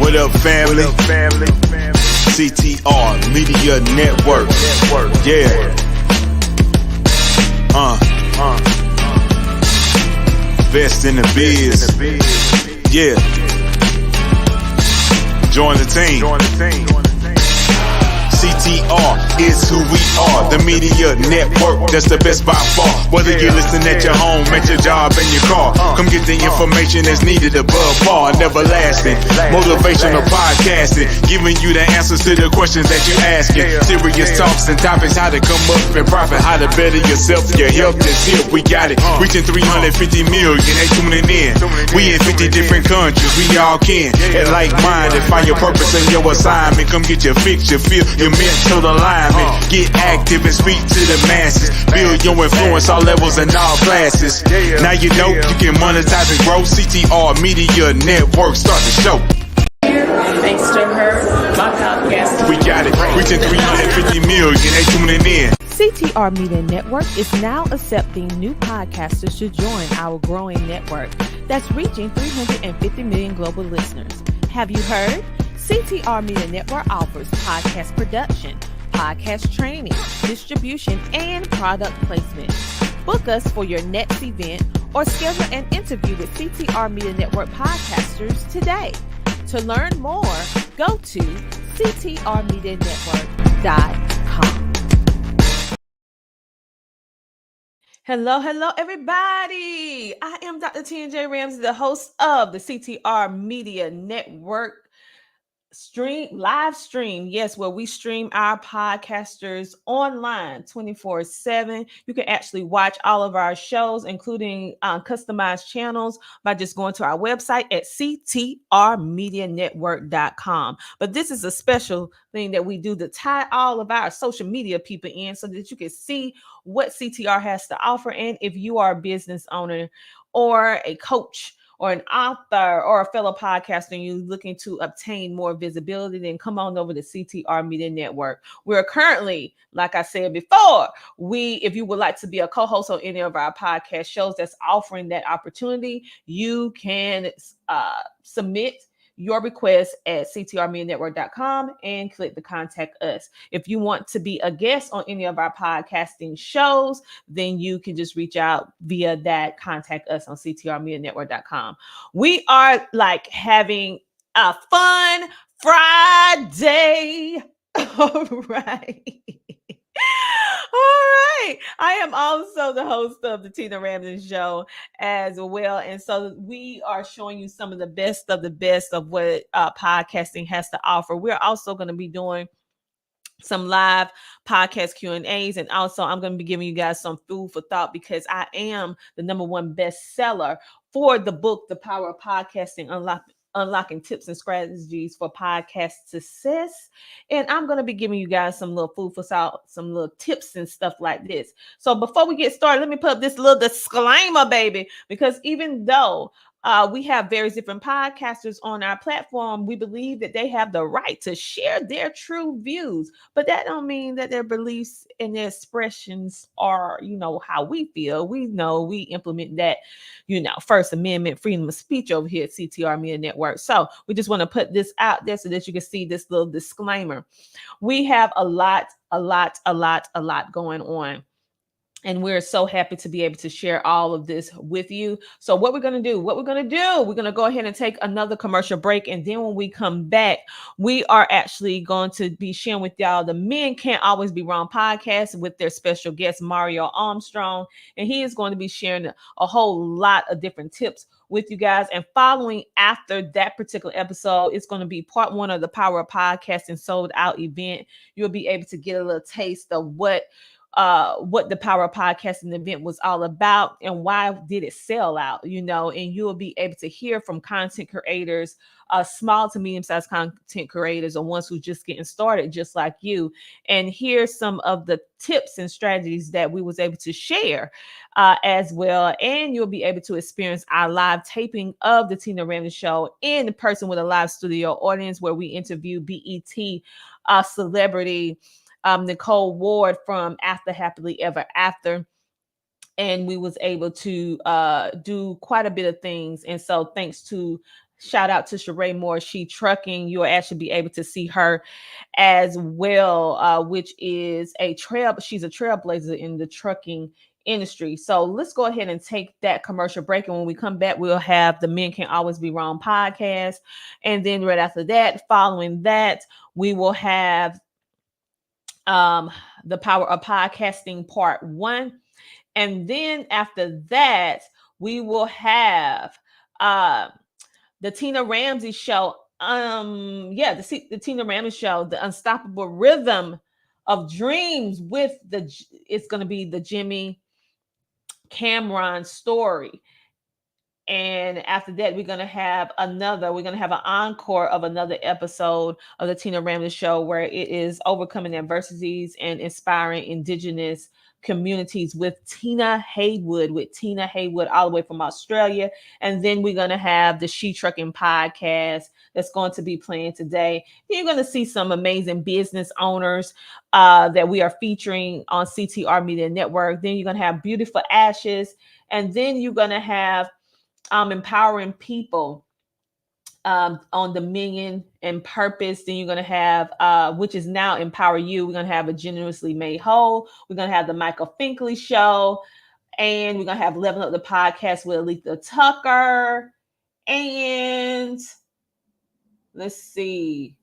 What up, family? CTR Media Network. Yeah. Best in the biz. Yeah. Join the team. CTR is who we are, the media network, that's the best by far. Whether you listen at your home, at your job, in your car, come get the information that's needed above par. Never lasting, motivational podcasting, giving you the answers to the questions that you're asking. Serious talks and topics, how to come up and profit, how to better yourself. Your health is here, we got it. Reaching 350 million, they tuning in. We in 50 different countries, we all can. And like-minded, find your purpose and your assignment. Come get your fix, your feel, your mental alignment. Get active and speak to the masses. Build your influence all levels and all classes. Now you know you can monetize and grow. CTR Media Network, start the show. Thanks to her, my podcast. We got it. Reaching 350 million, they tuning in. CTR Media Network is now accepting new podcasters to join our growing network that's reaching 350 million global listeners. Have you heard? CTR Media Network offers podcast production, podcast training, distribution, and product placement. Book us for your next event or schedule an interview with CTR Media Network podcasters today. To learn more, go to ctrmedianetwork.com. Hello, everybody. I am Dr. T&J Ramsey, the host of the CTR Media Network live stream. Yes, where we stream our podcasters online 24/7. You can actually watch all of our shows, including customized channels, by just going to our website at ctrmedianetwork.com. But this is a special thing that we do to tie all of our social media people in so that you can see what CTR has to offer. And if you are a business owner or a coach or an author or a fellow podcaster and you're looking to obtain more visibility, then come on over to CTR Media Network. We're currently, like I said before, if you would like to be a co-host on any of our podcast shows that's offering that opportunity, you can submit your request at ctrmedianetwork.com and click the contact us. If you want to be a guest on any of our podcasting shows, then you can just reach out via that, contact us on ctrmedianetwork.com. We are like having a fun Friday. All right. All right. I am also the host of the Tina Ramsey Show as well. And so we are showing you some of the best of what podcasting has to offer. We're also going to be doing some live podcast Q&As. And also I'm going to be giving you guys some food for thought because I am the #1 bestseller for the book, The Power of Podcasting, Unlocking Tips and Strategies for Podcast Success. And I'm going to be giving you guys some little food for thought, some little tips and stuff like this. So before we get started, let me put up this little disclaimer, baby, because even though we have various different podcasters on our platform, we believe that they have the right to share their true views, but that don't mean that their beliefs and their expressions are, how we feel. We know we implement that, First Amendment freedom of speech over here at CTR Media Network. So we just want to put this out there so that you can see this little disclaimer. We have a lot going on. And we're so happy to be able to share all of this with you. So what we're going to do, we're going to go ahead and take another commercial break. And then when we come back, we are actually going to be sharing with y'all the Men Can't Always Be Wrong podcast with their special guest, Mario Armstrong. And he is going to be sharing a whole lot of different tips with you guys. And following after that particular episode, it's going to be part 1 of the Power of Podcasting Sold Out event. You'll be able to get a little taste of what the Power of Podcasting event was all about and why did it sell out, and you'll be able to hear from content creators, small to medium-sized content creators, or ones who just getting started just like you, and hear some of the tips and strategies that we was able to share as well. And you'll be able to experience our live taping of the Tina Ramsey Show in person with a live studio audience where we interview BET celebrity Nicole Ward from After Happily Ever After. And we was able to do quite a bit of things. And so thanks to shout out to Sheree Moore, She Trucking. You'll actually be able to see her as well, which is she's a trailblazer in the trucking industry. So let's go ahead and take that commercial break. And when we come back, we'll have the Men Can't Always Be Wrong podcast. And then right after that, following that, we will have the Power of Podcasting Part 1. And then after that, we will have the Tina Ramsey Show. The Tina Ramsey Show, The Unstoppable Rhythm of Dreams it's going to be the Jimmy Cameron story. And after that, we're going to have an encore of another episode of the Tina Ramsey Show, where it is overcoming adversities and inspiring Indigenous communities with Tina Haywood, all the way from Australia. And then we're going to have the She Trucking podcast that's going to be playing today. You're going to see some amazing business owners that we are featuring on CTR Media Network. Then you're going to have Beautiful Ashes. And then you're going to have empowering people on Dominion and Purpose. Then you're going to have, which is now Empower You. We're going to have A Generously Made Whole. We're going to have the Michael Finkley Show. And we're going to have Level Up the Podcast with Aletha Tucker. And let's see.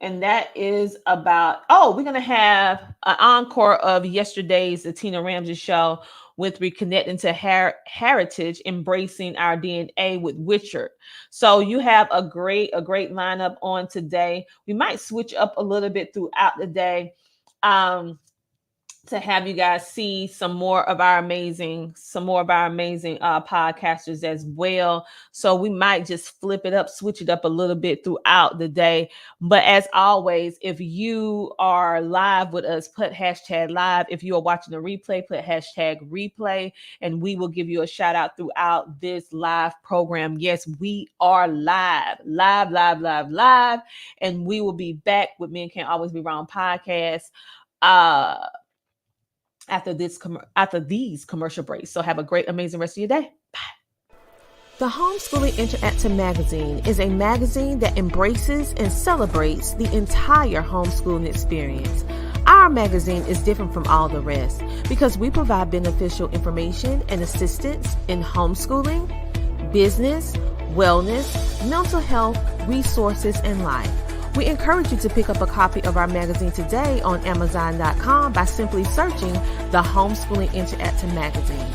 And that is about, we're going to have an encore of yesterday's The Tina Ramsey Show with Reconnecting to Heritage, Embracing Our DNA with Richard. So you have a great lineup on today. We might switch up a little bit throughout the day to have you guys see some more of our amazing podcasters as well. So we might just switch it up a little bit throughout the day. But as always, if you are live with us, put #live. If you are watching the replay, put #replay, and we will give you a shout out throughout this live program. Yes, we are live, and we will be back with Men Can't Always Be Wrong podcast after these commercial breaks. So have a great, amazing rest of your day. Bye. The Homeschooling Interactive Magazine is a magazine that embraces and celebrates the entire homeschooling experience. Our magazine is different from all the rest because we provide beneficial information and assistance in homeschooling, business, wellness, mental health, resources, and life. We encourage you to pick up a copy of our magazine today on Amazon.com by simply searching the Homeschooling Interactive Magazine.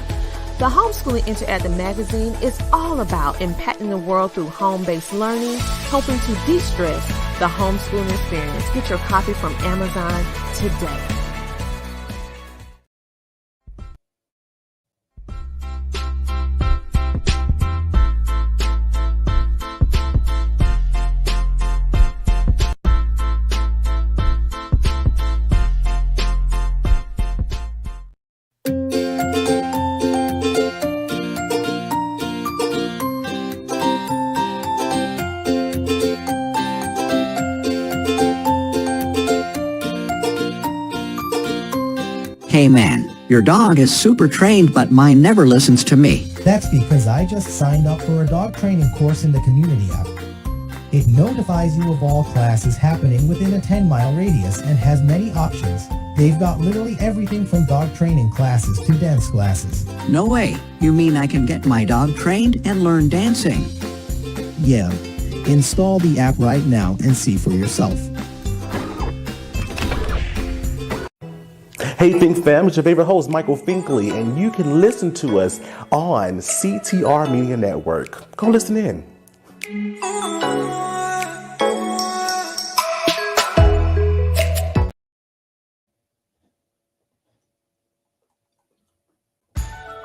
The Homeschooling Interactive Magazine is all about impacting the world through home-based learning, helping to de-stress the homeschooling experience. Get your copy from Amazon today. Hey man, your dog is super trained but mine never listens to me. That's because I just signed up for a dog training course in the community app. It notifies you of all classes happening within a 10-mile radius and has many options. They've got literally everything from dog training classes to dance classes. No way. You mean I can get my dog trained and learn dancing? Yeah. Install the app right now and see for yourself. Hey Think Fam, it's your favorite host, Michael Finkley, and you can listen to us on CTR Media Network. Go listen in.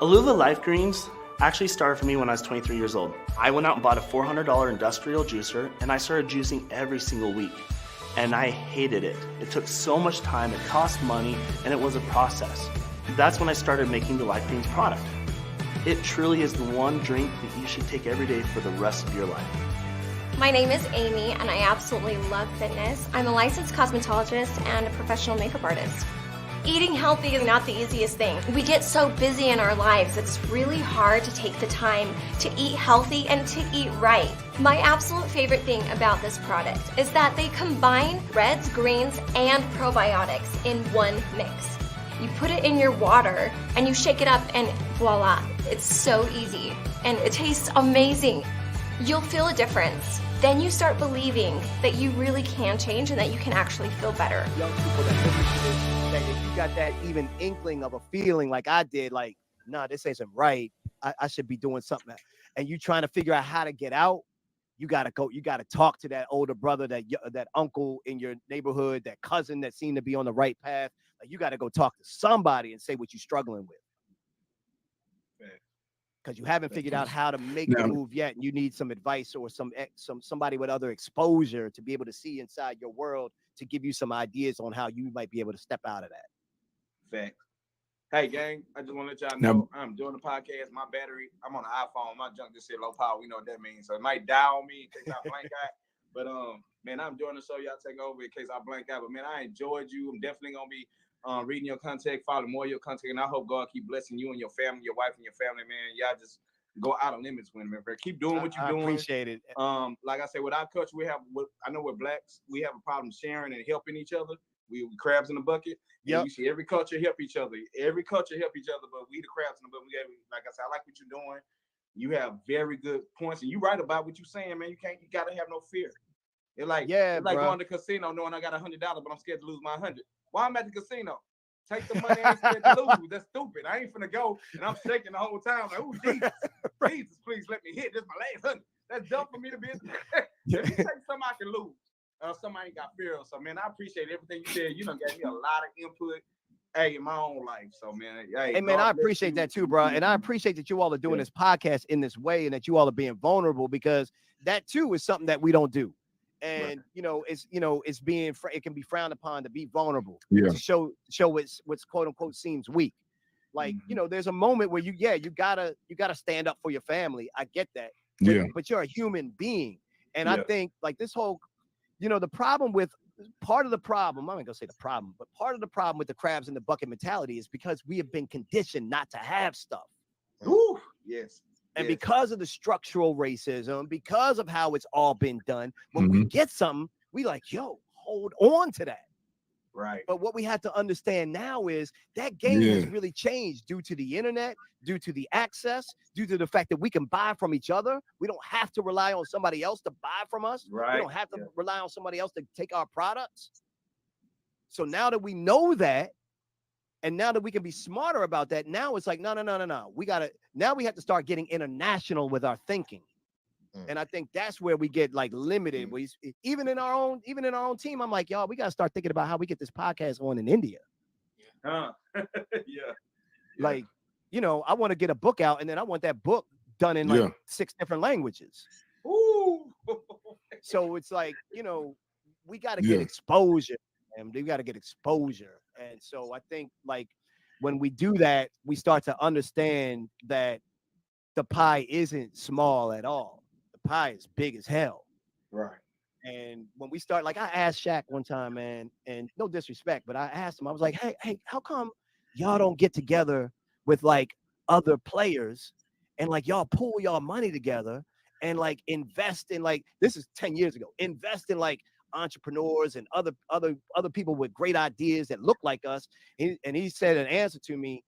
Alula Life Greens actually started for me when I was 23 years old. I went out and bought a $400 industrial juicer, and I started juicing every single week. And I hated it. It took so much time, it cost money, and it was a process. That's when I started making the Life Greens product. It truly is the one drink that you should take every day for the rest of your life. My name is Amy, and I absolutely love fitness. I'm a licensed cosmetologist and a professional makeup artist. Eating healthy is not the easiest thing. We get so busy in our lives, it's really hard to take the time to eat healthy and to eat right. My absolute favorite thing about this product is that they combine reds, greens, and probiotics in one mix. You put it in your water and you shake it up and voila, it's so easy and it tastes amazing. You'll feel a difference. Then you start believing that you really can change and that you can actually feel better. Young people that listen to this, that if you got that even inkling of a feeling like I did, like, nah, this isn't right. I should be doing something. And you trying to figure out how to get out, you got to talk to that older brother, that uncle in your neighborhood, that cousin that seemed to be on the right path. Like, you got to go talk to somebody and say what you're struggling with. Because you haven't figured out how to make the move yet, and you need some advice or somebody with other exposure to be able to see inside your world to give you some ideas on how you might be able to step out of that. Fact. Hey, gang, I just want to let y'all know I'm doing the podcast. My battery, I'm on an iPhone. My junk just said low power. We know what that means. So it might die on me in case I blank out. But man, I'm doing the show. Y'all take over in case I blank out. But man, I enjoyed you. I'm definitely gonna be reading your content, following more of your content, and I hope God keep blessing you and your family, your wife and your family, man. Y'all just go out on limits with man. Keep doing what you're doing. I appreciate it. Like I said, with our culture, I know we're blacks, we have a problem sharing and helping each other. We crabs in the bucket. Yeah, you see every culture help each other. Every culture help each other, but we the crabs in the bucket. Like I said, I like what you're doing. You have very good points, and you right about what you're saying, man. You gotta have no fear. It's like going to the casino knowing I got $100, but I'm scared to lose my 100. Why I'm at the casino? Take the money, I ain't scared to lose. That's stupid. I ain't finna go, and I'm shaking the whole time. Like, oh, Jesus, Jesus, please let me hit. This is my last 100. That's dumb for me to be. If you take something I can lose, somebody ain't got fear of. So, man, I appreciate everything you said. You done gave me a lot of input, in my own life. So, man, hey man, I appreciate that too, bro. And I appreciate that you all are doing this podcast in this way, and that you all are being vulnerable, because that too is something that we don't do. And it can be frowned upon to be vulnerable, to show what's quote unquote seems weak. Like, there's a moment where you gotta stand up for your family. I get that. But you're a human being. And I think like this whole, the problem with part of the problem, I'm not gonna say the problem, but part of the problem with the crabs in the bucket mentality is because we have been conditioned not to have stuff. Ooh, yes. And because of the structural racism, because of how it's all been done, when we get something, we like, yo, hold on to that. Right. But what we have to understand now is that game has really changed due to the internet, due to the access, due to the fact that we can buy from each other. We don't have to rely on somebody else to buy from us. Right. We don't have to rely on somebody else to take our products. So now that we know that, and now that we can be smarter about that, now it's like, no. Now we have to start getting international with our thinking. And I think that's where we get like limited. Even in our own team, I'm like, y'all, we got to start thinking about how we get this podcast on in India. Like, I want to get a book out, and then I want that book done in like 6 different languages. Ooh. So it's like, we got to get exposure. And we got to get exposure. And so I think like when we do that, we start to understand that the pie isn't small at all. The pie is big as hell. Right. And when we start, like I asked Shaq one time, man, and no disrespect, but I asked him, I was like, hey, how come y'all don't get together with like other players and like y'all pool y'all money together and like invest in like, this is 10 years ago, invest in like entrepreneurs and other people with great ideas that look like us. And he said an answer to me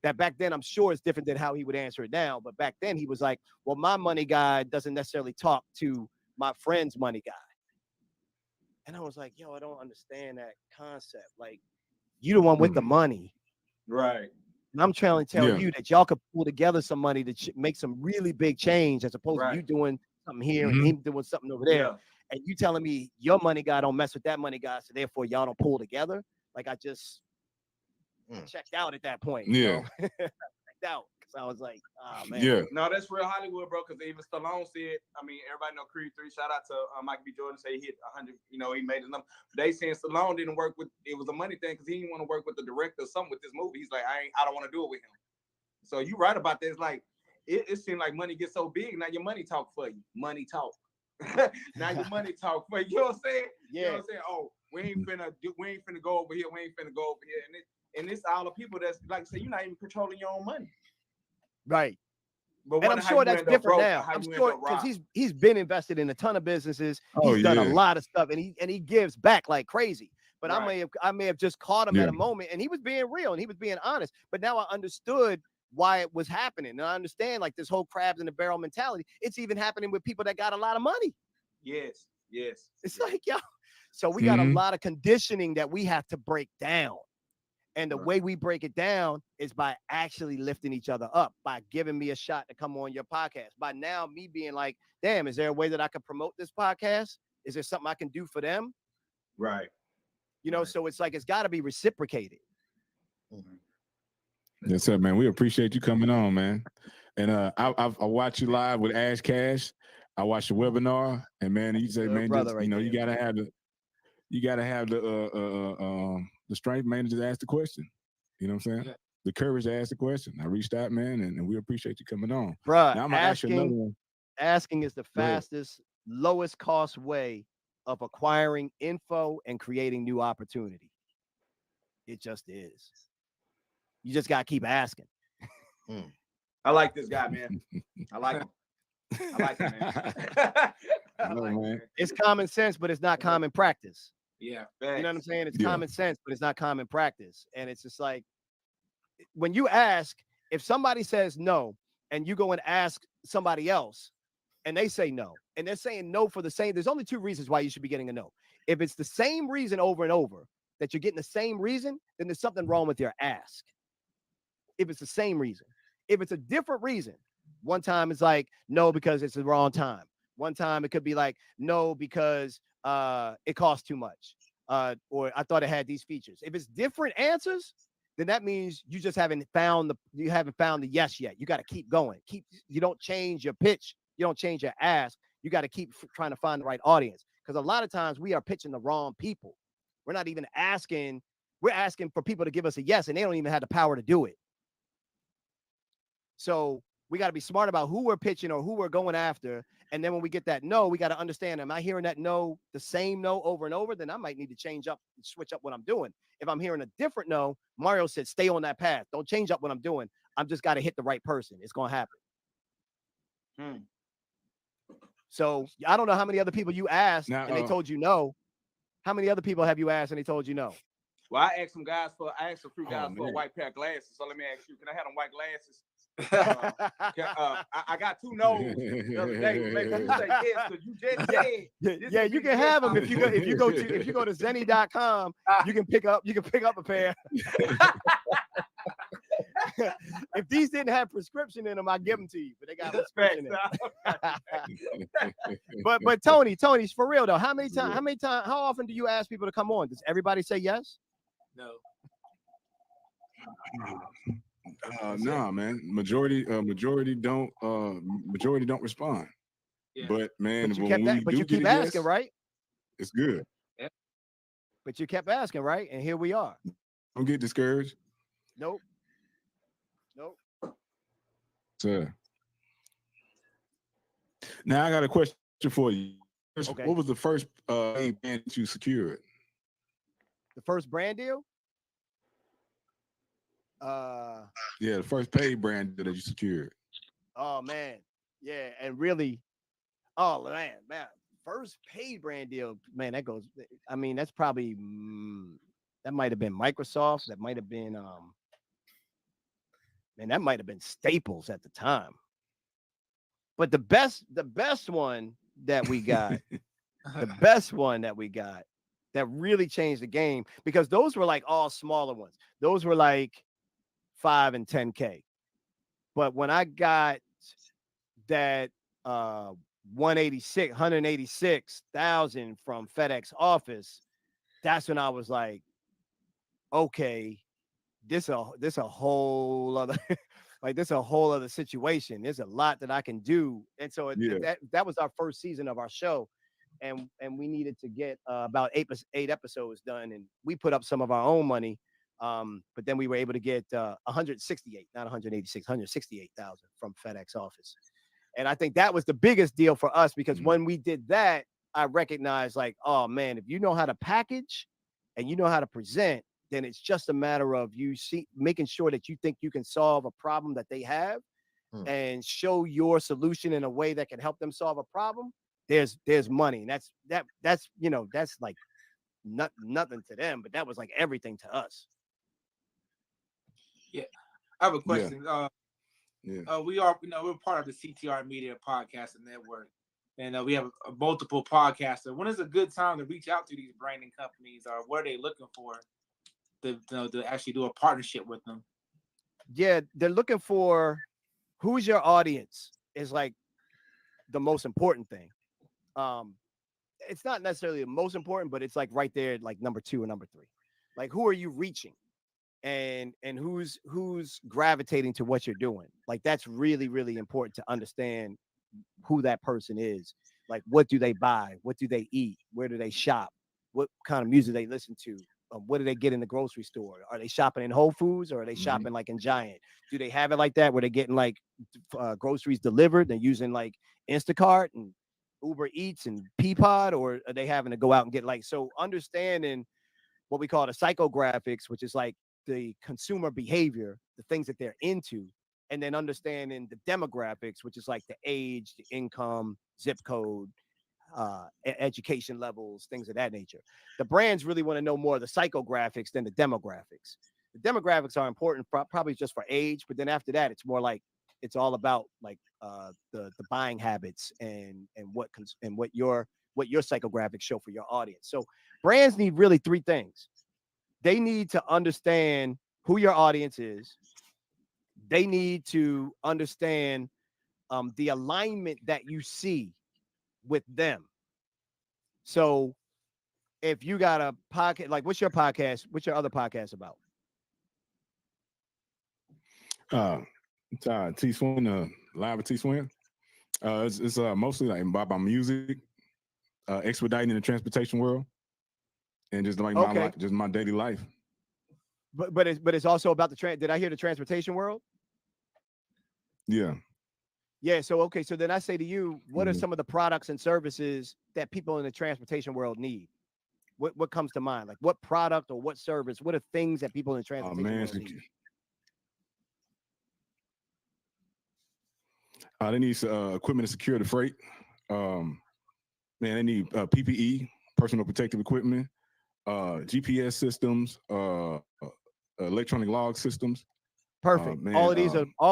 that back then I'm sure it's different than how he would answer it now. But back then he was like, well, my money guy doesn't necessarily talk to my friend's money guy. And I was like, yo, I don't understand that concept. Like, you the one with the money. Right. And I'm trying to tell you that y'all could pull together some money to make some really big change, as opposed to you doing something here and him doing something over there. And you telling me your money guy don't mess with that money guy, so therefore y'all don't pull together. Like I just checked out at that point. Checked out because I was like, oh man. No, that's real Hollywood, bro. Because even Stallone said, I mean, everybody know Creed 3. Shout out to Michael B. Jordan. Say he hit 100. He made his number. They saying Stallone didn't work with. It was a money thing because he didn't want to work with the director or something with this movie. He's like, I don't want to do it with him. So you right about this. Like it seemed like money gets so big now. Your money talk for you. Money talk. Now your money talk for you. You know what I'm saying? Yeah. You know what I'm saying? Oh, we ain't finna go over here. We ain't finna go over here. And And it's all the people that's like say you're not even controlling your own money. Right. But And I'm sure that's different now. I'm sure because he's been invested in a ton of businesses. He's done a lot of stuff, and he gives back like crazy. But I may have just caught him at a moment, and he was being real and he was being honest. But now I understood why it was happening, and I understand like this whole crabs in the barrel mentality. It's even happening with people that got a lot of money. Yes. It's like, yo, so we got a lot of conditioning that we have to break down. And the way we break it down is by actually lifting each other up, by giving me a shot to come on your podcast. By now me being like, damn, is there a way that I can promote this podcast? Is there something I can do for them? Right. You know, so it's like, it's got to be reciprocated. Yes, sir, man. We appreciate you coming on, man. And I watch you live with Ash Cash. I watched the webinar, and man, you say, man, just, you know, you gotta have the strength, man, to just ask the question. You know what I'm saying? Yeah. The courage to ask the question. I reached out, man, and we appreciate you coming on. Bruh, now I'm gonna ask you another one. Asking is the fastest, lowest cost way of acquiring info and creating new opportunity. It just is. You just gotta keep asking. I like this guy, man. I like him. I like him, man. Man. It's common sense, but it's not common practice. Yeah. You know what I'm saying? It's common sense, but it's not common practice. And it's just like, when you ask, if somebody says no, and you go and ask somebody else, and they say no, and they're saying no for the same, there's only two reasons why you should be getting a no. If it's the same reason over and over, that you're getting the same reason, then there's something wrong with your ask. If it's the same reason. If it's a different reason, one time it's like, no, because it's the wrong time. One time it could be like, no, because it costs too much. Or I thought it had these features. If it's different answers, then that means you just haven't found the yes yet. You got to keep going. You don't change your pitch. You don't change your ask. You got to keep trying to find the right audience. Because a lot of times we are pitching the wrong people. We're not even asking. We're asking for people to give us a yes, and they don't even have the power to do it. So we got to be smart about who we're pitching or who we're going after. And then when we get that no, we got to understand, am I hearing that no, the same no over and over? Then I might need to change up and switch up what I'm doing. If I'm hearing a different no, Mario said, stay on that path. Don't change up what I'm doing. I'm just got to hit the right person. It's going to happen. So I don't know how many other people you asked and they told you no. How many other people have you asked and they told you no? Well, I asked a few guys for a white pair of glasses. So let me ask you, can I have them white glasses? I got two no's the other day. Maybe you say yes, because you just said. Yeah, you can have them if you go to Zenny.com, you can pick up a pair. If these didn't have prescription in them, I give them to you, but they got prescription in them. But Tony, for real though, how often do you ask people to come on? Does everybody say yes? No. No, man. Majority don't respond. Yeah. But man, but you keep asking, right? It's good. Yeah. But you kept asking, right? And here we are. Don't get discouraged. Nope. Sir. Now I got a question for you. Okay. What was the first brand that you secured? The first brand deal? Yeah, the first paid brand that you secured. Oh man, yeah, and really, oh man, first paid brand deal, man. That goes. I mean, that's probably that might have been Microsoft. That might have been man, that might have been Staples at the time. But the best one that we got, that really changed the game, because those were like all smaller ones. Those were like 5 and 10K. But when I got that 186,000 from FedEx office, that's when I was like, okay, this a whole other like this a whole other situation. There's a lot that I can do. And so that was our first season of our show. And we needed to get about eight episodes done, and we put up some of our own money. But then we were able to get 168, not 186, 168,000 from FedEx office. And I think that was the biggest deal for us, because when we did that, I recognized like, oh man, if you know how to package and you know how to present, then it's just a matter of making sure that you think you can solve a problem that they have and show your solution in a way that can help them solve a problem. There's money. And that's like nothing to them, but that was like everything to us. Yeah. I have a question. We are, we're part of the CTR Media Podcasting Network, and we have multiple podcasters. When is a good time to reach out to these branding companies, or what are they looking for to actually do a partnership with them? Yeah, they're looking for who's your audience is like the most important thing. It's not necessarily the most important, but it's like right there, like number 2 or number 3. Like, who are you reaching? And who's gravitating to what you're doing. Like, that's really, really important to understand who that person is. Like, what do they buy? What do they eat? Where do they shop? What kind of music they listen to? What do they get in the grocery store? Are they shopping in Whole Foods, or are they shopping like in Giant? Do they have it like that where they're getting like groceries delivered? They're using like Instacart and Uber Eats and Peapod, or are they having to go out and get like, so understanding what we call the psychographics, which is like the consumer behavior, the things that they're into, and then understanding the demographics, which is like the age, the income, zip code, education levels, things of that nature. The brands really want to know more of the psychographics than the demographics. The demographics are important probably just for age, but then after that, it's more like it's all about like the buying habits and what your psychographics show for your audience. So brands need really 3 things. They need to understand who your audience is. They need to understand the alignment that you see with them. So if you got a podcast, like what's your podcast? What's your other podcast about? T Swing, live with T Swing. It's mostly like about my music, expediting in the transportation world, and just like my life, just my daily life. But it's also about did I hear the transportation world? Yeah. Yeah. So so then I say to you, what are some of the products and services that people in the transportation world need? What comes to mind? Like, what product or what service? What are things that people in the transportation world need? They need equipment to secure the freight. They need PPE, personal protective equipment, GPS systems, electronic log systems. Perfect. All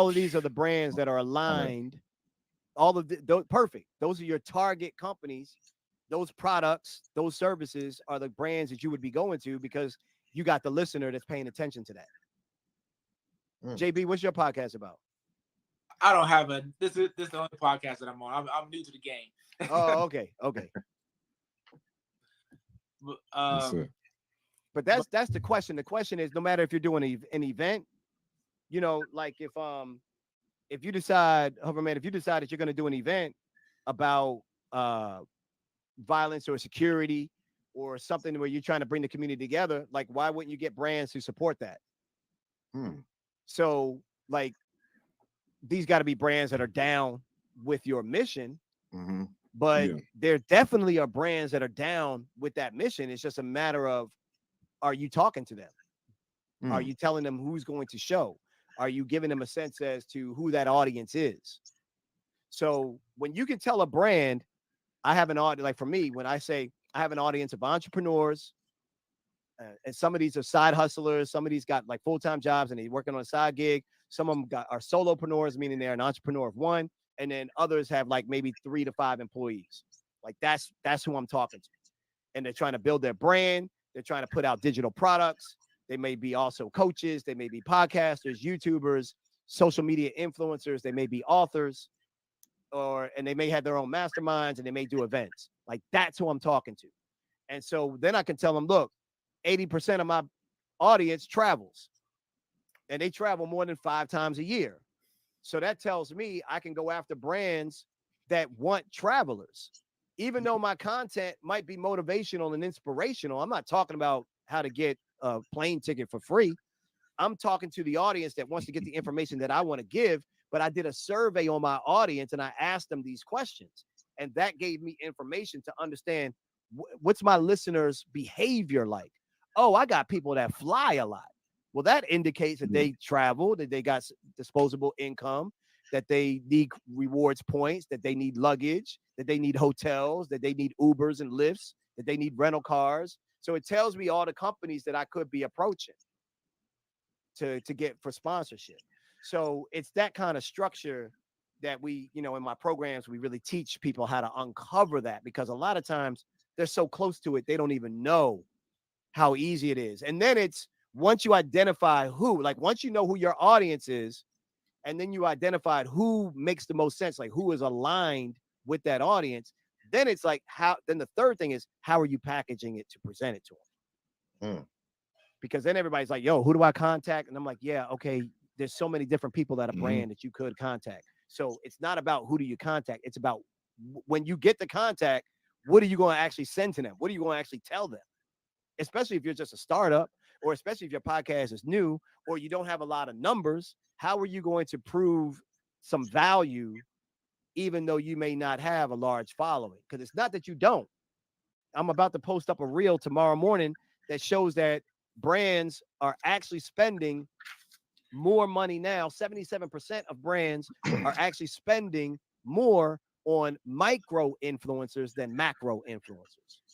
of these are the brands that are aligned. All of perfect. Those are your target companies. Those products, those services are the brands that you would be going to because you got the listener that's paying attention to that. JB, what's your podcast about? I don't have this is the only podcast that I'm on. I'm new to the game. Oh, okay. But that's the question. The question is, no matter if you're doing an event, like if you decide, Hoverman, if you decide that you're going to do an event about violence or security or something where you're trying to bring the community together, like why wouldn't you get brands who support that? So like these got to be brands that are down with your mission, but there definitely are brands that are down with that mission. It's just a matter of, are you talking to them? Are you telling them who's going to show? Are you giving them a sense as to who that audience is? So when you can tell a brand, I have an audience, like for me, when I say I have an audience of entrepreneurs, and some of these are side hustlers, some of these got like full-time jobs and they're working on a side gig. Some of them are solopreneurs, meaning they're an entrepreneur of one, and then others have like maybe 3 to 5 employees. Like that's who I'm talking to. And they're trying to build their brand. They're trying to put out digital products. They may be also coaches. They may be podcasters, YouTubers, social media influencers. They may be authors, and they may have their own masterminds, and they may do events. Like that's who I'm talking to. And so then I can tell them, look, 80% of my audience travels, and they travel more than 5 times a year. So that tells me I can go after brands that want travelers. Even though my content might be motivational and inspirational, I'm not talking about how to get a plane ticket for free. I'm talking to the audience that wants to get the information that I want to give, but I did a survey on my audience and I asked them these questions. And that gave me information to understand what's my listeners' behavior like. oh, I got people that fly a lot. Well, that indicates that they travel, that they got disposable income, that they need rewards points, that they need luggage, that they need hotels, that they need Ubers and Lyfts, that they need rental cars. So it tells me all the companies that I could be approaching to get for sponsorship. So it's that kind of structure that we, in my programs, we really teach people how to uncover that, because a lot of times they're so close to it, they don't even know how easy it is. And then it's once you identify once you know who your audience is, and then you identified who makes the most sense, like who is aligned with that audience, then it's like then the third thing is, how are you packaging it to present it to them? Because then everybody's like, yo, who do I contact? And I'm like, yeah, okay, there's so many different people at a brand that you could contact. So it's not about who do you contact. It's about when you get the contact, what are you going to actually send to them? What are you going to actually tell them? Especially if you're just a startup, or especially if your podcast is new, or you don't have a lot of numbers. How are you going to prove some value, even though you may not have a large following? Because it's not that you don't. I'm about to post up a reel tomorrow morning that shows that brands are actually spending more money now. 77% of brands are actually spending more on micro influencers than macro influencers.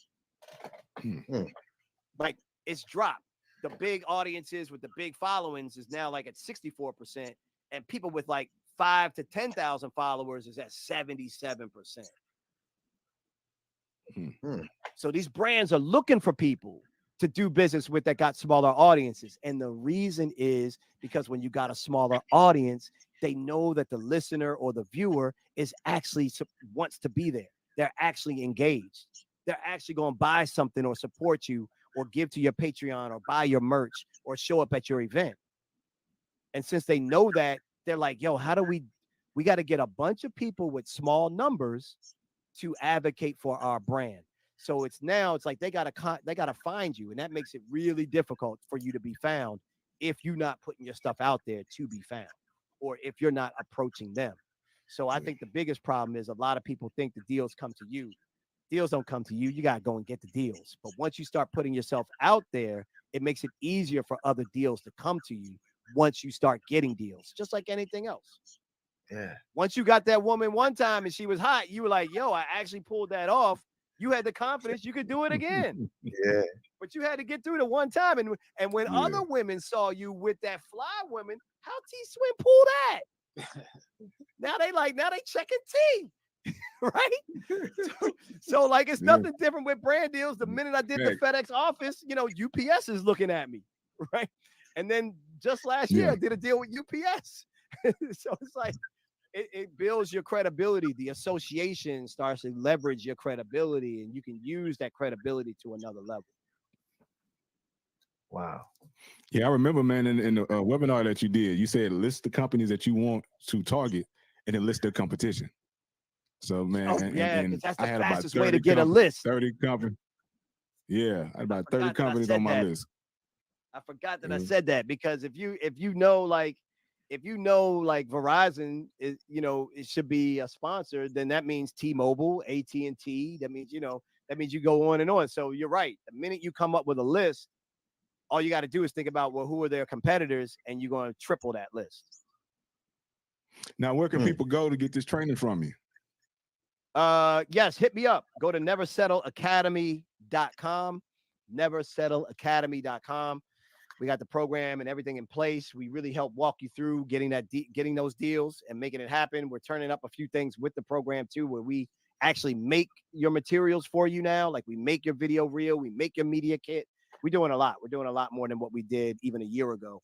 Like, it's dropped. The big audiences with the big followings is now like at 64%, and people with like 5,000 to 10,000 followers is at 77%. So these brands are looking for people to do business with that got smaller audiences. And the reason is because when you got a smaller audience, they know that the listener or the viewer is actually wants to be there. They're actually engaged. They're actually going to buy something or support you or give to your Patreon or buy your merch or show up at your event. And since they know that, they're like, yo, how do we got to get a bunch of people with small numbers to advocate for our brand. So it's like they got to find you, and that makes it really difficult for you to be found if you're not putting your stuff out there to be found, or if you're not approaching them. So I think the biggest problem is a lot of people think the deals come to you. Deals don't come to you. You got to go and get the deals. But once you start putting yourself out there, it makes it easier for other deals to come to you once you start getting deals, just like anything else. Yeah. Once you got that woman one time and she was hot, you were like, yo, I actually pulled that off. You had the confidence you could do it again. Yeah. But you had to get through the one time. And when other women saw you with that fly woman, how T-Swim pull that? now they checking T. Right? So like, it's nothing different with brand deals. The minute I did the FedEx office, UPS is looking at me. Right? And then just last year, I did a deal with UPS. So it's like, it builds your credibility. The association starts to leverage your credibility, and you can use that credibility to another level. Wow. Yeah, I remember, man, in the webinar that you did, you said list the companies that you want to target and then list their competition. So, man, and that's the I had fastest about 30 way to get a list. 30 companies. Yeah, I had about 30 companies on my list. I forgot that I said that, because if you know Verizon is, it should be a sponsor, then that means T-Mobile, AT&T. That means you go on and on. So you're right. The minute you come up with a list, all you got to do is think about, well, who are their competitors, and you're going to triple that list. Now, where can people go to get this training from you? Yes, hit me up. Go to neversettleacademy.com, neversettleacademy.com. We got the program and everything in place. We really help walk you through getting those deals and making it happen. We're turning up a few things with the program too, where we actually make your materials for you now. Like, we make your video reel, we make your media kit. We're doing a lot. We're doing a lot more than what we did even a year ago.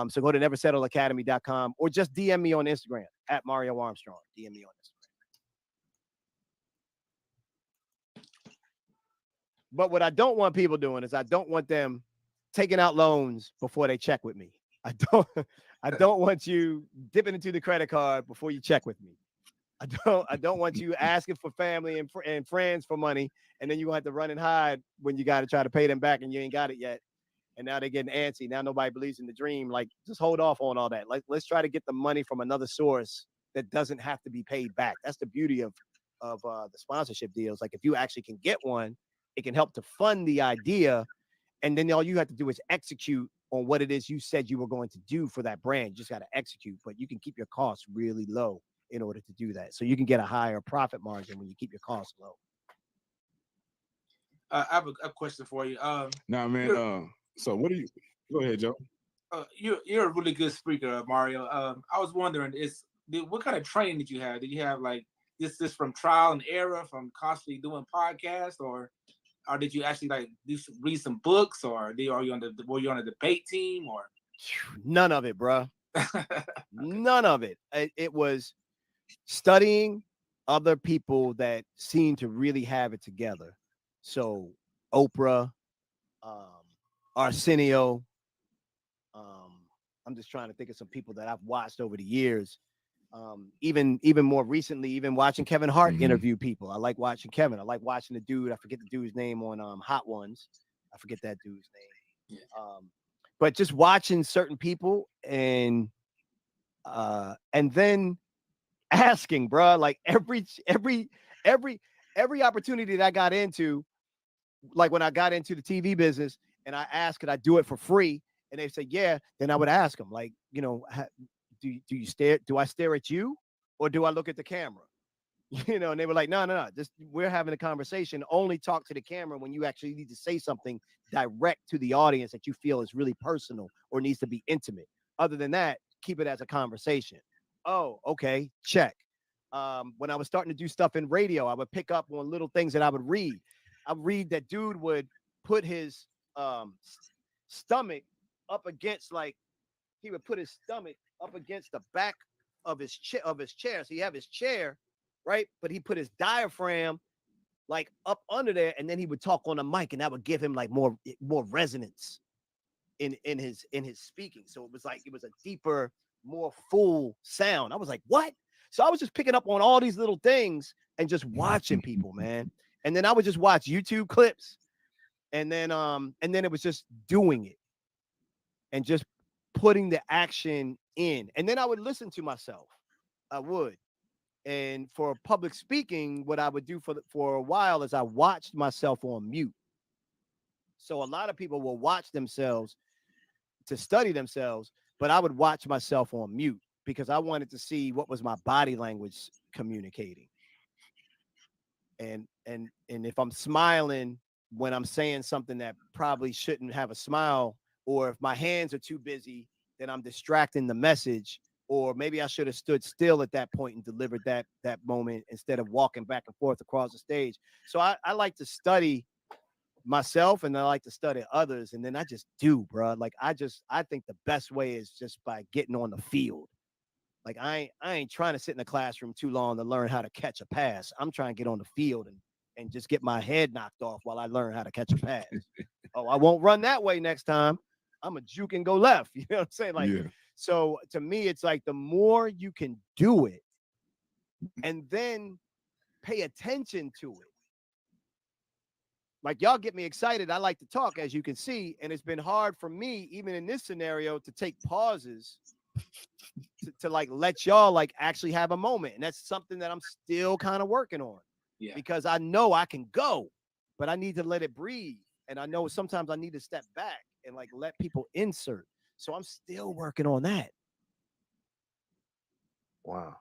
So go to neversettleacademy.com, or just DM me on Instagram at Mario Armstrong. DM me on Instagram. But what I don't want people doing is, I don't want them taking out loans before they check with me. I don't want you dipping into the credit card before you check with me. I don't want you asking for family and friends for money, and then you have to run and hide when you got to try to pay them back and you ain't got it yet. And now they're getting antsy. Now nobody believes in the dream. Like, just hold off on all that. Let's try to get the money from another source that doesn't have to be paid back. That's the beauty of the sponsorship deals. Like, if you actually can get one, it can help to fund the idea. and then all you have to do is execute on what it is you said you were going to do for that brand. You just got to execute, but you can keep your costs really low in order to do that. So you can get a higher profit margin when you keep your costs low. I have a question for you. Nah, man. So what do you? Go ahead, Joe. You're a really good speaker, Mario. I was wondering, what kind of training did you have? Did you have like this from trial and error, from constantly doing podcasts, or did you actually like read some books, or were you on a debate team, or none of it, bro? None of it. It was studying other people that seem to really have it together. So Oprah, Arsenio. I'm just trying to think of some people that I've watched over the years. Even more recently, even watching Kevin Hart interview people. I like watching Kevin. I like watching the dude. I forget the dude's name on Hot Ones. I forget that dude's name. Yeah. But just watching certain people and then asking, bro, like every opportunity that I got into, like when I got into the TV business and I asked, could I do it for free? And they say, yeah, then I would ask them, like, you know, do you stare? Do I stare at you or do I look at the camera? You know, and they were like, no. Just we're having a conversation. Only talk to the camera when you actually need to say something direct to the audience that you feel is really personal or needs to be intimate. Other than that, keep it as a conversation. Oh, okay, check. When I was starting to do stuff in radio, I would pick up on little things that I would read. I read that dude would put his stomach up against, like, he would put his stomach up against the back of his chair. So you have his chair, right? But he put his diaphragm like up under there, and then he would talk on the mic, and that would give him like more resonance in his speaking. So it was a deeper, more full sound. I was like, what? So I was just picking up on all these little things and just watching people, man. And then I would just watch YouTube clips, and then it was just doing it and just putting the action in. And then I would listen to myself. I would. And for public speaking, what I would do for a while is I watched myself on mute. So a lot of people will watch themselves to study themselves, but I would watch myself on mute because I wanted to see what was my body language communicating. And if I'm smiling when I'm saying something that probably shouldn't have a smile, or if my hands are too busy, then I'm distracting the message. Or maybe I should have stood still at that point and delivered that moment instead of walking back and forth across the stage. So I like to study myself, and I like to study others, and then I just do, bro. Like I think the best way is just by getting on the field. Like I ain't trying to sit in the classroom too long to learn how to catch a pass. I'm trying to get on the field and just get my head knocked off while I learn how to catch a pass. Oh, I won't run that way next time. I'm a juke and go left. You know what I'm saying? Like, yeah. So to me, it's like the more you can do it and then pay attention to it. Like, y'all get me excited. I like to talk, as you can see, and it's been hard for me, even in this scenario, to take pauses to like let y'all like actually have a moment. And that's something that I'm still kind of working on. Yeah. Because I know I can go, but I need to let it breathe. And I know sometimes I need to step back and like let people insert. So I'm still working on that. Wow.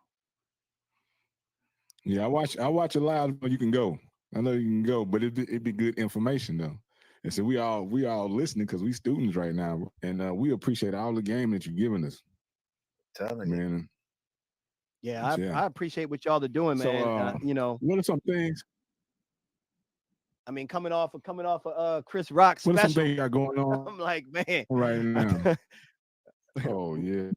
Yeah, I watch a lot. You can go. I know you can go, but it'd be good information though. And so we all listening because we students right now, and we appreciate all the game that you're giving us. Telling man. Yeah, I appreciate what y'all are doing, man. So, you know, what are some things? I mean, coming off of Chris Rock special, what are some things you got going on? I'm like, man, right now. Oh yeah.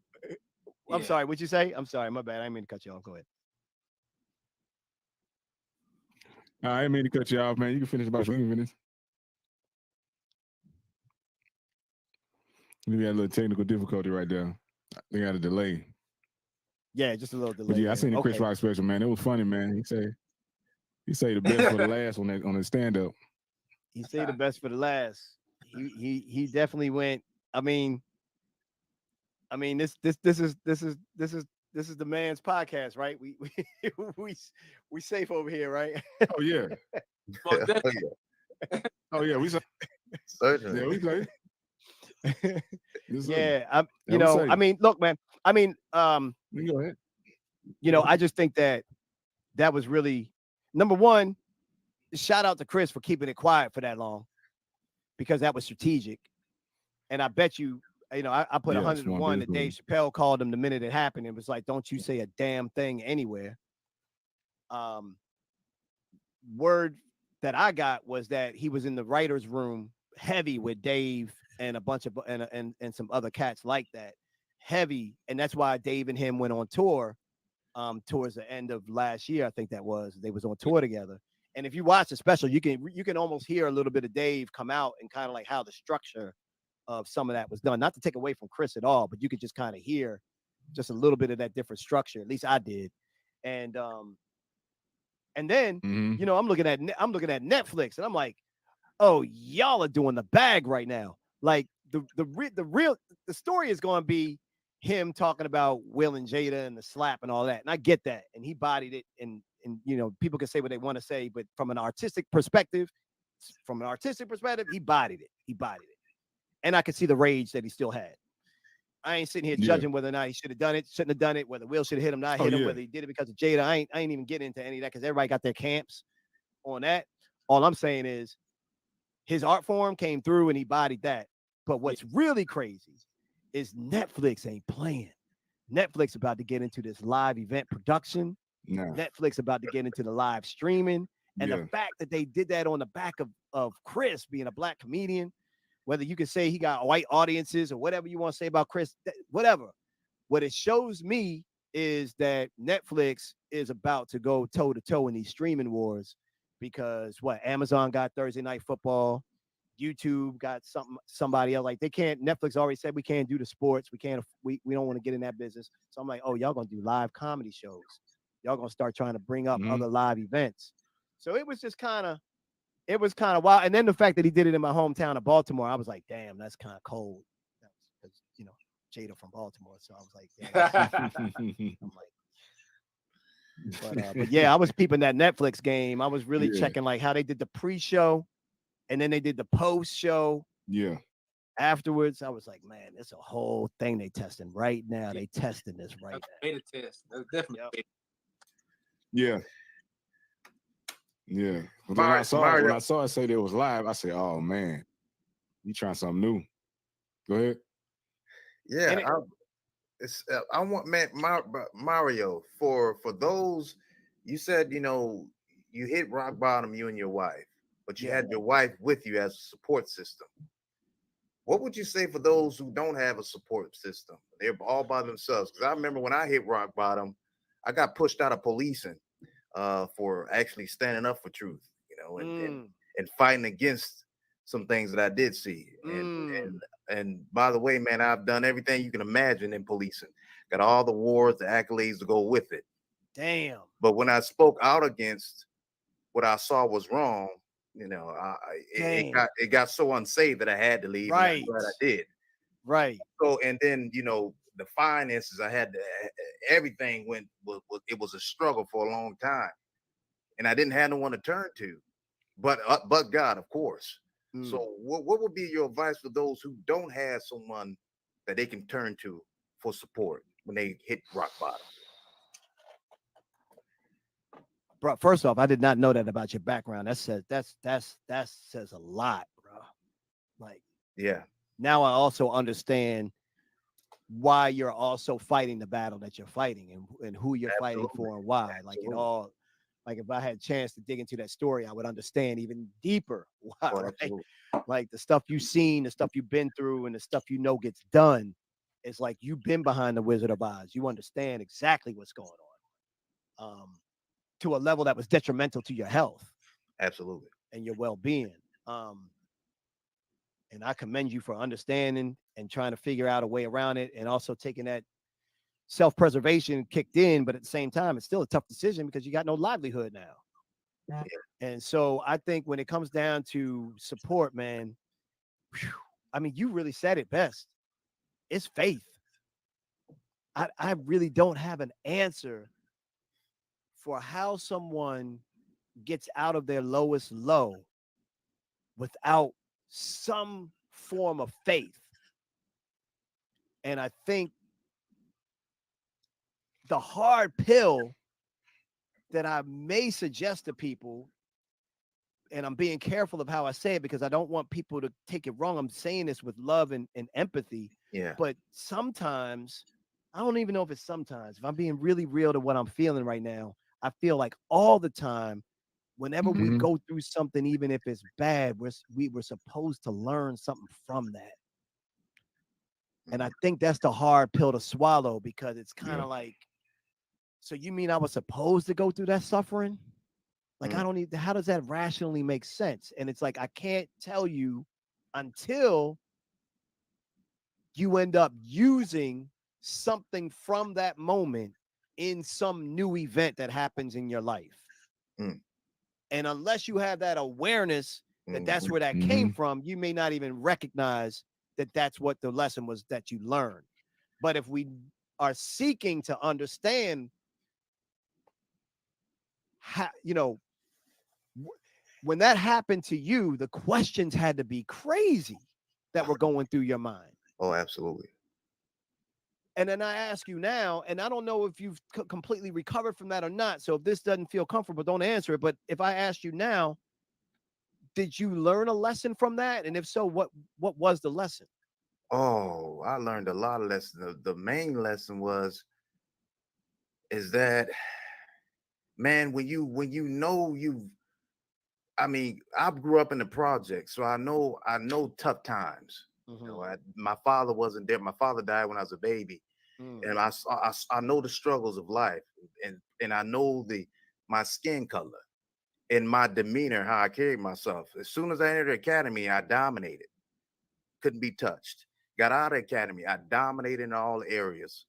I'm sorry. What'd you say? I'm sorry. My bad. I didn't mean to cut you off. Go ahead. I didn't mean to cut you off, man. You can finish about 20 minutes. We had a little technical difficulty right there. They got a delay. Yeah, just a little delay. But yeah, I seen the Chris Rock special, man. It was funny, man. He say the best for the last on the stand up. He say the best for the last. He definitely went. I mean, this is the man's podcast, right? We safe over here, right? Oh yeah. Oh yeah, we safe. Certainly. Yeah, we say. Yeah, I mean, look, man. I mean, you go ahead. I just think that was really number one. Shout out to Chris for keeping it quiet for that long, because that was strategic. And I bet you, I put 101 that Dave Chappelle called him the minute it happened. It was like, don't you say a damn thing anywhere. Word that I got was that he was in the writer's room heavy with Dave and a bunch of and some other cats like that, heavy. And that's why Dave and him went on tour towards the end of last year. I think that was, they was on tour together. And if you watch the special, you can almost hear a little bit of Dave come out and kind of like how the structure of some of that was done. Not to take away from Chris at all, but you could just kind of hear just a little bit of that different structure. At least I did. And then I'm looking at Netflix, and I'm like, oh, y'all are doing the bag right now. Like the story is going to be him talking about Will and Jada and the slap and all that. And I get that. And he bodied it. And people can say what they want to say, but from an artistic perspective, he bodied it. And I could see the rage that he still had. I ain't sitting here judging whether or not he should have done it, shouldn't have done it, whether Will should have hit him, not hit him, whether he did it because of Jada. I ain't even getting into any of that, because everybody got their camps on that. All I'm saying is his art form came through and he bodied that. But what's really crazy is Netflix ain't playing. Netflix about to get into this live event production. No. Netflix about to get into the live streaming. And the fact that they did that on the back of Chris being a black comedian, whether you can say he got white audiences or whatever you want to say about Chris, whatever. What it shows me is that Netflix is about to go toe to toe in these streaming wars, because Amazon got Thursday Night Football, YouTube got somebody else. Like, they can't. Netflix already said we can't do the sports. We can't. We don't want to get in that business. So I'm like, oh, y'all gonna do live comedy shows. Y'all gonna start trying to bring up other live events. So it was just kind of wild. And then the fact that he did it in my hometown of Baltimore, I was like, damn, that's kind of cold. That was because Jada from Baltimore. So I was like, damn. I'm like, but yeah, I was peeping that Netflix game. I was really checking like how they did the pre-show, and then they did the post-show. Yeah. Afterwards, I was like, man, it's a whole thing they testing right now. They testing this right now. Beta test. That's definitely Yeah. Yeah. But when I saw it say it was live, I said, oh man, you trying something new. Go ahead. Yeah. I want Mario, for those, you said, you hit rock bottom, you and your wife, but you had your wife with you as a support system. What would you say for those who don't have a support system? They're all by themselves. Because I remember when I hit rock bottom, I got pushed out of policing for actually standing up for truth, and fighting against some things that I did see. And by the way, man, I've done everything you can imagine in policing. Got all the awards, the accolades to go with it. Damn. But when I spoke out against what I saw was wrong, it got so unsafe that I had to leave. Right. And I'm glad I did. Right. So, and then, the finances, I had to, everything it was a struggle for a long time, and I didn't have no one to turn to, but God, of course. So what would be your advice for those who don't have someone that they can turn to for support when they hit rock bottom? Bro, first off, I did not know that about your background. That says a lot, bro. Like, yeah. Now I also understand why you're also fighting the battle that you're fighting, and who you're fighting for and why. Like, it all, like, if I had a chance to dig into that story, I would understand even deeper why. Right? Like, the stuff you've seen, the stuff you've been through, and the stuff gets done. It's like you've been behind the Wizard of Oz. You understand exactly what's going on. To a level that was detrimental to your health. Absolutely. And your well-being. And I commend you for understanding and trying to figure out a way around it, and also taking that self-preservation kicked in, but at the same time, it's still a tough decision because you got no livelihood now. Yeah. And so I think when it comes down to support, man, I mean, you really said it best. It's faith. I really don't have an answer for how someone gets out of their lowest low without some form of faith. And I think the hard pill that I may suggest to people, and I'm being careful of how I say it because I don't want people to take it wrong. I'm saying this with love and empathy. Yeah. But sometimes, I don't even know if it's sometimes, if I'm being really real to what I'm feeling right now, I feel like all the time, whenever we go through something, even if it's bad, we were supposed to learn something from that. And I think that's the hard pill to swallow because it's kind of like, so you mean I was supposed to go through that suffering? Like, I don't need, how does that rationally make sense? And it's like, I can't tell you until you end up using something from that moment in some new event that happens in your life. And unless you have that awareness that that's where that came from, you may not even recognize that that's what the lesson was that you learned. But if we are seeking to understand how, you know, when that happened to you, the questions had to be crazy that were going through your mind. Oh, absolutely. And then I ask you now, and I don't know if you've completely recovered from that or not. So if this doesn't feel comfortable, don't answer it. But if I asked you now, did you learn a lesson from that? And if so, what was the lesson? Oh, I learned a lot of lessons. The main lesson is that, man, when you know I mean, I grew up in the project, so I know tough times. You know, my father wasn't there. My father died when I was a baby, and I know the struggles of life, and I know my skin color and my demeanor, how I carried myself. As soon as I entered the academy, I dominated, couldn't be touched. Got out of the academy, I dominated in all areas,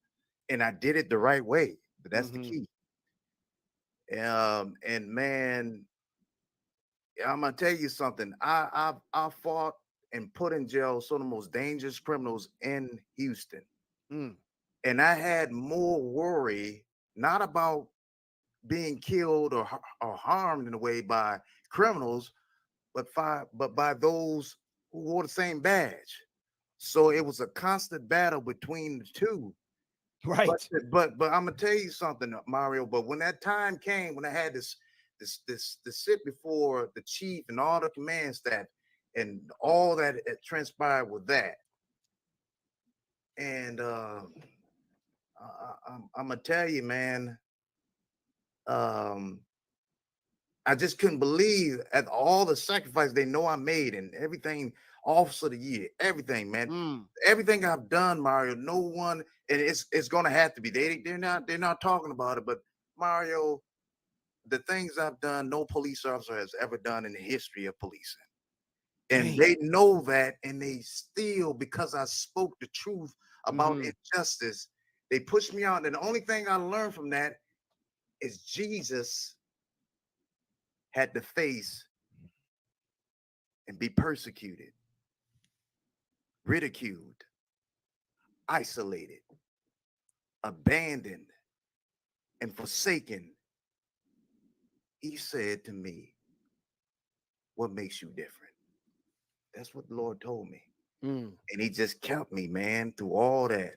and I did it the right way. But that's the key. And man, I'm gonna tell you something. I fought and put in jail some of the most dangerous criminals in Houston, and I had more worry not about being killed or harmed in a way by criminals, but by those who wore the same badge. So it was a constant battle between the two. Right. But I'm gonna tell you something, Mario. But when that time came, when I had to sit before the chief and all the command staff, and all that transpired with that, and I'm gonna tell you, man, I just couldn't believe at all the sacrifice they know I made and everything. Officer of the year, everything, man, everything I've done, Mario. No one, and it's gonna have to be. They're not talking about it, but Mario, the things I've done, no police officer has ever done in the history of policing. And they know that, and they still, because I spoke the truth about injustice, they pushed me out. And the only thing I learned from that is Jesus had to face and be persecuted, ridiculed, isolated, abandoned, and forsaken. He said to me, "What makes you different?" That's what the Lord told me. And he just kept me, man, through all that.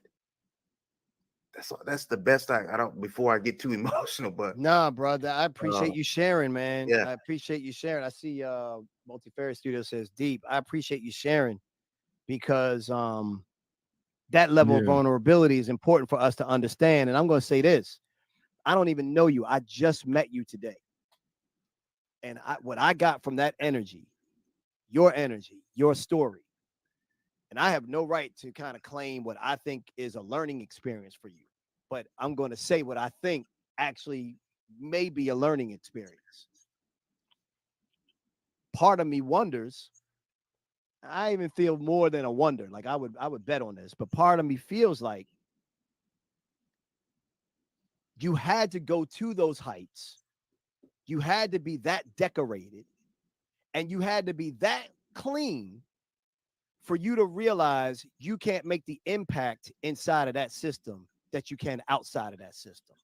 That's the best I don't, before I get too emotional, but nah, brother, I appreciate you sharing, man. Yeah. I appreciate you sharing. I see Multifarious Studio says deep. I appreciate you sharing because that level of vulnerability is important for us to understand. And I'm going to say this. I don't even know you. I just met you today. And what I got from that energy, your story, and I have no right to kind of claim what I think is a learning experience for you, but I'm going to say what I think actually may be a learning experience. Part of me wonders, I even feel more than a wonder, like I would bet on this, but part of me feels like you had to go to those heights. You had to be that decorated, and you had to be that clean for you to realize you can't make the impact inside of that system that you can outside of that system.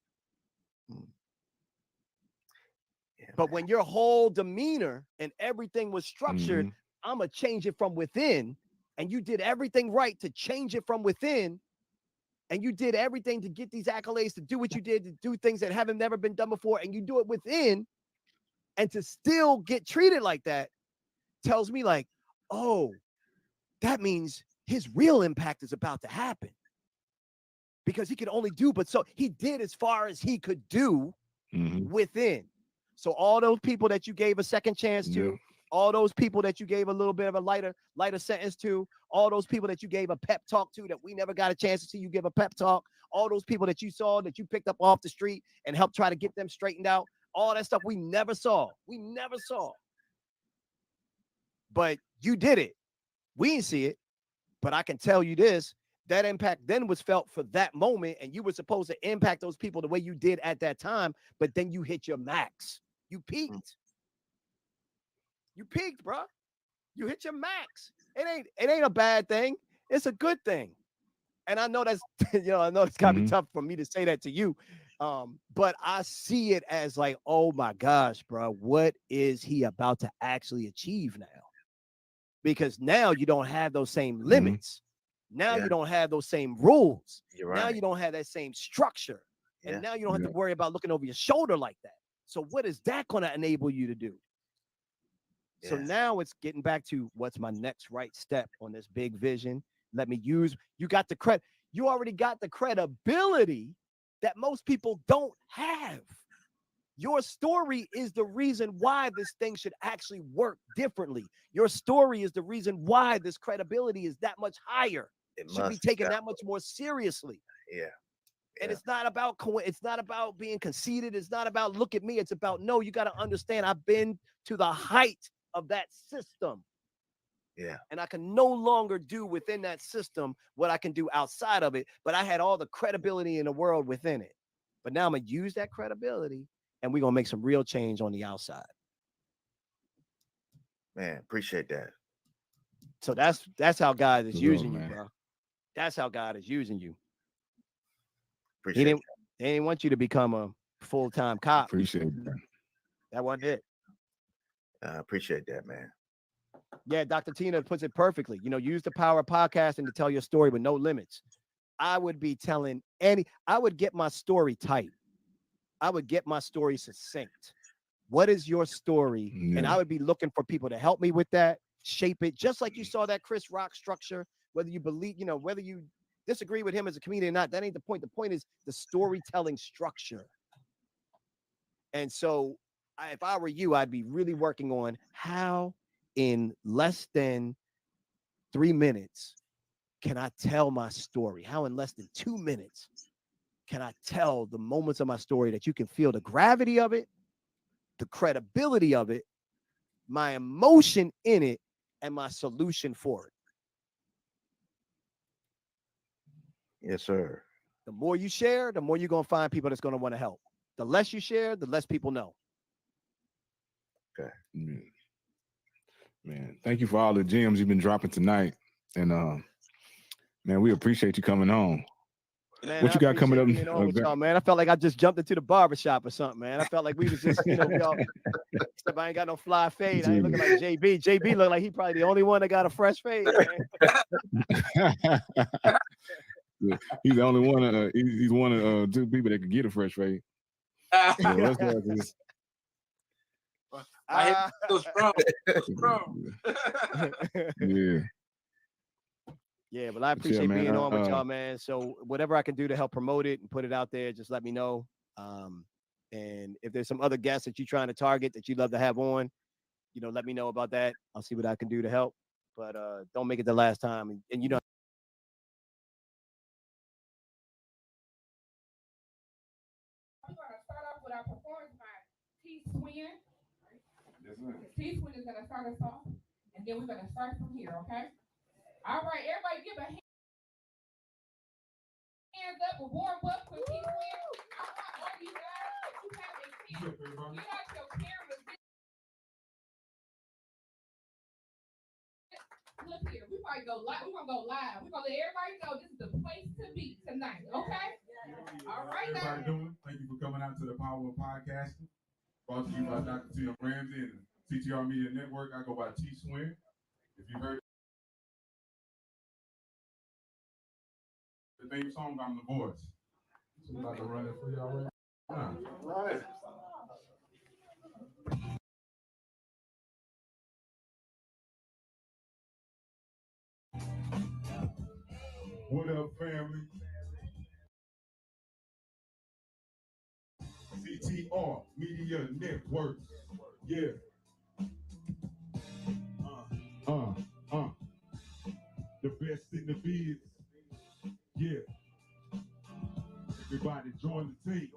But when your whole demeanor and everything was structured, I'm going to change it from within, and you did everything right to change it from within, and you did everything to get these accolades, to do what you did, to do things that haven't never been done before, and you do it within, and to still get treated like that tells me like, oh, that means his real impact is about to happen. Because he could only do, but so he did as far as he could do within. So all those people that you gave a second chance to, all those people that you gave a little bit of a lighter sentence to, all those people that you gave a pep talk to that we never got a chance to see you give a pep talk, all those people that you saw that you picked up off the street and helped try to get them straightened out, all that stuff we never saw. We never saw. But you did it. We didn't see it. But I can tell you this, that impact then was felt for that moment, and you were supposed to impact those people the way you did at that time, but then you hit your max. You peaked. You peaked, bro. You hit your max. It ain't a bad thing. It's a good thing. And I know that's, I know it's gotta be tough for me to say that to you. But I see it as like, oh my gosh, bro, what is he about to actually achieve now? Because now you don't have those same limits. Now you don't have those same rules. Now you don't have that same structure. And now you don't have to worry about looking over your shoulder like that. So what is that going to enable you to do? So now it's getting back to what's my next right step on this big vision. Let me use, you already got the credibility that most people don't have. Your story is the reason why this thing should actually work differently. Your story is the reason why this credibility is that much higher. It should be taken that much more seriously. Yeah. And it's not about being conceited. It's not about look at me. It's about no, you got to understand I've been to the height of that system. Yeah. And I can no longer do within that system what I can do outside of it, but I had all the credibility in the world within it. But now I'm going to use that credibility and we're going to make some real change on the outside. Man, appreciate that. So that's how God is using you, bro. That's how God is using you. They didn't want you to become a full-time cop. Appreciate that. That wasn't it. I appreciate that, man. Yeah, Dr. Tina puts it perfectly. Use the power of podcasting to tell your story with no limits. I would be telling I would get my story tight. I would get my story succinct. What is your story? Yeah. And I would be looking for people to help me with that, shape it, just like you saw that Chris Rock structure, whether you believe, whether you disagree with him as a comedian or not, that ain't the point. The point is the storytelling structure. And so if I were you, I'd be really working on how in less than 3 minutes can I tell my story? How in less than 2 minutes can I tell the moments of my story that you can feel the gravity of it, the credibility of it, my emotion in it, and my solution for it? Yes, sir. The more you share, the more you're going to find people that's going to want to help. The less you share, the less people know. Okay. Man, thank you for all the gems you've been dropping tonight. And man, we appreciate you coming on. Man, what you got coming up? Y'all, man, I felt like I just jumped into the barbershop or something, man. I felt like we was just, y'all. Except I ain't got no fly fade. I ain't looking like JB. JB look like he probably the only one that got a fresh fade, man. He's the only one. He's one of 2 people that could get a fresh fade. So let's go this. I hit so strong. Yeah. Yeah, but I appreciate being on with y'all, man. So whatever I can do to help promote it and put it out there, just let me know. And if there's some other guests that you're trying to target that you'd love to have on, let me know about that. I'll see what I can do to help. But don't make it the last time. And We're gonna start off with our performance by T Swin. T Swin is gonna start us off, and then we're gonna start from here, okay? All right, everybody give a hands up, a warm up for T Swin. I want all you guys that you haven't seen, get out your cameras. Look here, we might go live. We're gonna go live. We're gonna let everybody know this is the place to be tonight, okay? All right, everybody doing? Thank you for coming out to the Power of Podcasting. Brought to you by Dr. Tina Ramsey and the CTR Media Network. I go by T Swin. If you heard the theme song, I'm the voice. So I'm about to run it for y'all right now. Right. What up, family? CTR Media Network. Yeah. The best in the biz. Yeah. Everybody join the team.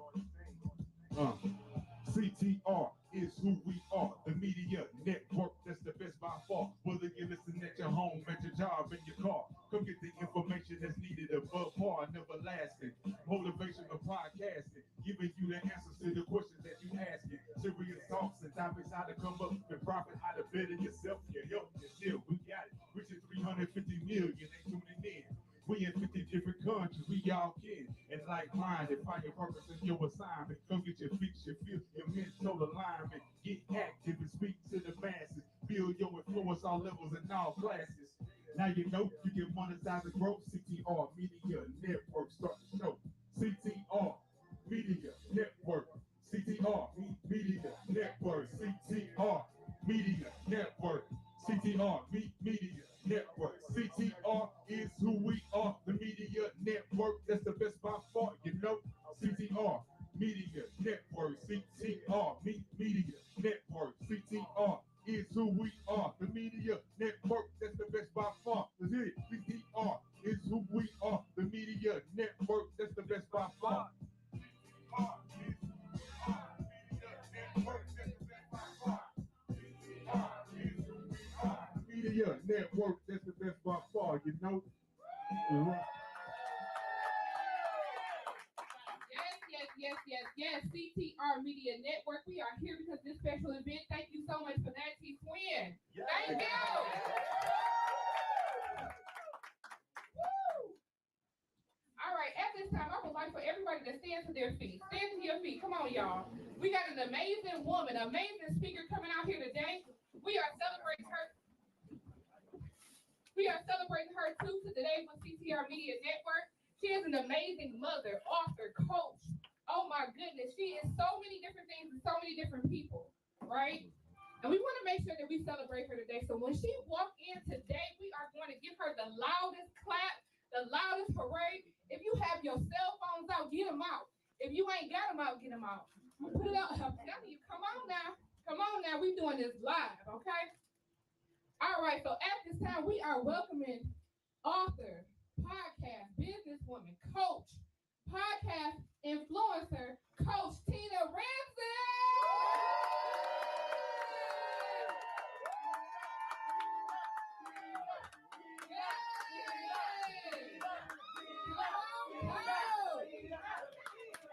CTR is who we are. The media network that's the best by far. Whether you listen at your home, at your job, in your car, come get the information that's needed above par, never lasting. Motivational podcasting, giving you the answers to the questions that you asking. Serious talks and topics, how to come up and profit, how to better yourself, your health, your skill. We got it. Reaching 350 million, they tuning in. We in 50 different countries, we all can. And like-minded, find your purpose and your assignment. Come get your feet, your feel, your mental alignment. Get active and speak to the masses. Build your influence all levels and all classes. Now you know you can monetize and grow. CTR Media Network, start the show. CTR Media Network. CTR Media Network. CTR Media Network. CTR Media Network. CTR is who we are. The media network that's the best by far. You know, CTR Media Network. CTR Media Network. CTR is who we are. The media network that's the best by far. That's it. CTR is who we are. The media network that's the best by far. CTR is who we are. Media network that's the best by far. CTR is who we are. Media network that's the best by far, you know. Yes. CTR Media Network. We are here because of this special event. Thank you so much for that, T Twin. Thank you. Woo. All right, at this time, I would like for everybody to stand to their feet. Stand to your feet. Come on, y'all. We got an amazing woman, amazing speaker coming out here today. We are celebrating her. We are celebrating her too today with CTR Media Network. She is an amazing mother, author, coach. Oh my goodness, she is so many different things and so many different people, right? And we want to make sure that we celebrate her today. So when she walked in today, we are going to give her the loudest clap, the loudest parade. If you have your cell phones out, get them out. If you ain't got them out, get them out. Put it out. I'm telling you, come on now. Come on now. We doing this live, okay? All right, so at this time, we are welcoming author, podcast, businesswoman, coach, podcast influencer, Coach Tina Ramsey.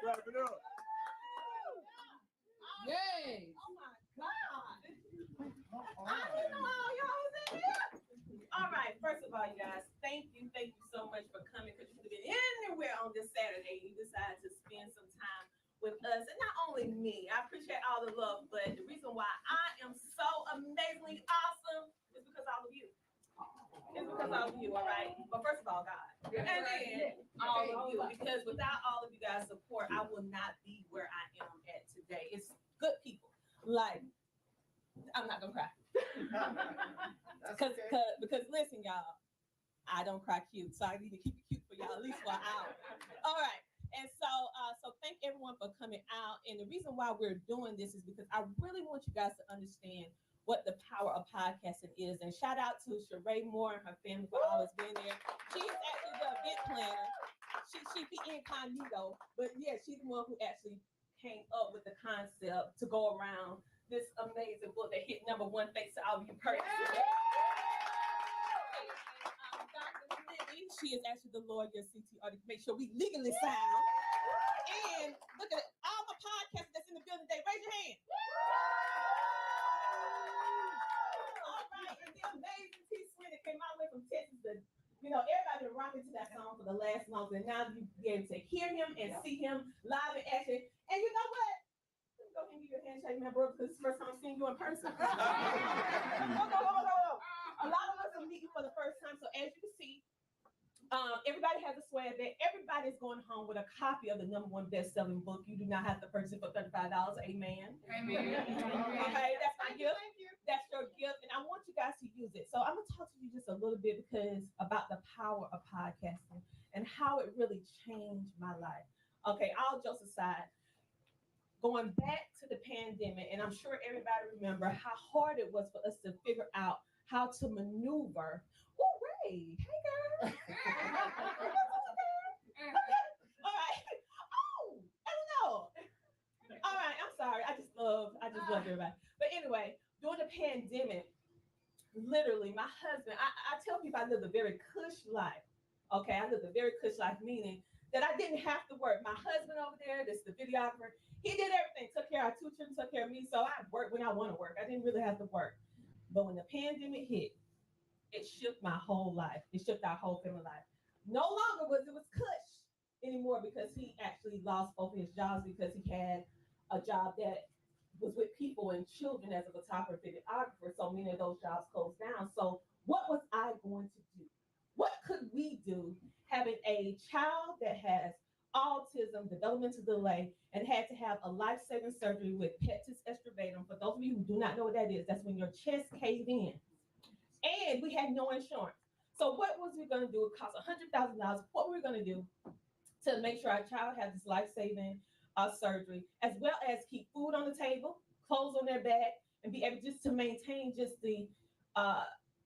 Clap it up. Yay. Oh my God. I didn't know all y'all was in here. All right, first of all, you guys, thank you so much for coming, because you could have been anywhere on this Saturday. You decided to spend some time with us, and not only me. I appreciate all the love, but the reason why I am so amazingly awesome is because all of you. It's because all of you, all right? But first of all, God. And then all of you, because without all of you guys' support, I will not be where I am at today. It's good people. Like, I'm not gonna cry. Because listen, y'all, I don't cry cute, so I need to keep it cute for y'all at least for an hour. All right. And so thank everyone for coming out. And the reason why we're doing this is because I really want you guys to understand what the power of podcasting is. And shout out to Sheree Moore and her family for always being there. She is actually the event planner. She be incognito, but yeah, she's the one who actually came up with the concept to go around this amazing book that hit #1 thanks to all of you purchasers. She is actually the lawyer CTR to make sure we legally sound. And look at it, all my podcasters that's in the building today, raise your hand. All right, and the amazing T Swin that came all the way from Texas. Everybody been rocking to that song for the last month, and now you be able to hear him and see him live in action. And you know what? Let me go ahead and give you a handshake, man, bro, because it's the first time I'm seeing you in person. A lot of us Everybody has a swag bag. Everybody's going home with a copy of the #1 best-selling book. You do not have to purchase it for $35. Amen. Amen. Okay, that's my gift. That's your gift, and I want you guys to use it. So I'm gonna talk to you just a little bit because about the power of podcasting and how it really changed my life. Okay, all jokes aside, going back to the pandemic, and I'm sure everybody remember how hard it was for us to figure out how to maneuver. Oh, Ray, hey girl. All right. Oh, I don't know. All right, I'm sorry. I just love everybody. But anyway, during the pandemic, literally, my husband, I tell people I lived a very cush life. Okay, I lived a very cush life, meaning that I didn't have to work. My husband over there, this the videographer, he did everything, took care of our 2 children, took care of me. So I worked when I want to work. I didn't really have to work. But when the pandemic hit, it shook my whole life. It shook our whole family life. No longer was cush anymore because he actually lost both of his jobs because he had a job that was with people and children as a photographer, videographer. So many of those jobs closed down. So what was I going to do? What could we do having a child that has autism, developmental delay, and had to have a life-saving surgery with pectus excavatum? For those of you who do not know what that is, that's when your chest caved in. And we had no insurance. So what was we going to do? It cost $100,000. What were we going to do to make sure our child had this life-saving surgery, as well as keep food on the table, clothes on their back, and be able just to maintain just the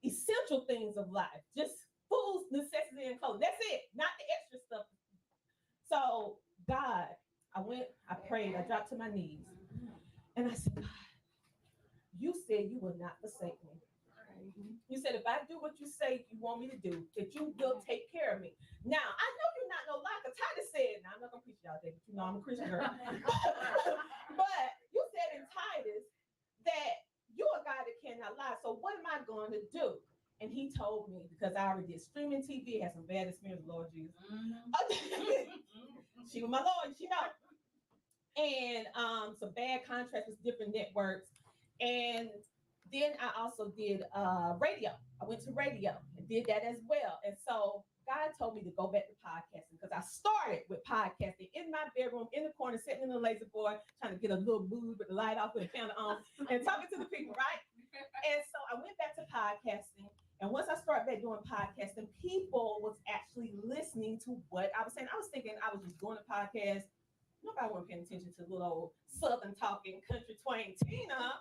essential things of life, just food, necessity, and clothes. That's it, not the extra stuff. So God, I prayed, I dropped to my knees, and I said, God, you said you will not forsake me. You said, if I do what you say you want me to do, that you will take care of me. Now, I know you're not no liar, because Titus said, now I'm not going to preach y'all today, but you know I'm a Christian girl. But you said in Titus that you're a God that cannot lie. So what am I going to do? And he told me, because I already did streaming TV, had some bad experience, Lord Jesus. She was my Lord, she know. And some bad contracts with different networks. And then I also did radio. I went to radio and did that as well. And so God told me to go back to podcasting because I started with podcasting in my bedroom, in the corner, sitting in the lazy boy, trying to get a little mood with the light off with the camera on and talking to the people, right? And so I went back to podcasting. And once I started back doing podcasting, people was actually listening to what I was saying. I was thinking I was just doing a podcast. Nobody wasn't paying attention to little old Southern talking country twang Tina,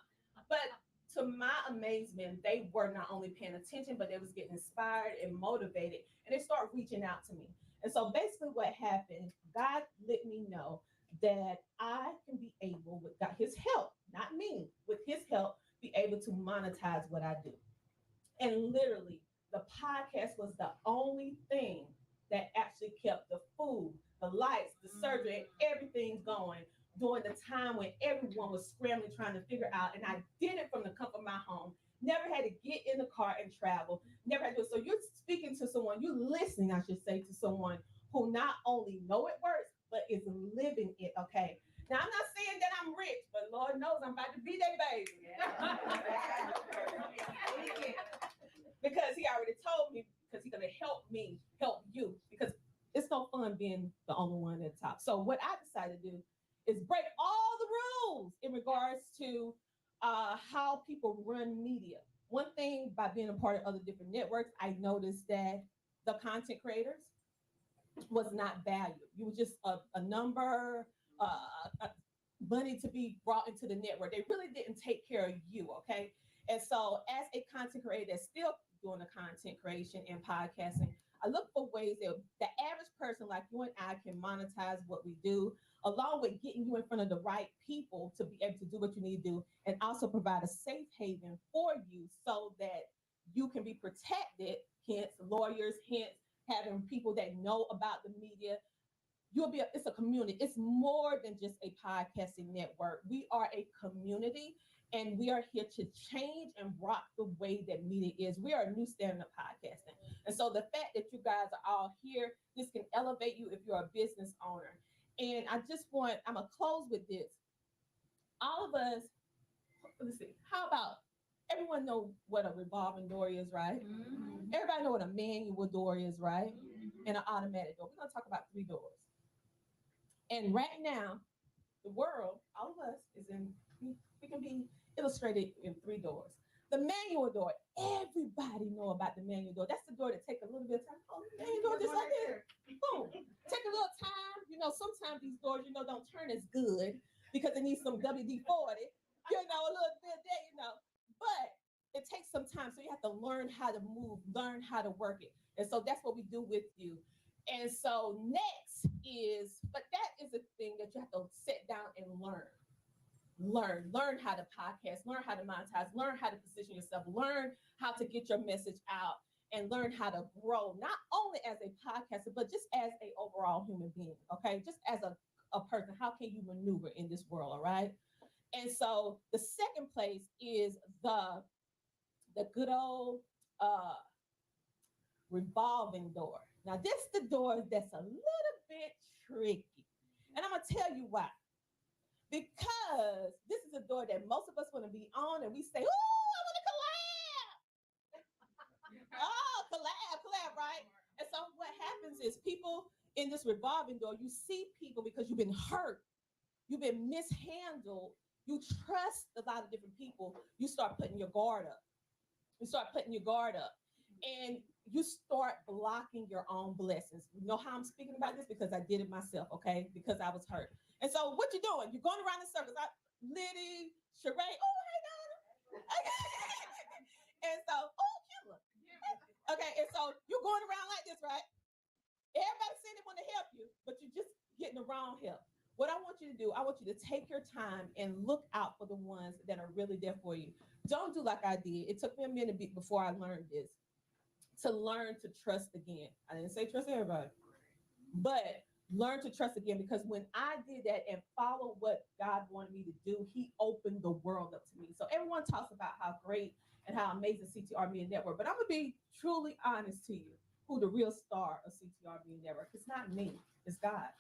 but to my amazement, they were not only paying attention, but they was getting inspired and motivated, and they started reaching out to me. And so basically what happened, God let me know that I can be able, with God, his help, not me, with his help, be able to monetize what I do. And literally, the podcast was the only thing that actually kept the food, the lights, the surgery, and everything going during the time when everyone was scrambling trying to figure out. And I did it from the comfort of my home. Never had to get in the car and travel. Never had to do it. So you're speaking to someone, you're listening, I should say, to someone who not only know it works, but is living it, okay? Now, I'm not saying that I'm rich, but Lord knows I'm about to be that baby. Because he already told me, because he's going to help me help you, because it's no fun being the only one at the top. So what I decided to do is break all the rules in regards to how people run media. One thing, by being a part of other different networks, I noticed that the content creators was not valued. You were just a number, money to be brought into the network. They really didn't take care of you, okay? And so as a content creator that's still doing the content creation and podcasting, I look for ways that the average person like you and I can monetize what we do, along with getting you in front of the right people to be able to do what you need to do, and also provide a safe haven for you so that you can be protected, hence lawyers, hence having people that know about the media. It's a community. It's more than just a podcasting network. We are a community, and we are here to change and rock the way that media is. We are a new standard of podcasting. And so the fact that you guys are all here, this can elevate you if you're a business owner. And I'm gonna close with this. All of us, let's see, how about everyone know what a revolving door is, right? Mm-hmm. Everybody know what a manual door is, right? and an automatic door. We're going to talk about 3 doors. And right now, the world, all of us, we can be illustrated in 3 doors. The manual door, everybody know about the manual door. That's the door that take a little bit of time. Oh, the manual door just like this. Boom. Take a little time. Sometimes these doors, don't turn as good because it needs some WD-40, a little bit there, But it takes some time. So you have to learn how to move, learn how to work it. And so that's what we do with you. And so next but that is a thing that you have to sit down and learn how to podcast, learn how to monetize, learn how to position yourself, learn how to get your message out, and learn how to grow, not only as a podcaster, but just as a overall human being, okay? Just as a person, how can you maneuver in this world, all right? And so the second place is the good old revolving door. Now, this is the door that's a little bit tricky. And I'm going to tell you why. Because this is a door that most of us want to be on and we say, oh, I want to collab. Oh, collab, right? And so what happens is people in this revolving door, you see people because you've been hurt, you've been mishandled, you trust a lot of different people, you start putting your guard up. And you start blocking your own blessings. You know how I'm speaking about this? Because I did it myself, okay? Because I was hurt. And so what you're doing, you're going around in circles. Liddy, Sheree, oh, hey, Donna. And so, oh, Kimla. Okay, and so you're going around like this, right? Everybody saying they want to help you, but you're just getting the wrong help. What I want you to do, I want you to take your time and look out for the ones that are really there for you. Don't do like I did. It took me a minute before I learned this. To learn to trust again. I didn't say trust everybody, but learn to trust again, because when I did that and followed what God wanted me to do, he opened the world up to me. So everyone talks about how great and how amazing CTR Media Network, but I'm going to be truly honest to you who the real star of CTR Media Network. It's not me, it's God.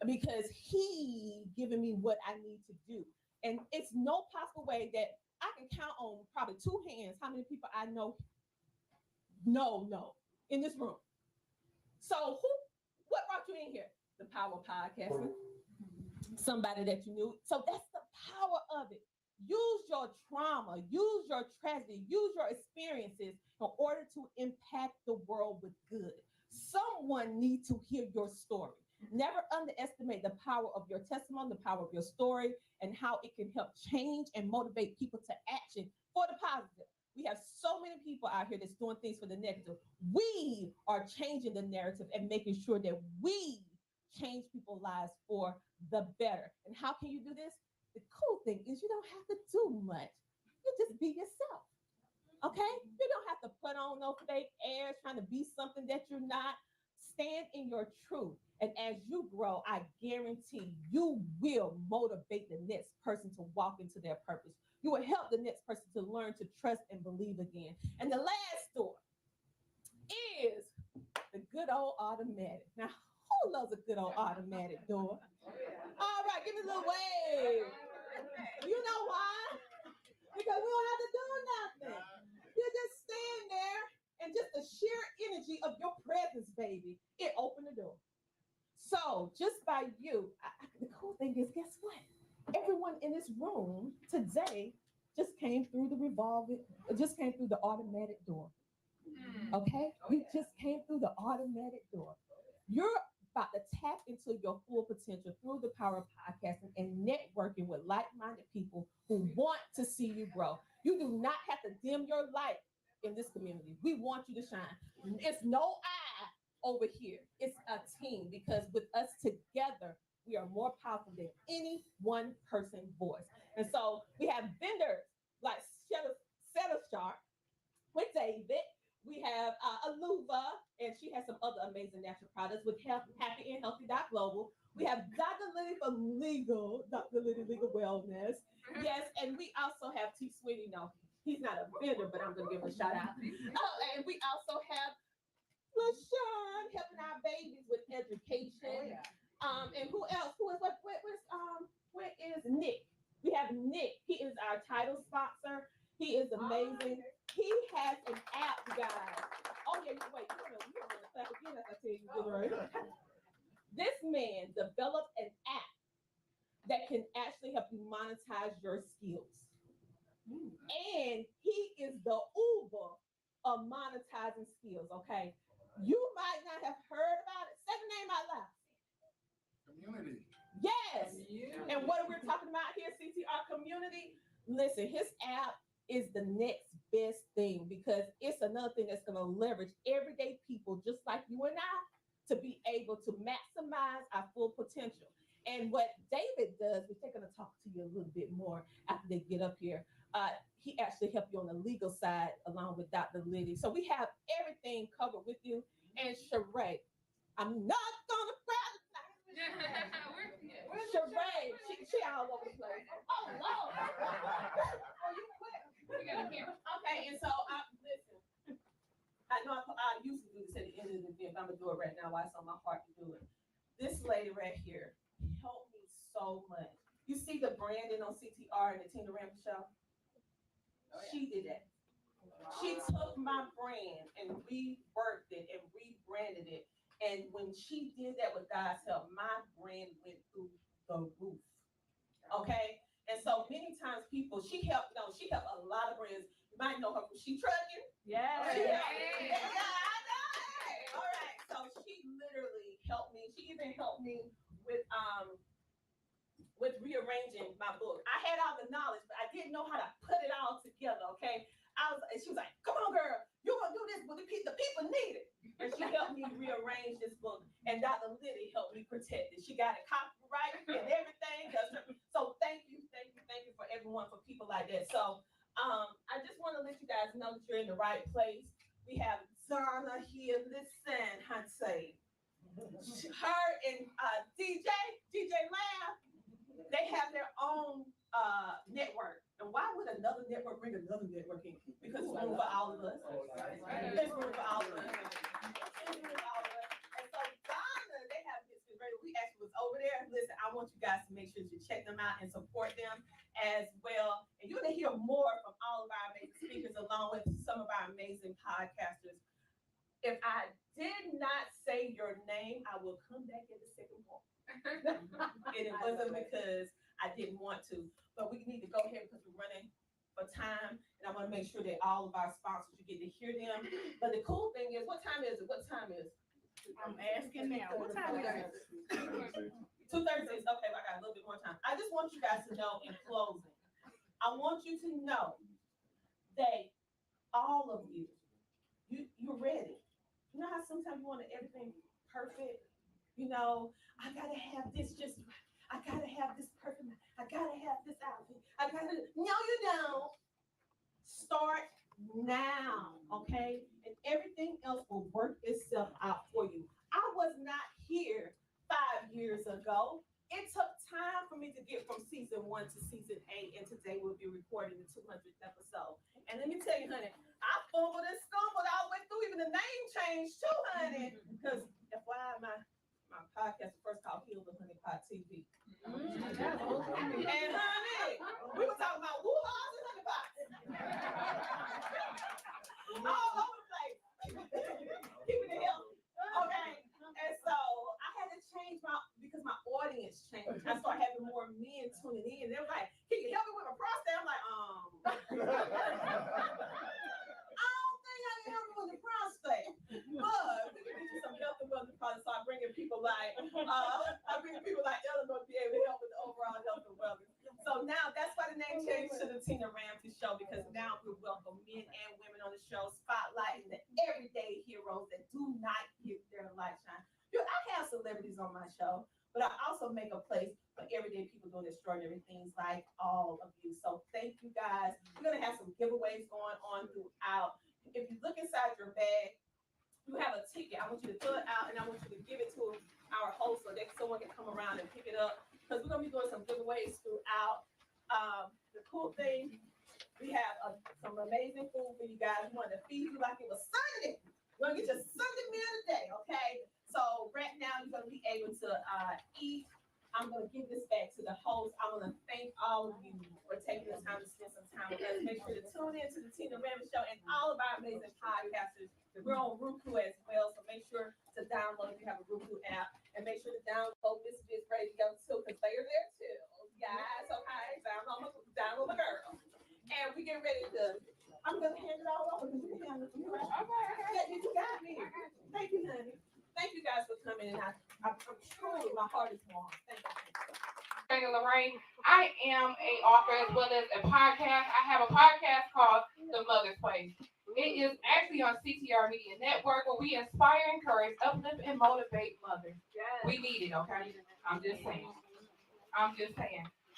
Because he given me what I need to do. And it's no possible way that I can count on probably 2 hands how many people I know in this room. So what brought you in here? The power of podcasting. Somebody that you knew. So that's the power of it. Use your trauma, use your tragedy, use your experiences in order to impact the world with good. Someone needs to hear your story. Never underestimate the power of your testimony, the power of your story, and how it can help change and motivate people to action for the positive. We have so many people out here that's doing things for the negative. We are changing the narrative and making sure that we change people's lives for the better. And how can you do this? The cool thing is you don't have to do much. You just be yourself. Okay? You don't have to put on no fake airs trying to be something that you're not. Stand in your truth. And as you grow, I guarantee you will motivate the next person to walk into their purpose. You will help the next person to learn to trust and believe again. And the last door is the good old automatic. Now, who loves a good old automatic door? All right, give me a little wave. You know why? Because we don't have to do nothing. You just stand there and just the sheer energy of your presence, baby, it opened the door. So just by you, the cool thing is, guess what? Everyone in this room today just came through the automatic door. Okay? You just came through the automatic door. You're about to tap into your full potential through the power of podcasting and networking with like-minded people who want to see you grow. You do not have to dim your light in this community. We want you to shine. It's no I over here. It's a team, because with us together, we are more powerful than any one person voice. And so we have vendors like Settle Sharp with David. We have Aluva, and she has some other amazing natural products with Happy and Healthy Global. We have Dr. Liddy from Dr. Liddy Legal Wellness. Yes, and we also have T. Sweetie. No, he's not a vendor, but I'm going to give him a shout out. And we also have LaShawn helping our babies with education. And who else? Where is Nick? We have Nick. He is our title sponsor. He is amazing. He has an app, you guys. Oh yeah, wait, you want to clap again? All right. This man developed an app that can actually help you monetize your skills. And he is the Uber of monetizing skills, okay? You might not have heard about it. Say the name out loud. Community. Yes. And what we're talking about here, CTR community, listen, his app is the next best thing because it's another thing that's going to leverage everyday people just like you and I to be able to maximize our full potential. And what David does, which they're going to talk to you a little bit more after they get up here, he actually helped you on the legal side along with Dr. Liddy. So we have everything covered with you. And Sheree, I'm not going to Sheree, she all over the place. Oh, Lord. Oh, you quit. Okay, and so, listen. I know I used to do this at the end of the event, but I'm going to do it right now while it's on my heart to do it. This lady right here helped me so much. You see the branding on CTR and the Tina Ramsey show? She did that. She took my brand and reworked it and rebranded it. And when she did that with God's help, my brand went through the roof. Okay? And so many times people, she helped a lot of brands. You might know her from She Trucking. Yeah. All right. So she literally helped me. She even helped me with rearranging my book. I had all the knowledge, but I didn't know how to put it all together, okay? And she was like, come on, girl, you're going to do this, but the people need it. And she helped me rearrange this book, and Dr. Liddy helped me protect it. She got it copyrighted and everything. So thank you for everyone, for people like that. So I just want to let you guys know that you're in the right place. We have Zana here. Listen, Hansay. Her and DJ Lab, they have their own network. And why would another network bring another network in? Because it's room for all of us. It's room for all of us. And so Donna, they have this. We actually was over there. Listen, I want you guys to make sure that you check them out and support them as well. And you're going to hear more from all of our amazing speakers along with some of our amazing podcasters. If I did not say your name, I will come back in the second part. And it wasn't because I didn't want to, but we need to go ahead because we're running for time, and I want to make sure that all of our sponsors, you get to hear them. But the cool thing is, what time is it? What time is it? I'm asking now. What time is it? 2:36. Okay, I got a little bit more time. I just want you guys to know in closing, I want you to know that all of you, you're ready. You know how sometimes you want everything perfect? You know, I gotta have this just right. I gotta have this perfect. I gotta have this outfit. No, you don't. Start now, okay? And everything else will work itself out for you. I was not here 5 years ago. It took time for me to get from season 1 to season 8, and today we'll be recording the 200th episode. And let me tell you, honey, I fumbled and stumbled all the way through. Even the name changed too, honey. Because FYI, my podcast first called Heal the Honey Pot TV. And honey, we were talking about woo-haws and honey pots. All over the place. Keeping it healthy. Okay. And so I had to change because my audience changed. I started having more men tuning in. They were like, can you help me with my prostate? I'm like, I don't think I can help you with the prostate. But we can get you some health and wellness products. So I'm bringing people like Eleanor to be able to help with the overall health and wellness. So now that's why the name changed to the Tina Ramsey Show, because now we welcome men and women on the show, spotlighting the everyday heroes that do not get their light shine. I have celebrities on my show, but I also make a place for everyday people doing extraordinary things like all of you. So thank you guys. We're going to have some giveaways going on throughout. If you look inside your bag, you have a ticket. I want you to fill it out, and I want you to give it to our host so that someone can come around and pick it up, because we're going to be doing some giveaways throughout. The cool thing, we have some amazing food for you guys. We want to feed you like it was Sunday. We're going to get you a Sunday meal today, okay? So right now, you're going to be able to eat. I'm going to give this back to the host. I want to thank all of you for taking the time to spend some time with us. Make sure to tune in to the Tina Ramsey Show and all of our amazing podcasters. We're on Roku as well, so make sure to download if you have a You got me. Thank you, honey. Thank you guys for coming. And I'm truly, my heart is warm. Thank you. Lorraine. I am a author as well as a podcast. I have a podcast called The Mother's Place. It is actually on CTR Media Network where we inspire, encourage, uplift, and motivate mothers. Yes. We need it, okay? I'm just saying.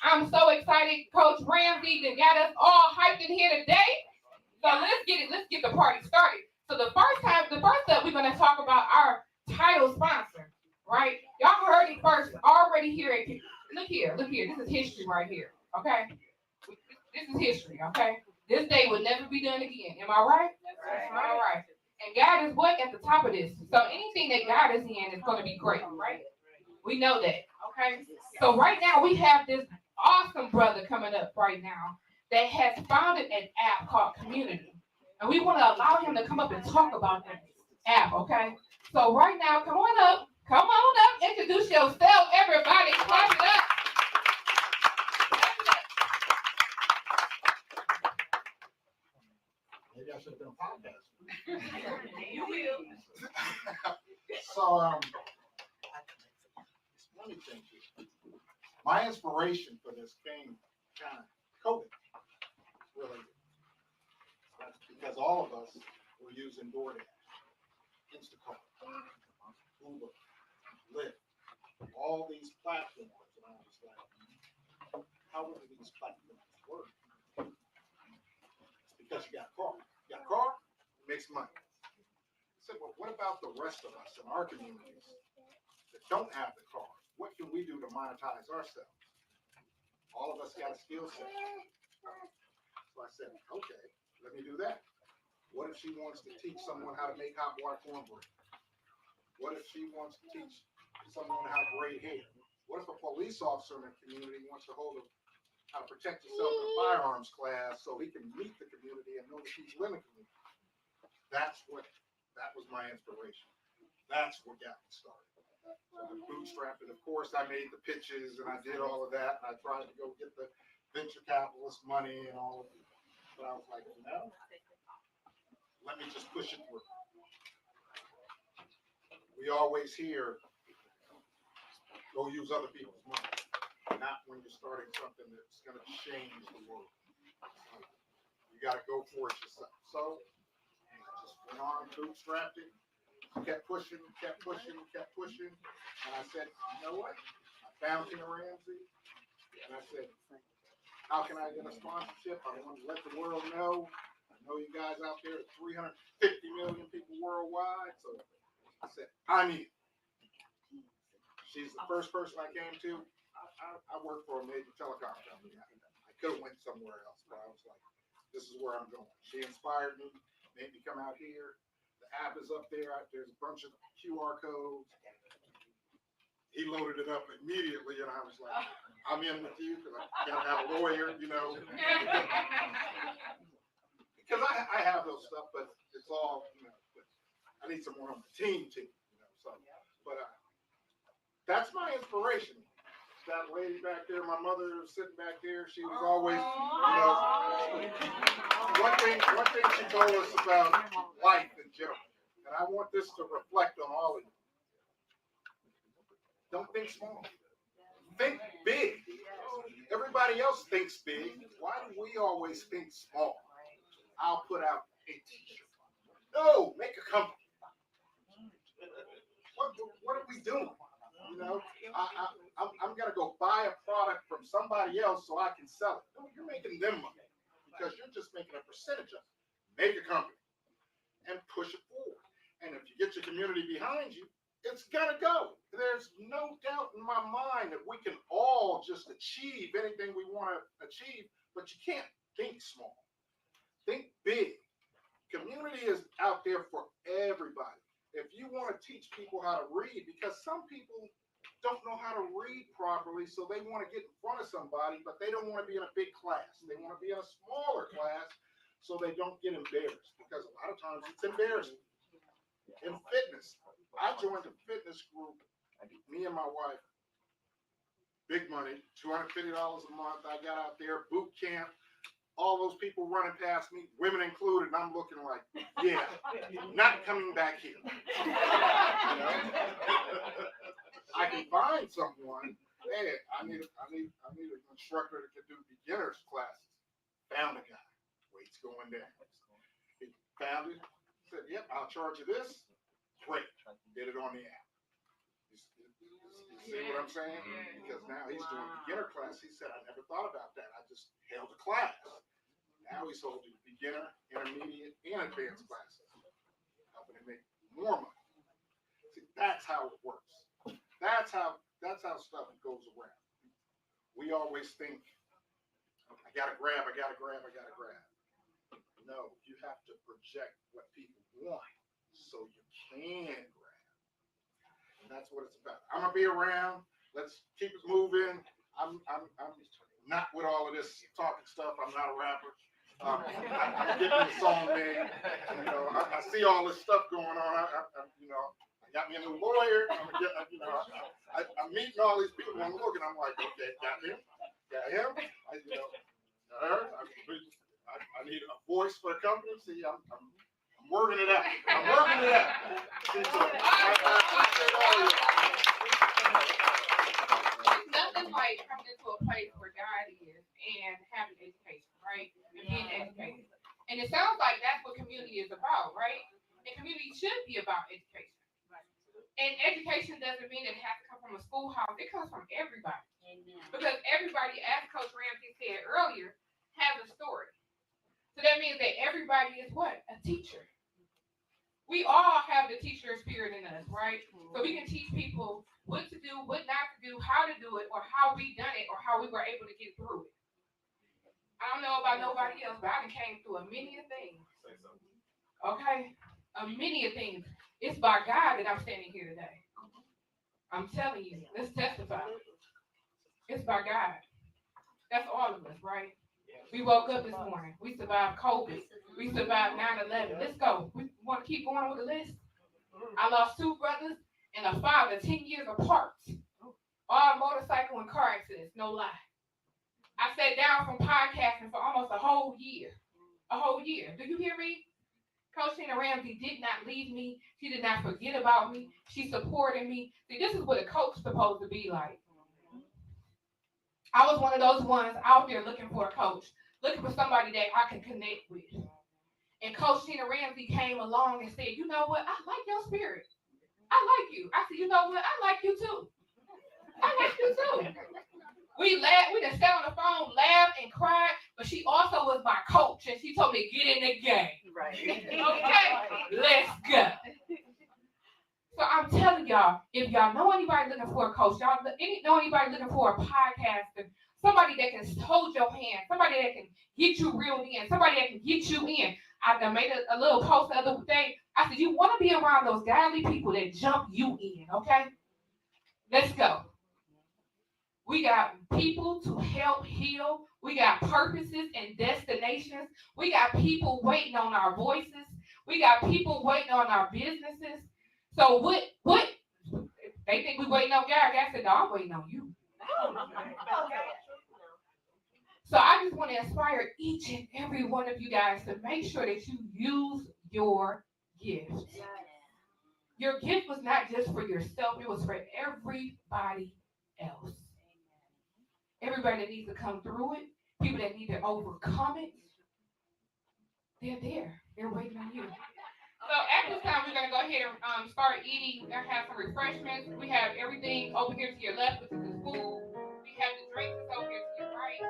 I'm so excited. Coach Ramsey that got us all hyped in here today. So let's get it. Let's get the party started. So the first up, we're gonna talk about our title sponsor, right? Y'all heard it first. Already here. Look here. This is history right here. Okay. This is history. Okay. This day will never be done again. Am I right? That's right. All right. And God is what at the top of this. So anything that God is in is gonna be great, right? We know that. Okay. So right now we have this awesome brother coming up right now that has founded an app called Community. And we want to allow him to come up and talk about that app, okay? So right now, come on up, introduce yourself, everybody, clap it up. Maybe I should have been a podcast. You will. So, let me think here. My inspiration for this came kind of COVID, really. That's because all of us were using DoorDash, Instacart, Uber, Lyft, all these platforms, and I was like, how do these platforms work? It's because you got a car. You got a car, it makes money. I said, well, what about the rest of us in our communities that don't have the car? What can we do to monetize ourselves? All of us got a skill set. So I said, okay, let me do that. What if she wants to teach someone how to make hot water cornbread? What if she wants to teach someone how to braid hair? What if a police officer in a community wants to hold how to protect yourself in a firearms class so he can meet the community and know that he's living community? That was my inspiration. That's what got me started. So I bootstrapped it. Of course, I made the pitches and I did all of that. And I tried to go get the venture capitalist money and all of it. But I was like, no, let me just push it through. We always hear, go use other people's money. Not when you're starting something that's going to change the world. You got to go for it yourself. So I just went on, bootstrapped it, kept pushing. And I said, you know what? I found Tina Ramsey. And I said, how can I get a sponsorship? I want to let the world know. I know you guys out there, 350 million people worldwide. So I said, I need it. She's the first person I came to. I work for a major telecom company. I could have went somewhere else, but I was like, this is where I'm going. She inspired me, made me come out here. The app is up there. There's a bunch of QR codes. He loaded it up immediately, and I was like, I'm in with you because I gotta have a lawyer, you know. Because I have those stuff, but it's all, you know, but I need someone on the team too, you know. So, but that's my inspiration. That lady back there, my mother sitting back there, she was always, you know, one thing she told us about life in general, and I want this to reflect on all of you. Don't think small. Think big. Everybody else thinks big. Why do we always think small? I'll put out a t-shirt. No, make a company. What are we doing? You know, I'm going to go buy a product from somebody else so I can sell it. No, you're making them money because you're just making a percentage of it. Make a company and push it forward. And if you get your community behind you, it's going to go. There's no doubt in my mind that we can all just achieve anything we want to achieve, but you can't think small. Think big. Community is out there for everybody. If you want to teach people how to read, because some people don't know how to read properly, so they want to get in front of somebody, but they don't want to be in a big class. They want to be in a smaller class so they don't get embarrassed, because a lot of times it's embarrassing. In fitness, I joined a fitness group, me and my wife, big money, $250 a month. I got out there, boot camp, all those people running past me, women included, and I'm looking like, yeah, not coming back here. You know? I can find someone. Hey, I need an instructor that can do beginners classes. Found a guy. Weight's going down. He found it. Said, yep, I'll charge you this. Great. Did it on the app. You see what I'm saying? Because now he's doing beginner class. He said, I never thought about that. I just held a class. Now he's holding beginner, intermediate, and advanced classes. Helping him make more money. See, that's how it works. That's how stuff goes around. We always think, I gotta grab. No, you have to project what people want so you can grab. And that's what it's about. I'm gonna be around. Let's keep it moving. I'm not with all of this talking stuff. I'm not a rapper. I'm getting the song made. You know, I see all this stuff going on. I got me a new lawyer. I'm meeting all these people. I'm looking. I'm like, okay, got him. I need a voice for a company. See, I'm working it out. See, so nothing like coming into a place where God is and having education, right? And being educated. And it sounds like that's what community is about, right? And community should be about education. And education doesn't mean that it has to come from a schoolhouse. It comes from everybody. Because everybody, as Coach Ramsey said earlier, has a story. So that means that everybody is what? A teacher. We all have the teacher spirit in us, right? So we can teach people what to do, what not to do, how to do it, or how we done it, or how we were able to get through it. I don't know about nobody else, but I done came through a many of things. Okay? A many of things. It's by God that I'm standing here today. I'm telling you, let's testify. It's by God. That's all of us, right? We woke up this morning. We survived COVID. We survived 9/11. Let's go. We want to keep going with the list. I lost 2 brothers and a father 10 years apart. All motorcycle and car accidents, no lie. I sat down from podcasting for almost a whole year. A whole year. Do you hear me? Coach Tina Ramsey did not leave me. She did not forget about me. She supported me. See, this is what a coach is supposed to be like. I was one of those ones out there looking for a coach, looking for somebody that I can connect with. And Coach Tina Ramsey came along and said, you know what? I like your spirit. I like you. I said, you know what? I like you too. I like you too. We laughed. We done sat on the phone, laughed and cried, but she also was my coach, and she told me, get in the game. Right. Okay, let's go. So I'm telling y'all, if y'all know anybody looking for a coach, y'all know anybody looking for a podcaster, somebody that can hold your hand, somebody that can get you reeled in, somebody that can get you in. I made a little post the other day. I said, you want to be around those godly people that jump you in, okay? Let's go. We got people to help heal. We got purposes and destinations. We got people waiting on our voices. We got people waiting on our businesses. So what they think we waiting on God. God said, no, I'm waiting on you. So I just want to inspire each and every one of you guys to make sure that you use your gift. Your gift was not just for yourself. It was for everybody else. Everybody that needs to come through it, people that need to overcome it, they're there. They're waiting on you. So at this time, we're going to go ahead and start eating. We're going to have some refreshments. We have everything over here to your left, which is the food. We have the drinks over here to your right.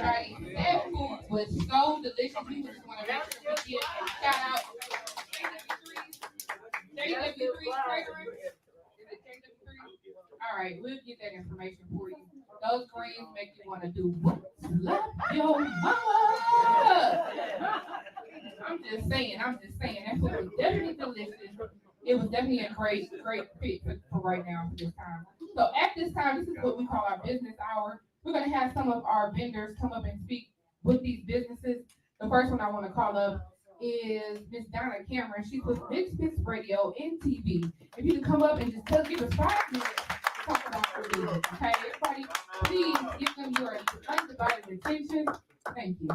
everybody. That food was so delicious. We just want to make sure we get a shout out. JW3 fragrance. Is it JW3? All right, we'll get that information for you. Those greens make you want to do what? Slap your mama. I'm just saying. That food was definitely delicious. It was definitely a great fit for right now for this time. So at this time, this is what we call our business hour. We're going to have some of our vendors come up and speak with these businesses. The first one I want to call up is Miss Donna Cameron. She's with Misfits Radio and TV. If you can come up and just give us 5 minutes to talk about your business. Okay, everybody, please give them your undivided attention. Thank you.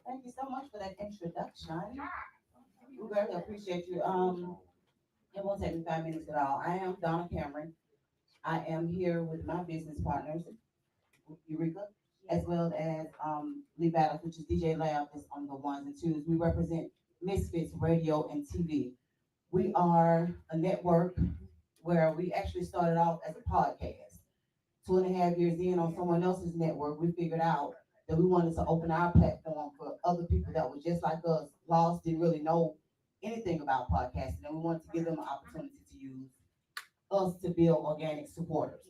Thank you so much for that introduction. We very appreciate you. It won't take me 5 minutes at all. I am Donna Cameron. I am here with my business partners, Eureka, as well as Lee Battles, which is DJ Lab, is on the ones and twos. We represent Misfits Radio and TV. We are a network where we actually started off as a podcast. 2.5 years in on someone else's network, we figured out that we wanted to open our platform for other people that were just like us, lost, didn't really know anything about podcasting, and we wanted to give them an opportunity to use us to build organic supporters.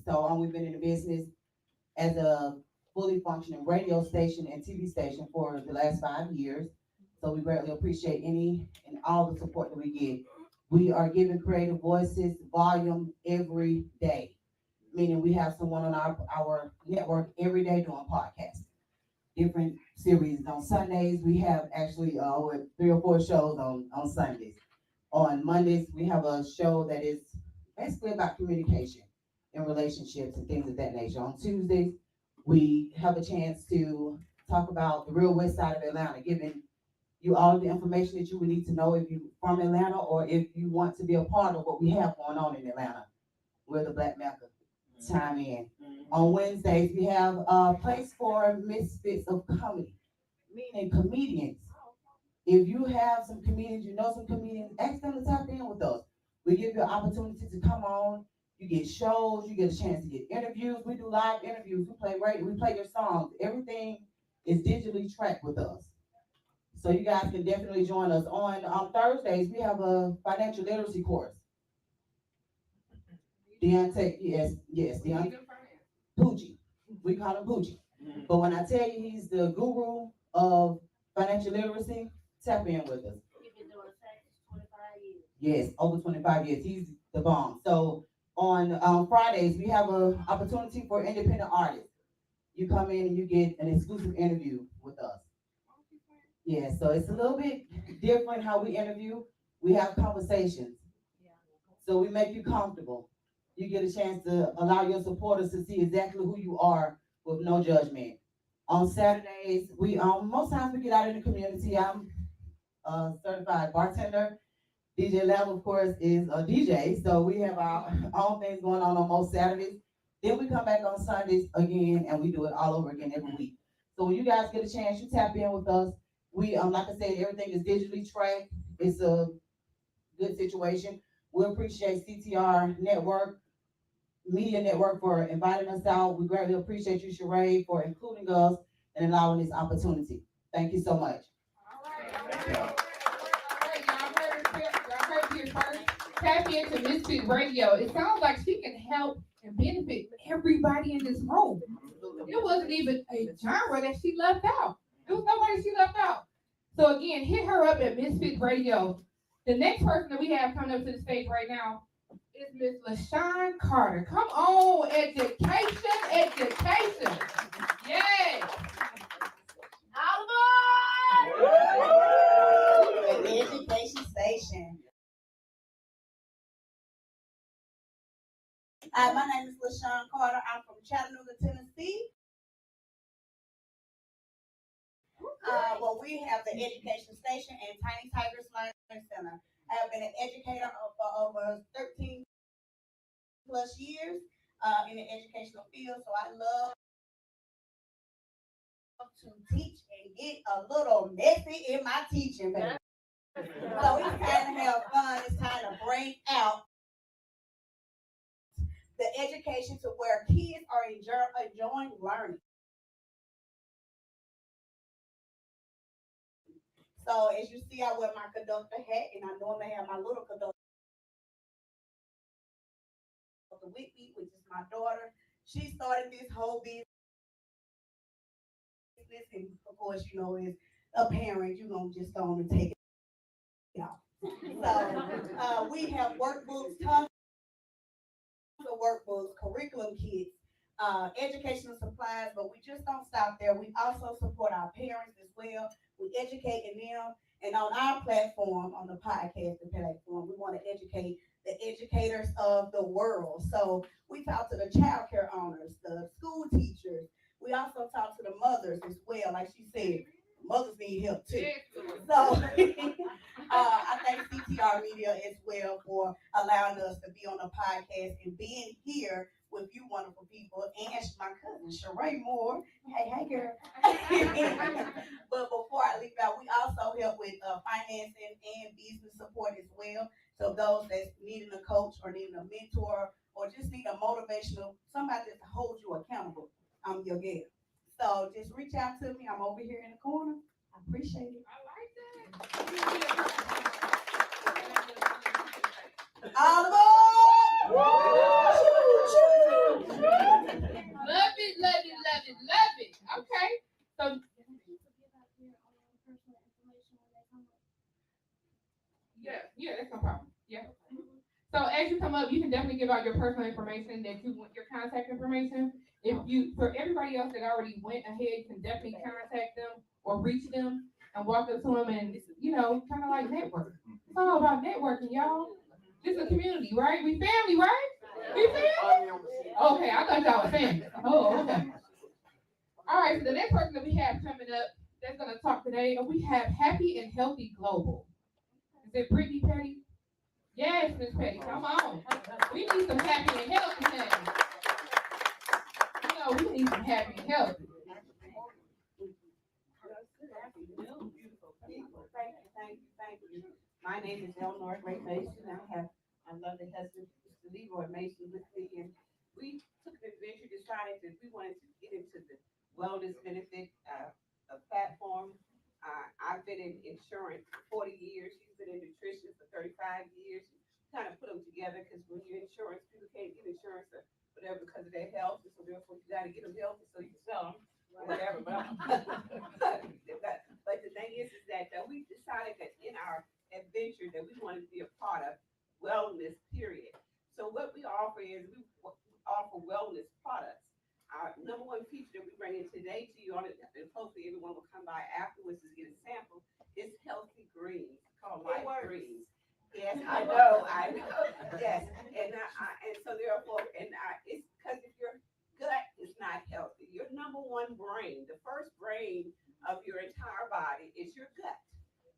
So we've been in the business as a fully functioning radio station and TV station for the last 5 years. So we greatly appreciate any and all the support that we get. We are giving creative voices volume every day, meaning we have someone on our network every day doing podcasts. Different series on Sundays. We have actually 3 or 4 shows on Sundays. On Mondays, we have a show that is basically about communication and relationships and things of that nature. On Tuesdays, we have a chance to talk about the real west side of Atlanta, giving you all the information that you would need to know if you're from Atlanta or if you want to be a part of what we have going on in Atlanta. We're the Black Mecca. Time in. On Wednesdays, we have a place for misfits of comedy, meaning comedians. If you have some comedians, you know some comedians, ask them to tap in with us. We give you an opportunity to come on. You get shows, you get a chance to get interviews. We do live interviews. We play radio, we play your songs. Everything is digitally tracked with us. So you guys can definitely join us. On Thursdays, we have a financial literacy course. Deontay, yes, Deontay. Poochie. We call him Poochie. But when I tell you he's the guru of financial literacy, tap in with us. He's been doing taxes 25 years. Yes, over 25 years. He's the bomb. So on Fridays, we have an opportunity for independent artists. You come in and you get an exclusive interview with us. Yeah, so it's a little bit different how we interview. We have conversations. So we make you comfortable. You get a chance to allow your supporters to see exactly who you are with no judgment. On Saturdays, we most times we get out in the community. I'm a certified bartender. DJ Lab, of course, is a DJ. So we have our own things going on most Saturdays. Then we come back on Sundays again, and we do it all over again every week. So when you guys get a chance, you tap in with us. We, like I said, everything is digitally tracked. It's a good situation. We appreciate CTR Network, Media Network for inviting us out. We greatly appreciate you, Sheree, for including us and allowing this opportunity. Thank you so much. Y'all heard here first. Tap into Misfit Radio. It sounds like she can help and benefit everybody in this room. It wasn't even a genre that she left out. There was nobody she left out. So again, hit her up at Misfit Radio. The next person that we have coming up to the stage right now is Miss LaShawn Carter. Come on, education. Yes. All aboard! The education station. Hi, my name is LaShawn Carter. I'm from Chattanooga, Tennessee. Well, we have the education station and Tiny Tigers Learning Center. I have been an educator for over 13 plus years in the educational field, so I love to teach and get a little messy in my teaching, baby. So it's time to have fun. It's time to bring out the education to where kids are enjoying learning. So as you see, I wear my conductor hat, and I normally have my little conductor with me, which is my daughter. She started this whole business, and of course, you know, as a parent, you're gonna just go on and take it off. So we have workbooks, tons of workbooks, curriculum kits, educational supplies, but we just don't stop there. We also support our parents as well. We educating them, and on our platform, on the podcasting platform, we want to educate the educators of the world. So we talk to the child care owners, the school teachers. We also talk to the mothers as well. Like she said, mothers need help too. So I thank CTR Media as well for allowing us to be on the podcast and being here with you wonderful people, and my cousin Sheree Moore. Hey girl. But before I leave out, we also help with financing and business support as well. So those that's needing a coach or needing a mentor or just need a motivational, somebody to hold you accountable, I'm your girl. So just reach out to me. I'm over here in the corner. I appreciate it. All aboard! Love it, love it, love it, love it. Okay. So yeah, that's no problem. Yeah. So as you come up, you can definitely give out your personal information that you want, your contact information. If you, for everybody else that already went ahead, you can definitely contact them or reach them and walk up to them and, you know, kind of like network. It's all about networking, y'all. This is a community, right? We family, right? We family? Okay, I thought y'all was family. Oh, okay. All right, so the next person that we have coming up that's going to talk today, we have Happy and Healthy Global. Is it Brittany Petty? Yes, Miss Petty, come on. We need some happy and healthy things. You know, we need some happy and healthy. Thank you. My name is Eleanor Gray Mason. I love the husband, Mr. Leroy Mason, with me, and we took an adventure, decided that we wanted to get into the wellness benefit platform. I've been in insurance for 40 years. She's been in nutrition for 35 years. Kind of put them together because when you're insurance, people can't get insurance or whatever because of their health, and so therefore you got to get them healthy so you can sell them or whatever. But the thing is that we decided that in our adventure that we wanted to be a part of wellness, period. So what we offer is we offer wellness products. Our number one feature that we bring in today to you on it, and hopefully everyone will come by afterwards to get a sample, is healthy greens called life greens. Yes, I know. Yes, and so therefore, it's because if your gut is not healthy, your number one brain, the first brain of your entire body is your gut.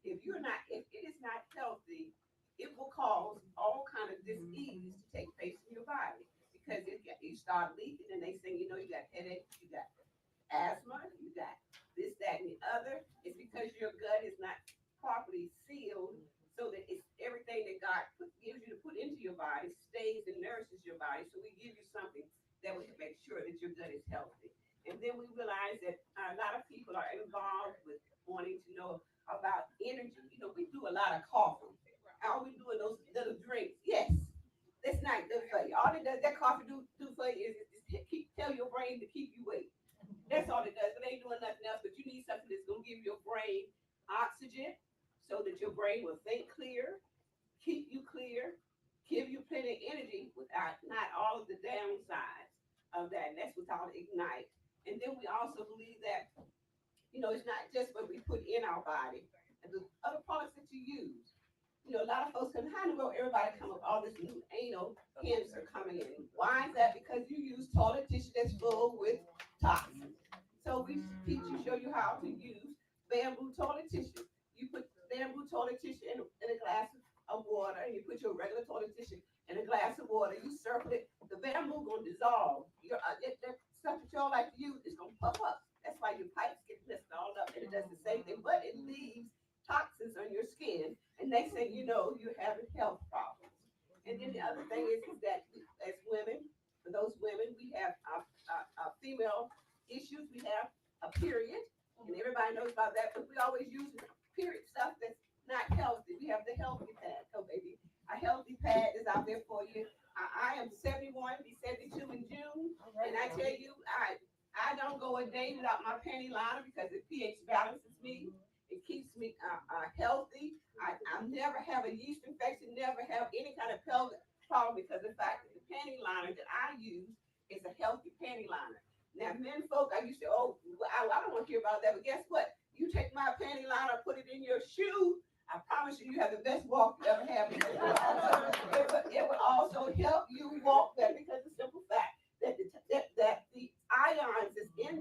If it is not healthy, it will cause all kind of disease to take place in your body because you start leaking, and next thing you know, you got headaches, you got asthma, you got this, that, and the other. It's because your gut is not properly sealed so that it's everything that God gives you to put into your body stays and nourishes your body. So we give you something that will make sure that your gut is healthy. And then we realize that a lot of people are involved with wanting to know about energy. You know, we do a lot of coffee. Are we doing those little drinks? Yes. That's not good for you. All it does, that coffee do for you is tell your brain to keep you awake. That's all it does. It ain't doing nothing else, but you need something that's going to give your brain oxygen so that your brain will think clear, keep you clear, give you plenty of energy without not all of the downsides of that. And that's without Ignite. And then we also believe that, you know, it's not just what we put in our body and the other products that you use. You know, a lot of folks come, how in the world everybody come up with all this new anal cancer coming in? Why is that? Because you use toilet tissue that's full with toxins. So we teach you, show you how to use bamboo toilet tissue. You put bamboo toilet tissue in a glass of water, and you put your regular toilet tissue in a glass of water. You circle it. The bamboo gonna dissolve. That stuff that y'all like to use is gonna puff up. That's why your pipes get messed all up, and it does the same thing, but it leaves toxins on your skin, and next thing you know, you're having health problems. And then the other thing is that as women, period, and everybody knows about that, but we always use period stuff that's not healthy. We have the healthy pad. So baby, a healthy pad is out there for you. I am 71, be 72 in June, and I tell you, I don't go a day without my panty liner because it pH balances me. It keeps me healthy. I never have a yeast infection, never have any kind of pelvic problem because of the fact that the panty liner that I use is a healthy panty liner. Now, men folk, I used to, I don't want to hear about that, but guess what? You take my panty liner, put it in your shoe, I promise you, you have the best walk you ever have. It will also help you walk better because of the simple fact that the ions is in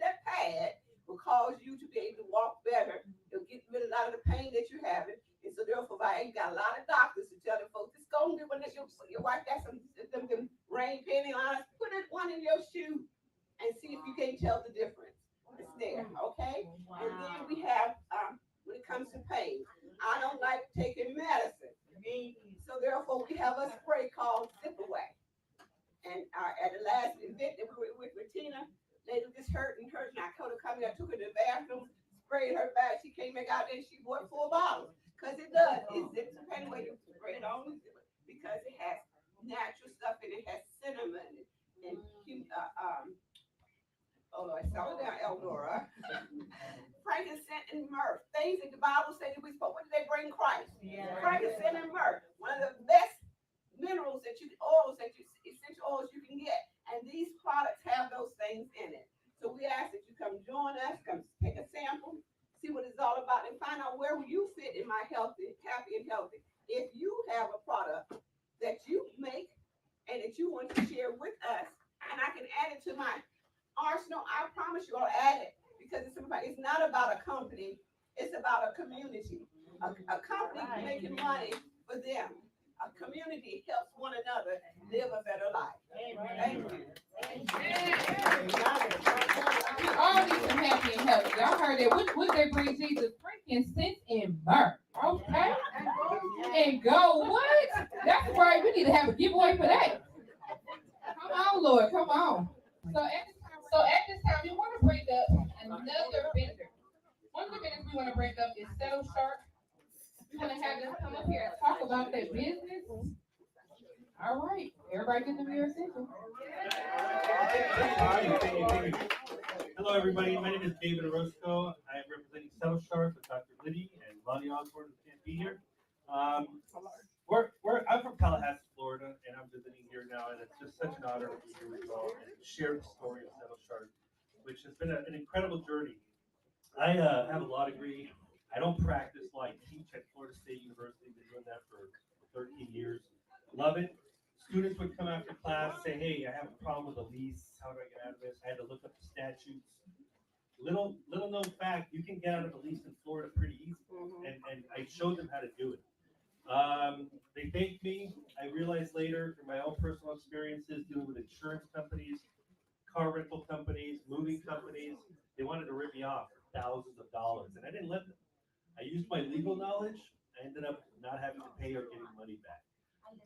that pad will cause you to be able to walk better. It'll get rid of a lot of the pain that you're having. And so therefore, you got a lot of doctors to tell them folks, just go and get one of your wife got some rain panty liners, put it one in your shoe and see if you can't tell the difference. It's there, okay? Wow. And then we have, when it comes to pain, I don't like taking medicine. So therefore, we have a spray called Zip Away. And at the last event that we were with Tina, lady just hurt. And I told her, come here, I took her to the bathroom, sprayed her back. She came back out there and she bought 4 bottles. Because it does. It zips the pain away. You spray it on because it has natural stuff in it. It has cinnamon and I saw it down, Eldora. Frankincense and myrrh. Things that the Bible said that we spoke. What did they bring Christ? Yeah. Frankincense and myrrh. One of the best minerals essential oils you can get. And these products have those things in it. So we ask that you come join us, come take a sample, see what it's all about, and find out where you fit in my happy and healthy. If you have a product that you make and that you want to share with us, and I can add it to my arsenal, I promise you I'll add it because it's not about a company, it's about a community. A company making money for them. A community helps one another live a better life. Amen. Thank you. We all need some happy and healthy. Y'all heard that. What they bring Jesus? Frankincense and myrrh. Okay? And go what? That's right. We need to have a giveaway for that. Come on, Lord. Come on. So at this time, we want to bring up another vendor. One of the vendors we want to bring up is Settle Shark. We want to have them come up here and talk about their business. All right. Everybody get the mirror essential. Hello, everybody. My name is David Orozco. I am representing Settle Shark with Dr. Liddy and Lonnie Osborne, who can't be here. I'm from Tallahassee, Florida, and I'm visiting here now, and it's just such an honor to be here with you all and share the story of Settle Shark, which has been an incredible journey. I have a law degree. I don't practice law. I teach at Florida State University. Been doing that for 13 years. Love it. Students would come after class, say, hey, I have a problem with a lease. How do I get out of this? I had to look up the statutes. Little known fact, you can get out of a lease in Florida pretty easy. And I showed them how to do it. They thanked me. I realized later from my own personal experiences dealing with insurance companies, car rental companies, moving companies, they wanted to rip me off for thousands of dollars. And I didn't let them. I used my legal knowledge. I ended up not having to pay or getting money back.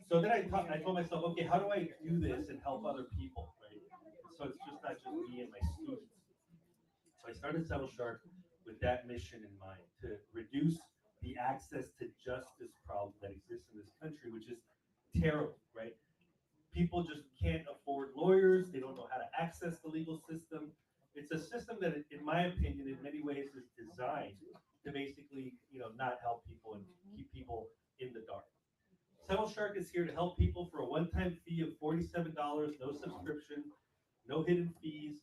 So then I told myself, okay, how do I do this and help other people, right? So it's just not just me and my students. So I started Settle Shark with that mission in mind, to reduce the access to justice problem that exists in this country, which is terrible, right? People just can't afford lawyers. They don't know how to access the legal system. It's a system that, in my opinion, in many ways is designed to basically, not help people and keep people in the dark. Settle Shark is here to help people for a one-time fee of $47, no subscription, no hidden fees.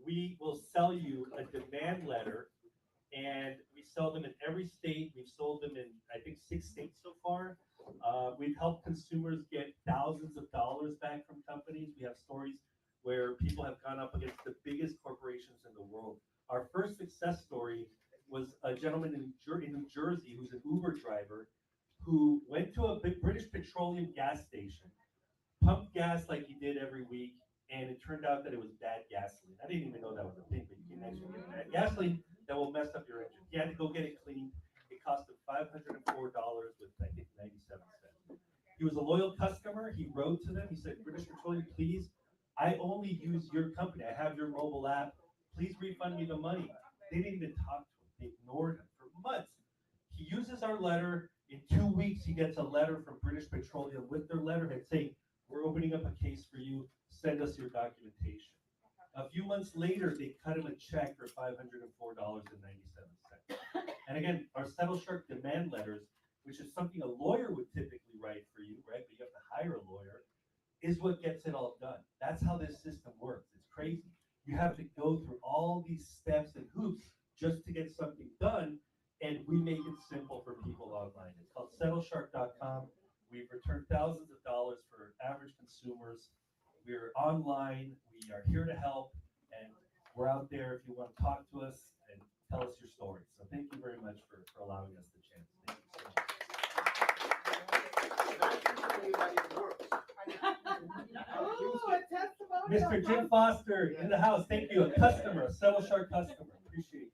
We will sell you a demand letter, and we sell them in every state. We've sold them in, I think, 6 states so far. We've helped consumers get thousands of dollars back from companies. We have stories where people have gone up against the biggest corporations in the world. Our first success story was a gentleman in New Jersey who's an Uber driver who went to a big British Petroleum gas station, pumped gas like he did every week, and it turned out that it was bad gasoline. I didn't even know that was a thing, but you can actually get bad gasoline that will mess up your engine. He had to go get it cleaned. It cost him $504 with, I think, 97 cents. He was a loyal customer. He wrote to them. He said, British Petroleum, please, I only use your company. I have your mobile app. Please refund me the money. They didn't even talk to him. They ignored him for months. He uses our letter. In 2 weeks, he gets a letter from British Petroleum with their letterhead saying, we're opening up a case for you. Send us your documentation. A few months later, they cut him a check for $504.97. And again, our Settle Shark demand letters, which is something a lawyer would typically write for you, right? But you have to hire a lawyer, is what gets it all done. That's how this system works. It's crazy. You have to go through all these steps and hoops just to get something done, and we make it simple for people online. It's called SettleShark.com. We've returned thousands of dollars for average consumers. We're online. We are here to help, and we're out there if you want to talk to us and tell us your story. So thank you very much for allowing us the chance. Thank you so much. Mr. Jim Foster in the house. Thank you. A customer, a Settle Shark customer. Appreciate you.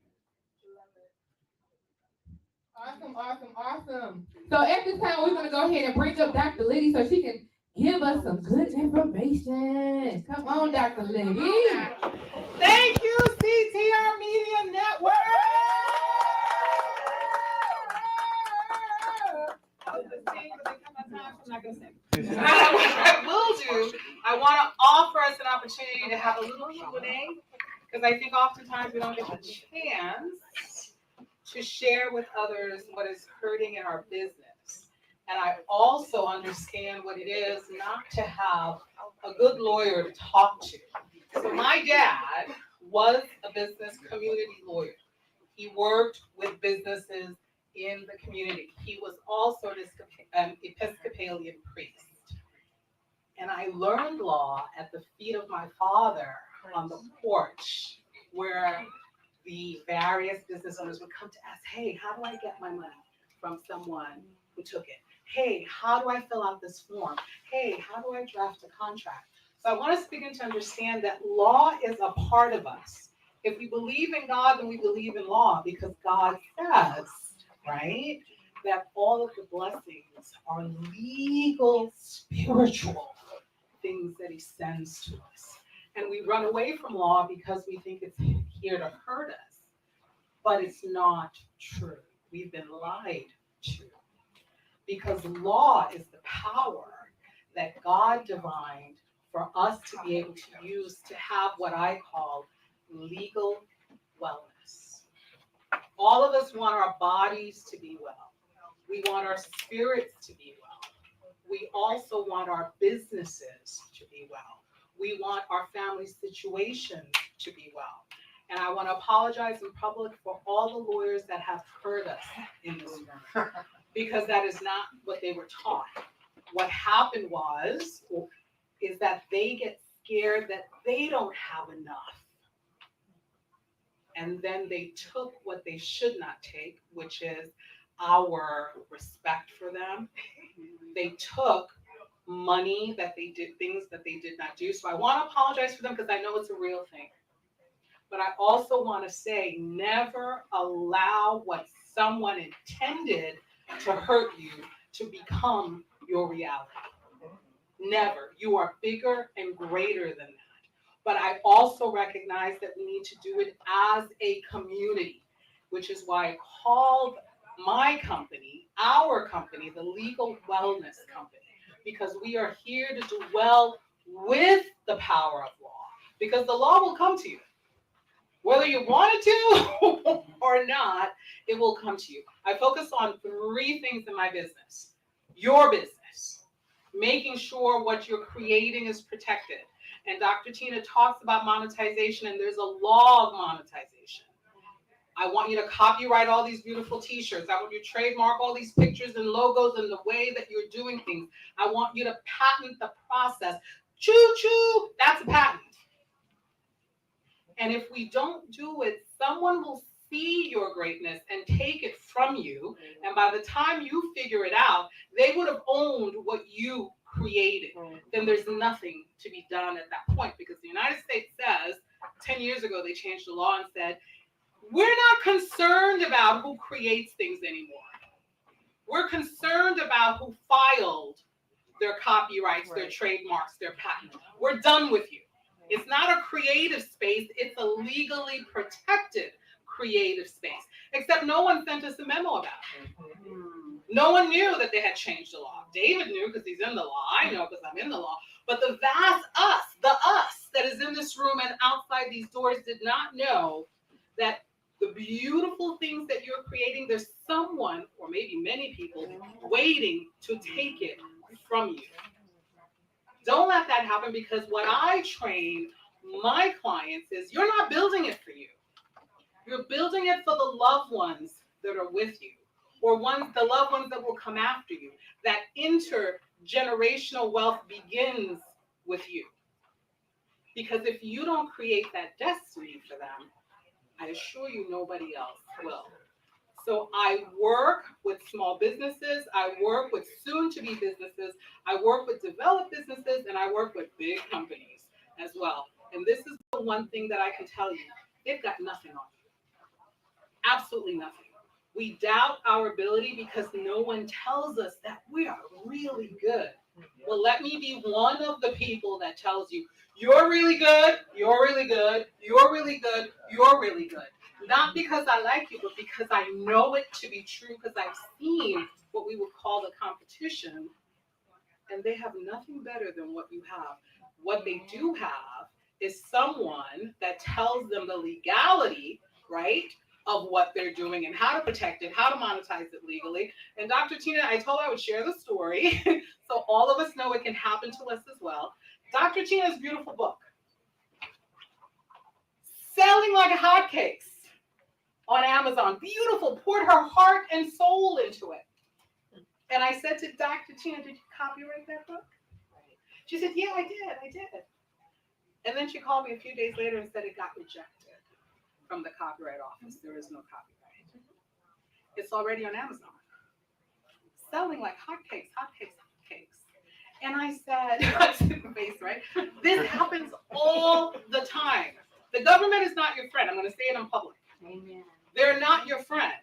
Awesome. So at this time, we're going to go ahead and bring up Dr. Liddy so she can give us some good information. Come on, Dr. Liddy. Thank you, CTR Media Network. I was just saying, but they come my time, so I'm not going to sing. What I will do, I want to offer us an opportunity to have a little Q&A, because I think oftentimes we don't get the chance to share with others what is hurting in our business. And I also understand what it is not to have a good lawyer to talk to. So my dad was a business community lawyer. He worked with businesses in the community. He was also an Episcopalian priest. And I learned law at the feet of my father on the porch, where the various business owners would come to ask, hey, how do I get my money from someone who took it? Hey, how do I fill out this form? Hey, how do I draft a contract? So I want us to begin to understand that law is a part of us. If we believe in God, then we believe in law, because God says, right, that all of the blessings are legal, spiritual things that he sends to us. And we run away from law because we think it's here to hurt us. But it's not true. We've been lied to. Because law is the power that God divined for us to be able to use to have what I call legal wellness. All of us want our bodies to be well. We want our spirits to be well. We also want our businesses to be well. We want our family situations to be well. And I want to apologize in public for all the lawyers that have hurt us in this room, because that is not what they were taught. What happened is that they get scared that they don't have enough. And then they took what they should not take, which is our respect for them. They took money that they did, things that they did not do. So I want to apologize for them, because I know it's a real thing. But I also want to say, never allow what someone intended to hurt you to become your reality. Never. You are bigger and greater than that. But I also recognize that we need to do it as a community, which is why I called my company, our company, the Legal Wellness Company, because we are here to do well with the power of law, because the law will come to you. Whether you want it to or not, it will come to you. I focus on 3 things in my business. Your business, making sure what you're creating is protected. And Dr. Tina talks about monetization, and there's a law of monetization. I want you to copyright all these beautiful t-shirts. I want you to trademark all these pictures and logos and the way that you're doing things. I want you to patent the process. Choo-choo, that's a patent. And if we don't do it, someone will see your greatness and take it from you. And by the time you figure it out, they would have owned what you created. Then there's nothing to be done at that point, because the United States says, 10 years ago, they changed the law and said, we're not concerned about who creates things anymore. We're concerned about who filed their copyrights, their trademarks, their patents. We're done with you. It's not a creative space. It's a legally protected creative space. Except no one sent us a memo about it. No one knew that they had changed the law. David knew because he's in the law. I know because I'm in the law. But the vast us, the us that is in this room and outside these doors did not know that the beautiful things that you're creating, there's someone, or maybe many people, waiting to take it from you. Don't let that happen, because what I train my clients is you're not building it for you. You're building it for the loved ones that are with you, or the loved ones that will come after you. That intergenerational wealth begins with you. Because if you don't create that destiny for them, I assure you nobody else will. So I work with small businesses, I work with soon-to-be businesses, I work with developed businesses, and I work with big companies as well. And this is the one thing that I can tell you, they've got nothing on you. Absolutely nothing. We doubt our ability because no one tells us that we are really good. Well, let me be one of the people that tells you, you're really good, you're really good, you're really good, you're really good. Not because I like you, but because I know it to be true, because I've seen what we would call the competition, and they have nothing better than what you have. What they do have is someone that tells them the legality, right, of what they're doing and how to protect it, how to monetize it legally. And Dr. Tina, I told her I would share the story so all of us know it can happen to us as well. Dr. Tina's beautiful book, selling like hotcakes on Amazon. Beautiful, poured her heart and soul into it. And I said to Dr. Tina, did you copyright that book? She said, yeah, I did. And then she called me a few days later and said it got rejected from the Copyright Office. There is no copyright. It's already on Amazon. Selling like hotcakes. And I said, I see the face, right? This happens all the time. The government is not your friend. I'm going to say it in public. Amen. They're not your friend.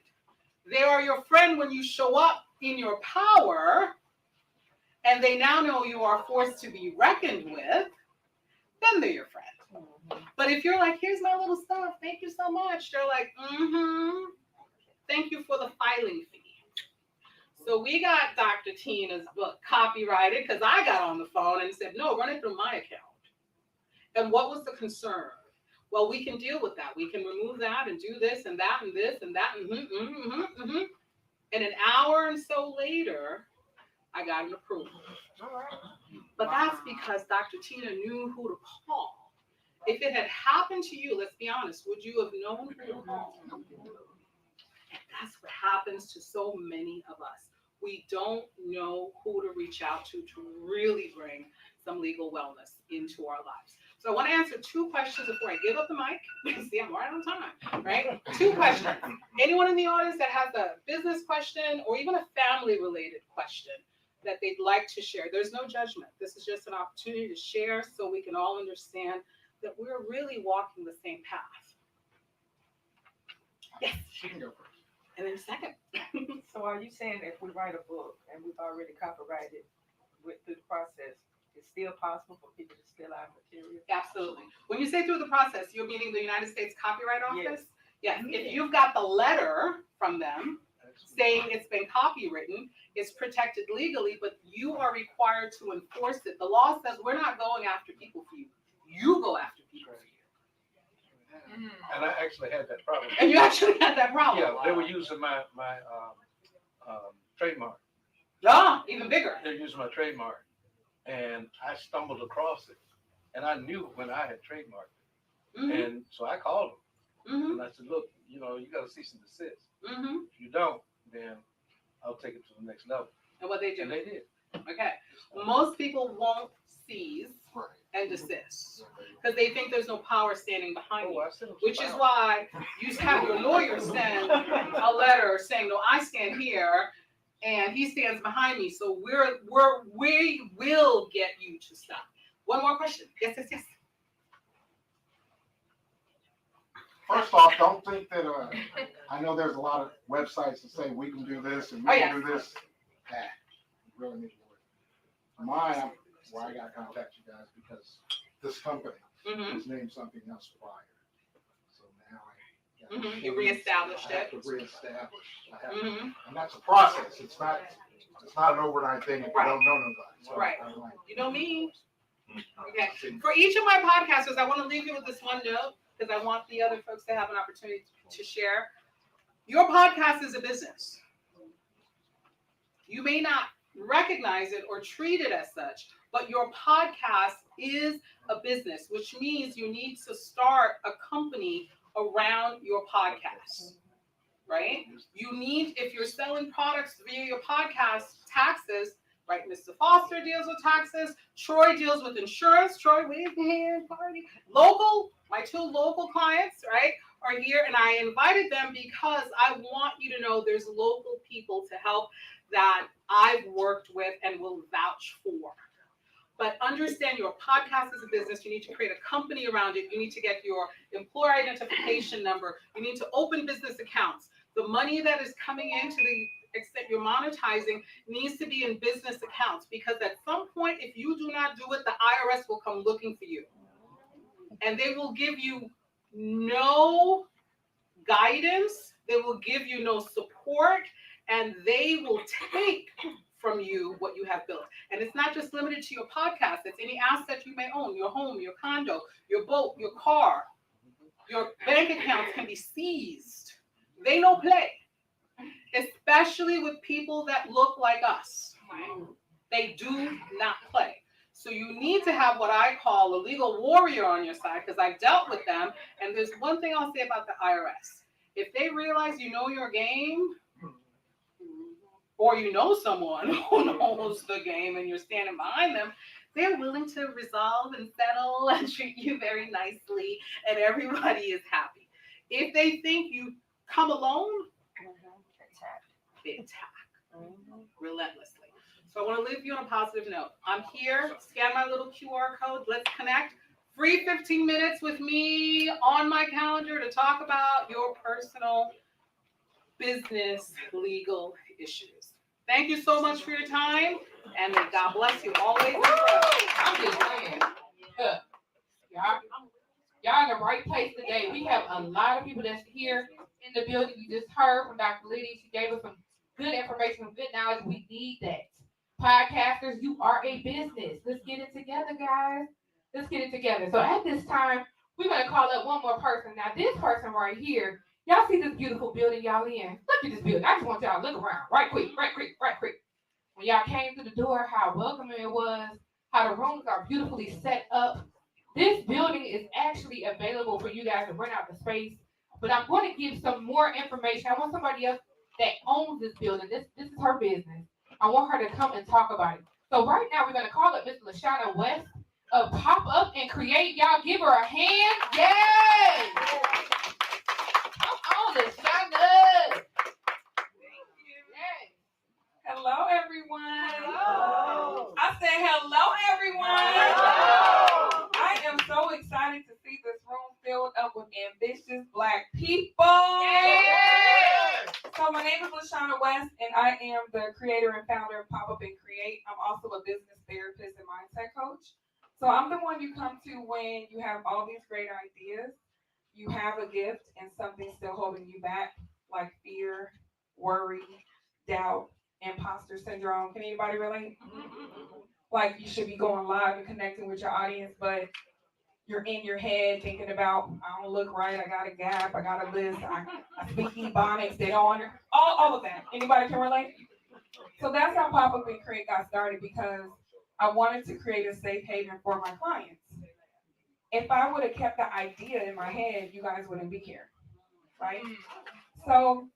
They are your friend when you show up in your power, and they now know you are a force to be reckoned with, then they're your friend. But if you're like, here's my little stuff, thank you so much, they're like, thank you for the filing fee. So we got Dr. Tina's book copyrighted because I got on the phone and said, no, run it through my account. And what was the concern? Well, we can deal with that. We can remove that and do this and that and this and that. And an hour and so later, I got an approval. But that's because Dr. Tina knew who to call. If it had happened to you, let's be honest, would you have known who to call? And that's what happens to so many of us. We don't know who to reach out to really bring some legal wellness into our lives. So I want to answer two questions before I give up the mic. See, I'm right on time, right? Two questions. Anyone in the audience that has a business question or even a family-related question that they'd like to share, there's no judgment. This is just an opportunity to share so we can all understand that we're really walking the same path. Yes. She can go first. And then second. So are you saying if we write a book and we've already copyrighted through the process, it's still possible for people to steal our material? Absolutely. When you say through the process, you're meaning the United States Copyright Office? Yes. If you've got the letter from them saying it's been copywritten, it's protected legally, but you are required to enforce it. The law says we're not going after people for you. You go after people for you. And I actually had that problem. And you actually had that problem? Yeah, they were using my trademark. Ah, even bigger. They're using my trademark. And I stumbled across it. And I knew when I had trademarked it. Mm-hmm. And so I called them. Mm-hmm. And I said, look, you got to cease and desist. Mm-hmm. If you don't, then I'll take it to the next level. And what they do? And they did. Okay. Most people won't seize and desist because they think there's no power standing behind you, which is why you have your lawyer send a letter saying, no, I stand here and he stands behind me. So we will get you to stop. One more question. Yes. First off, don't think that I know there's a lot of websites that say we can do this and we can do this. That really need to work. Mine, where I got to contact you guys because this company Mhm. was named something else prior. So now You reestablished I have it. to reestablish. Mhm. And that's a process. It's not an overnight thing if you don't know nobody. So Right. I'm like, You know me. Okay. For each of my podcasters, I want to leave you with this one note because I want the other folks to have an opportunity to share. Your podcast is a business. You may not recognize it or treat it as such, but your podcast is a business, which means you need to start a company around your podcast, right? You need, if you're selling products via your podcast, taxes, right? Mr. Foster deals with taxes. Troy deals with insurance. Troy, wave your hand, party. Local, my 2 local clients, right, are here, and I invited them because I want you to know there's local people to help that I've worked with and will vouch for. But understand your podcast is a business. You need to create a company around it. You need to get your employer identification number. You need to open business accounts. The money that is coming in, to the extent you're monetizing, needs to be in business accounts, because at some point, if you do not do it, the IRS will come looking for you. And they will give you no guidance. They will give you no support, and they will take from you what you have built. And it's not just limited to your podcast. It's any asset you may own, your home, your condo, your boat, your car. Your bank accounts can be seized. They no play, especially with people that look like us. They do not play. So you need to have what I call a legal warrior on your side, because I've dealt with them. And there's one thing I'll say about the IRS. If they realize you know your game, or you know someone who knows the game and you're standing behind them, they're willing to resolve and settle and treat you very nicely, and everybody is happy. If they think you come alone, they attack relentlessly. So I want to leave you on a positive note. I'm here. Scan my little QR code. Let's connect. Free 15 minutes with me on my calendar to talk about your personal business legal issues. Thank you so much for your time, and may God bless you always. I'm just saying. Look, y'all in the right place today. We have a lot of people that's here in the building. You just heard from Dr. Liddy. She gave us some good information, some good knowledge. We need that. Podcasters, you are a business. Let's get it together, guys. Let's get it together. So at this time, we're going to call up one more person. Now, this person right here, y'all see this beautiful building y'all in? Look at this building. I just want y'all to look around right quick. When y'all came through the door, how welcoming it was, how the rooms are beautifully set up. This building is actually available for you guys to rent out the space. But I'm going to give some more information. I want somebody else that owns this building. This is her business. I want her to come and talk about it. So right now, we're going to call up Miss LaShawna West of Pop Up and Create. Y'all give her a hand. Yay! Come on, LaShawna. Hello, everyone. Hello. I said hello, everyone. Hello. I am so excited to see this room filled up with ambitious Black people. Yeah. So my name is LaShawna West, and I am the creator and founder of Pop Up and Create. I'm also a business therapist and mindset coach. So I'm the one you come to when you have all these great ideas, you have a gift, and something's still holding you back, like fear, worry, doubt, imposter syndrome. Can anybody relate? Like you should be going live and connecting with your audience, but you're in your head thinking about, I don't look right, I got a gap, I got a list, I speak Ebonics, they don't under, all of that. Anybody can relate? So that's how Pop Up and Create got started, because I wanted to create a safe haven for my clients. If I would have kept the idea in my head, you guys wouldn't be here, right? So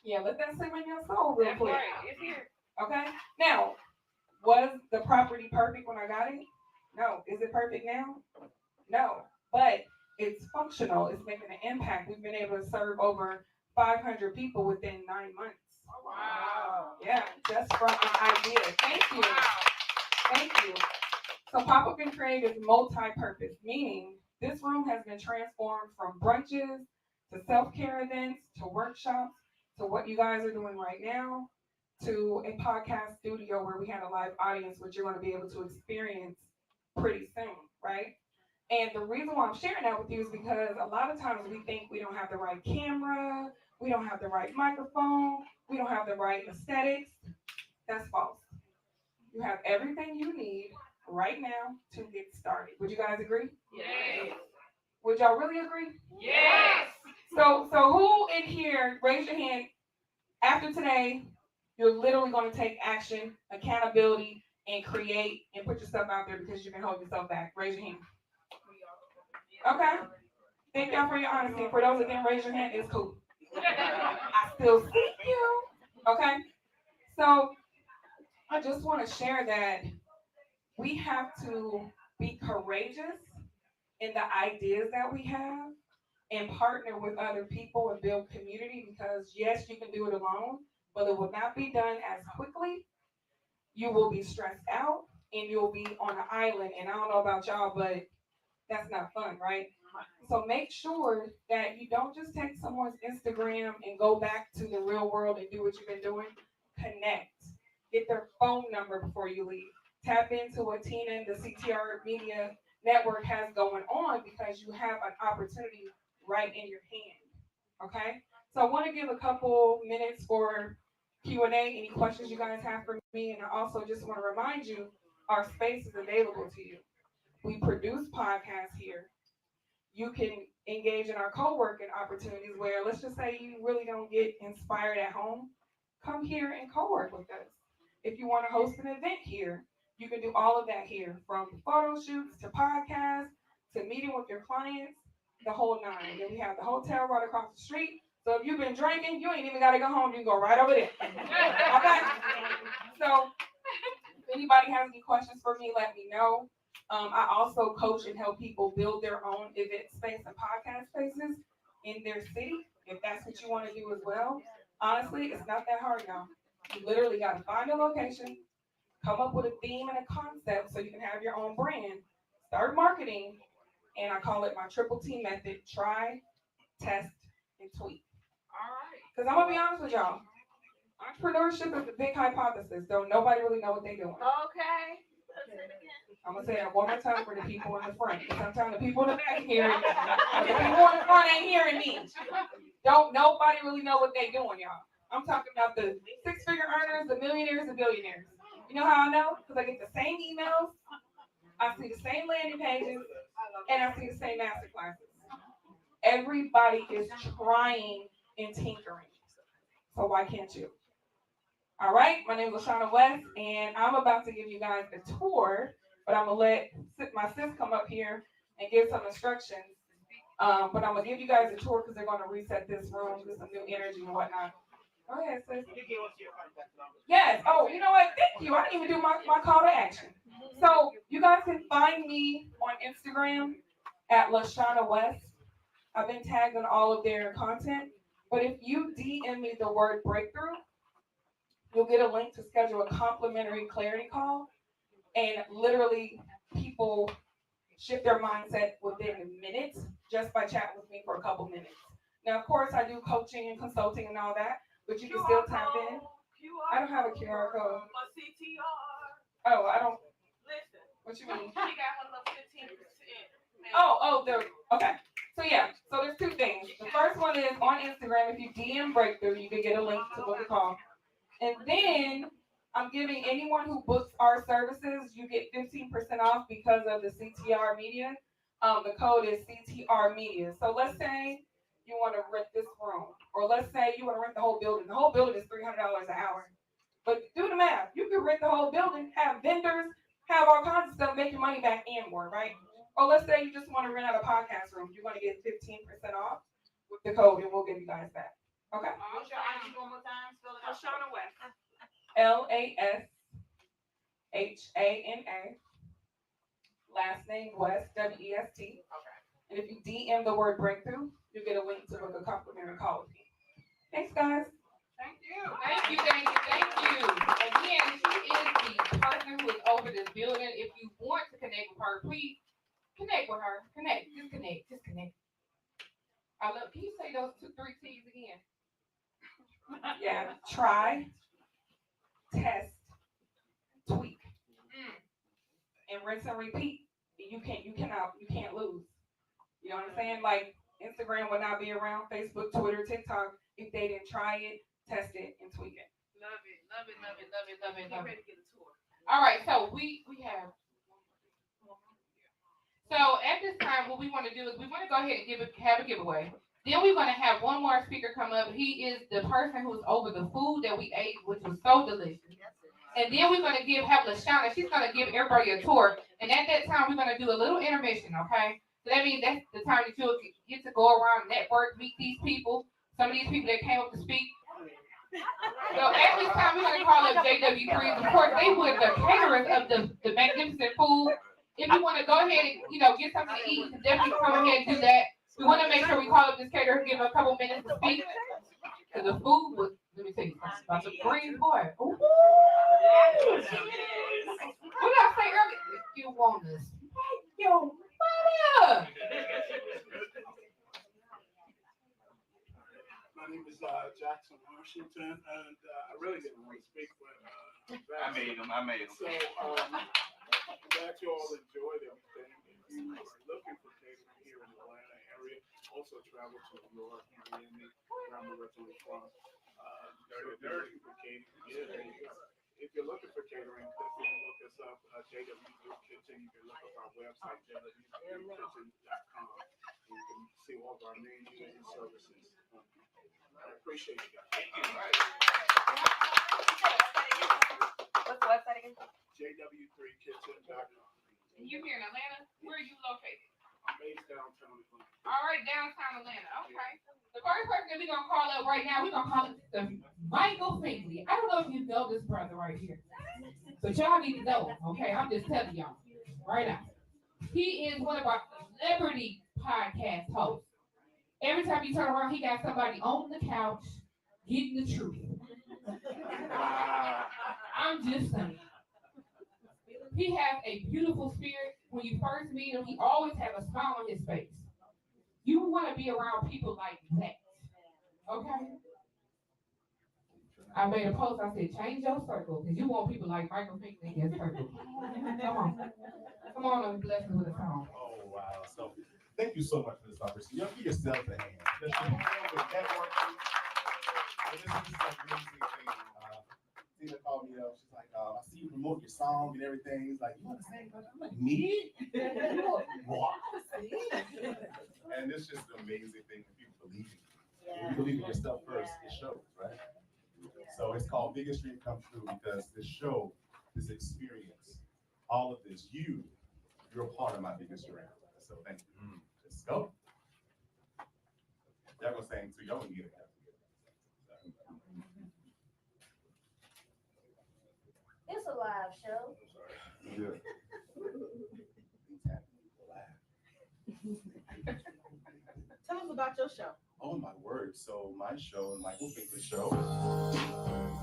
yeah, let that sit in your soul real quick. It's here. Okay? Now, was the property perfect when I got it? No. Is it perfect now? No. But it's functional. It's making an impact. We've been able to serve over 500 people within 9 months. Wow. Yeah, just from an idea. Thank you. Thank you. So Pop Up and Create is multi-purpose, meaning this room has been transformed from brunches to self-care events to workshops to what you guys are doing right now to a podcast studio where we had a live audience, which you're going to be able to experience pretty soon, right? right? And the reason why I'm sharing that with you is because a lot of times we think we don't have the right camera, we don't have the right microphone, we don't have the right aesthetics. That's false. You have everything you need right now to get started. Would you guys agree? Yes. Would y'all really agree? Yes. So who in here, raise your hand, after today, you're literally going to take action, accountability, and create and put yourself out there because you can hold yourself back. Raise your hand. Okay? Thank y'all for your honesty. For those that didn't raise your hand, it's cool. I still see you. Okay? So I just want to share that we have to be courageous in the ideas that we have and partner with other people and build community because yes, you can do it alone, but it will not be done as quickly. You will be stressed out and you'll be on an island. And I don't know about y'all, but that's not fun, right? So make sure that you don't just take someone's Instagram and go back to the real world and do what you've been doing. Connect. Get their phone number before you leave. Tap into what Tina and the CTR Media Network has going on because you have an opportunity right in your hand. Okay? So I want to give a couple minutes for Q&A, any questions you guys have for me, and I also just want to remind you our space is available to you. We produce podcasts here. You can engage in our co-working opportunities where let's just say you really don't get inspired at home. Come here and co-work with us. If you want to host an event here, you can do all of that here, from photo shoots to podcasts to meeting with your clients, the whole nine. Then we have the hotel right across the street. So if you've been drinking, you ain't even got to go home. You can go right over there. Okay? So if anybody has any questions for me, let me know. I also coach and help people build their own event space and podcast spaces in their city, if that's what you want to do as well. Honestly, it's not that hard, y'all. You literally got to find a location, come up with a theme and a concept so you can have your own brand, start marketing, and I call it my triple T method: try, test, and tweak. All right. Because I'm going to be honest with y'all. Entrepreneurship is the big hypothesis, though nobody really know what they're doing. Okay. I'm gonna say that one more time for the people in the front. Because sometimes the people in the back hear it. But the people in the front ain't hearing me. Don't nobody really know what they doing, y'all. I'm talking about the six-figure earners, the millionaires, the billionaires. You know how I know? Because I get the same emails, I see the same landing pages, and I see the same master classes. Everybody is trying and tinkering. So why can't you? All right, my name is LaShawna West, and I'm about to give you guys a tour, but I'm going to let my sis come up here and give some instructions. But I'm going to give you guys a tour because they're going to reset this room with some new energy and whatnot. Go ahead, sis. Yes. Oh, you know what? Thank you. I didn't even do my call to action. So you guys can find me on Instagram at LaShawna West. I've been tagged on all of their content. But if you DM me the word breakthrough, you'll get a link to schedule a complimentary clarity call. And literally, people shift their mindset within minutes just by chatting with me for a couple minutes. Now, of course, I do coaching and consulting and all that, but you can still tap in. I don't have a QR code. CTR. Oh, I don't. Listen. What you mean? She got her little 15%. Okay. So yeah, so there's two things. The first one is on Instagram. If you DM Breakthrough, you can get a link to book a call. And then I'm giving anyone who books our services, you get 15% off because of the CTR Media. The code is CTR Media. So let's say you want to rent this room, or let's say you want to rent the whole building. The whole building is $300 an hour. But do the math. You can rent the whole building, have vendors, have all kinds of stuff, make your money back and more, right? Or let's say you just want to rent out a podcast room. You're going to get 15% off with the code, and we'll give you guys that. Okay? What's your IG one more time? Spell it out. LaShawna West. LaShana. Last name West, WEST. Okay. And if you DM the word breakthrough, you get a link to book a complimentary call with me. Thanks, guys. Thank you. Thank you. Again, she is the person who is over this building. If you want to connect with her, please connect with her. Just connect. I love. Can you say those 3 T's again? Yeah. Try, test, tweak, and rinse and repeat. you can't lose. You know what I'm saying? Like Instagram would not be around, Facebook, Twitter, TikTok if they didn't try it, test it, and tweak it. Love it, love it, love it, love it, love it, love it. Ready to get a tour. All right, so we have. So at this time, what we want to do is we want to go ahead and have a giveaway. Then we're going to have one more speaker come up. He is the person who's over the food that we ate, which was so delicious. And then we're going to have LaShawna. She's going to give everybody a tour. And at that time, we're going to do a little intermission, okay? So that means that's the time that you'll get to go around, network, meet these people. Some of these people that came up to speak. So at this time, we're going to call up JW3. Of course, they were the caterers of the magnificent food. If you want to go ahead and, get something to eat, you can definitely come ahead and do that. We want to make sure we call up this caterer, give him a couple minutes to speak. Because the food was, let me tell you something about the green boy. Ooh. What did I say earlier? If you want this, yo, fire! My name is Jackson Washington, and I really didn't want to speak, but I made him. So I'm glad you all enjoyed everything. If you are looking for catering here in the Atlanta area, also travel to New York, Miami, where I'm originally from. Dirty for catering. Yeah, there you go. If you're looking for catering, definitely look us up at JW3 Kitchen. You can look up our website, jw3kitchen.com. You can see all of our menus and services. I appreciate you guys. Thank you. What's the website again? jw3kitchen.com. And you here in Atlanta? Where are you located? I'm based downtown Atlanta. All right, downtown Atlanta. Okay. The first person that we're going to call up right now, we're going to call it Michael Finkley. I don't know if you know this brother right here, but y'all need to know, okay? I'm just telling y'all right now. He is one of our celebrity podcast hosts. Every time you turn around, he got somebody on the couch getting the truth. I'm just saying. He has a beautiful spirit. When you first meet him, he always has a smile on his face. You want to be around people like that. Okay? I made a post, I said, change your circle, because you want people like Michael Finkley in your circle. Come on. Come on and bless us with a song. Oh, wow. So thank you so much for this opportunity. You give yourself a hand. With networking. This is an amazing thing. Tina called me up. She's like, I see you promote your song and everything. He's like, you want to sing? I'm like, me? What? And it's just an amazing thing when people believe in you. When you believe in yourself first, it shows, right? So it's called Biggest Dream Come True because this show, this experience, all of this, you're a part of my biggest dream. So thank you. Let's go. Y'all gonna sing too. Y'all gonna get it. It's a live show. Yeah. Tell us about your show. Oh my word. So my show, Michael Finkley Show,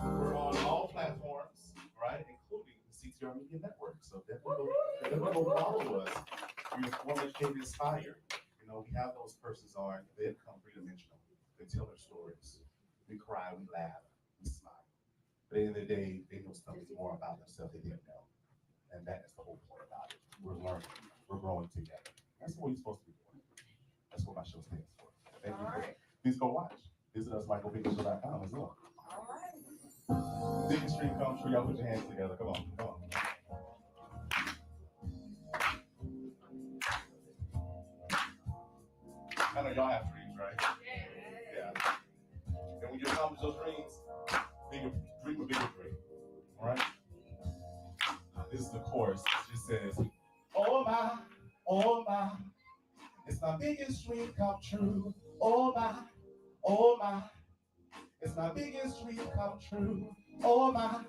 we're on all platforms, right? Including the CTR Media Network. So definitely go follow us. We inform, educate, inspire. We have those persons on, they become three-dimensional. They tell their stories. We cry, we laugh, we smile. But at the end of the day, they know something more about themselves they didn't know. And that is the whole point about it. We're learning. We're growing together. That's what we're supposed to be doing. That's what my show stands for. Thank you. Right. Please go watch. Visit us, michaelfinkley.com as well. All right. Biggest dream come true. Y'all put your hands together. Come on. Come on. I know y'all have dreams, right? Yeah. And when you accomplish those dreams, dream a bigger dream. All right? This is the chorus. It just says, oh my, it's my biggest dream come true. Oh my, it's my biggest dream come true. Oh my,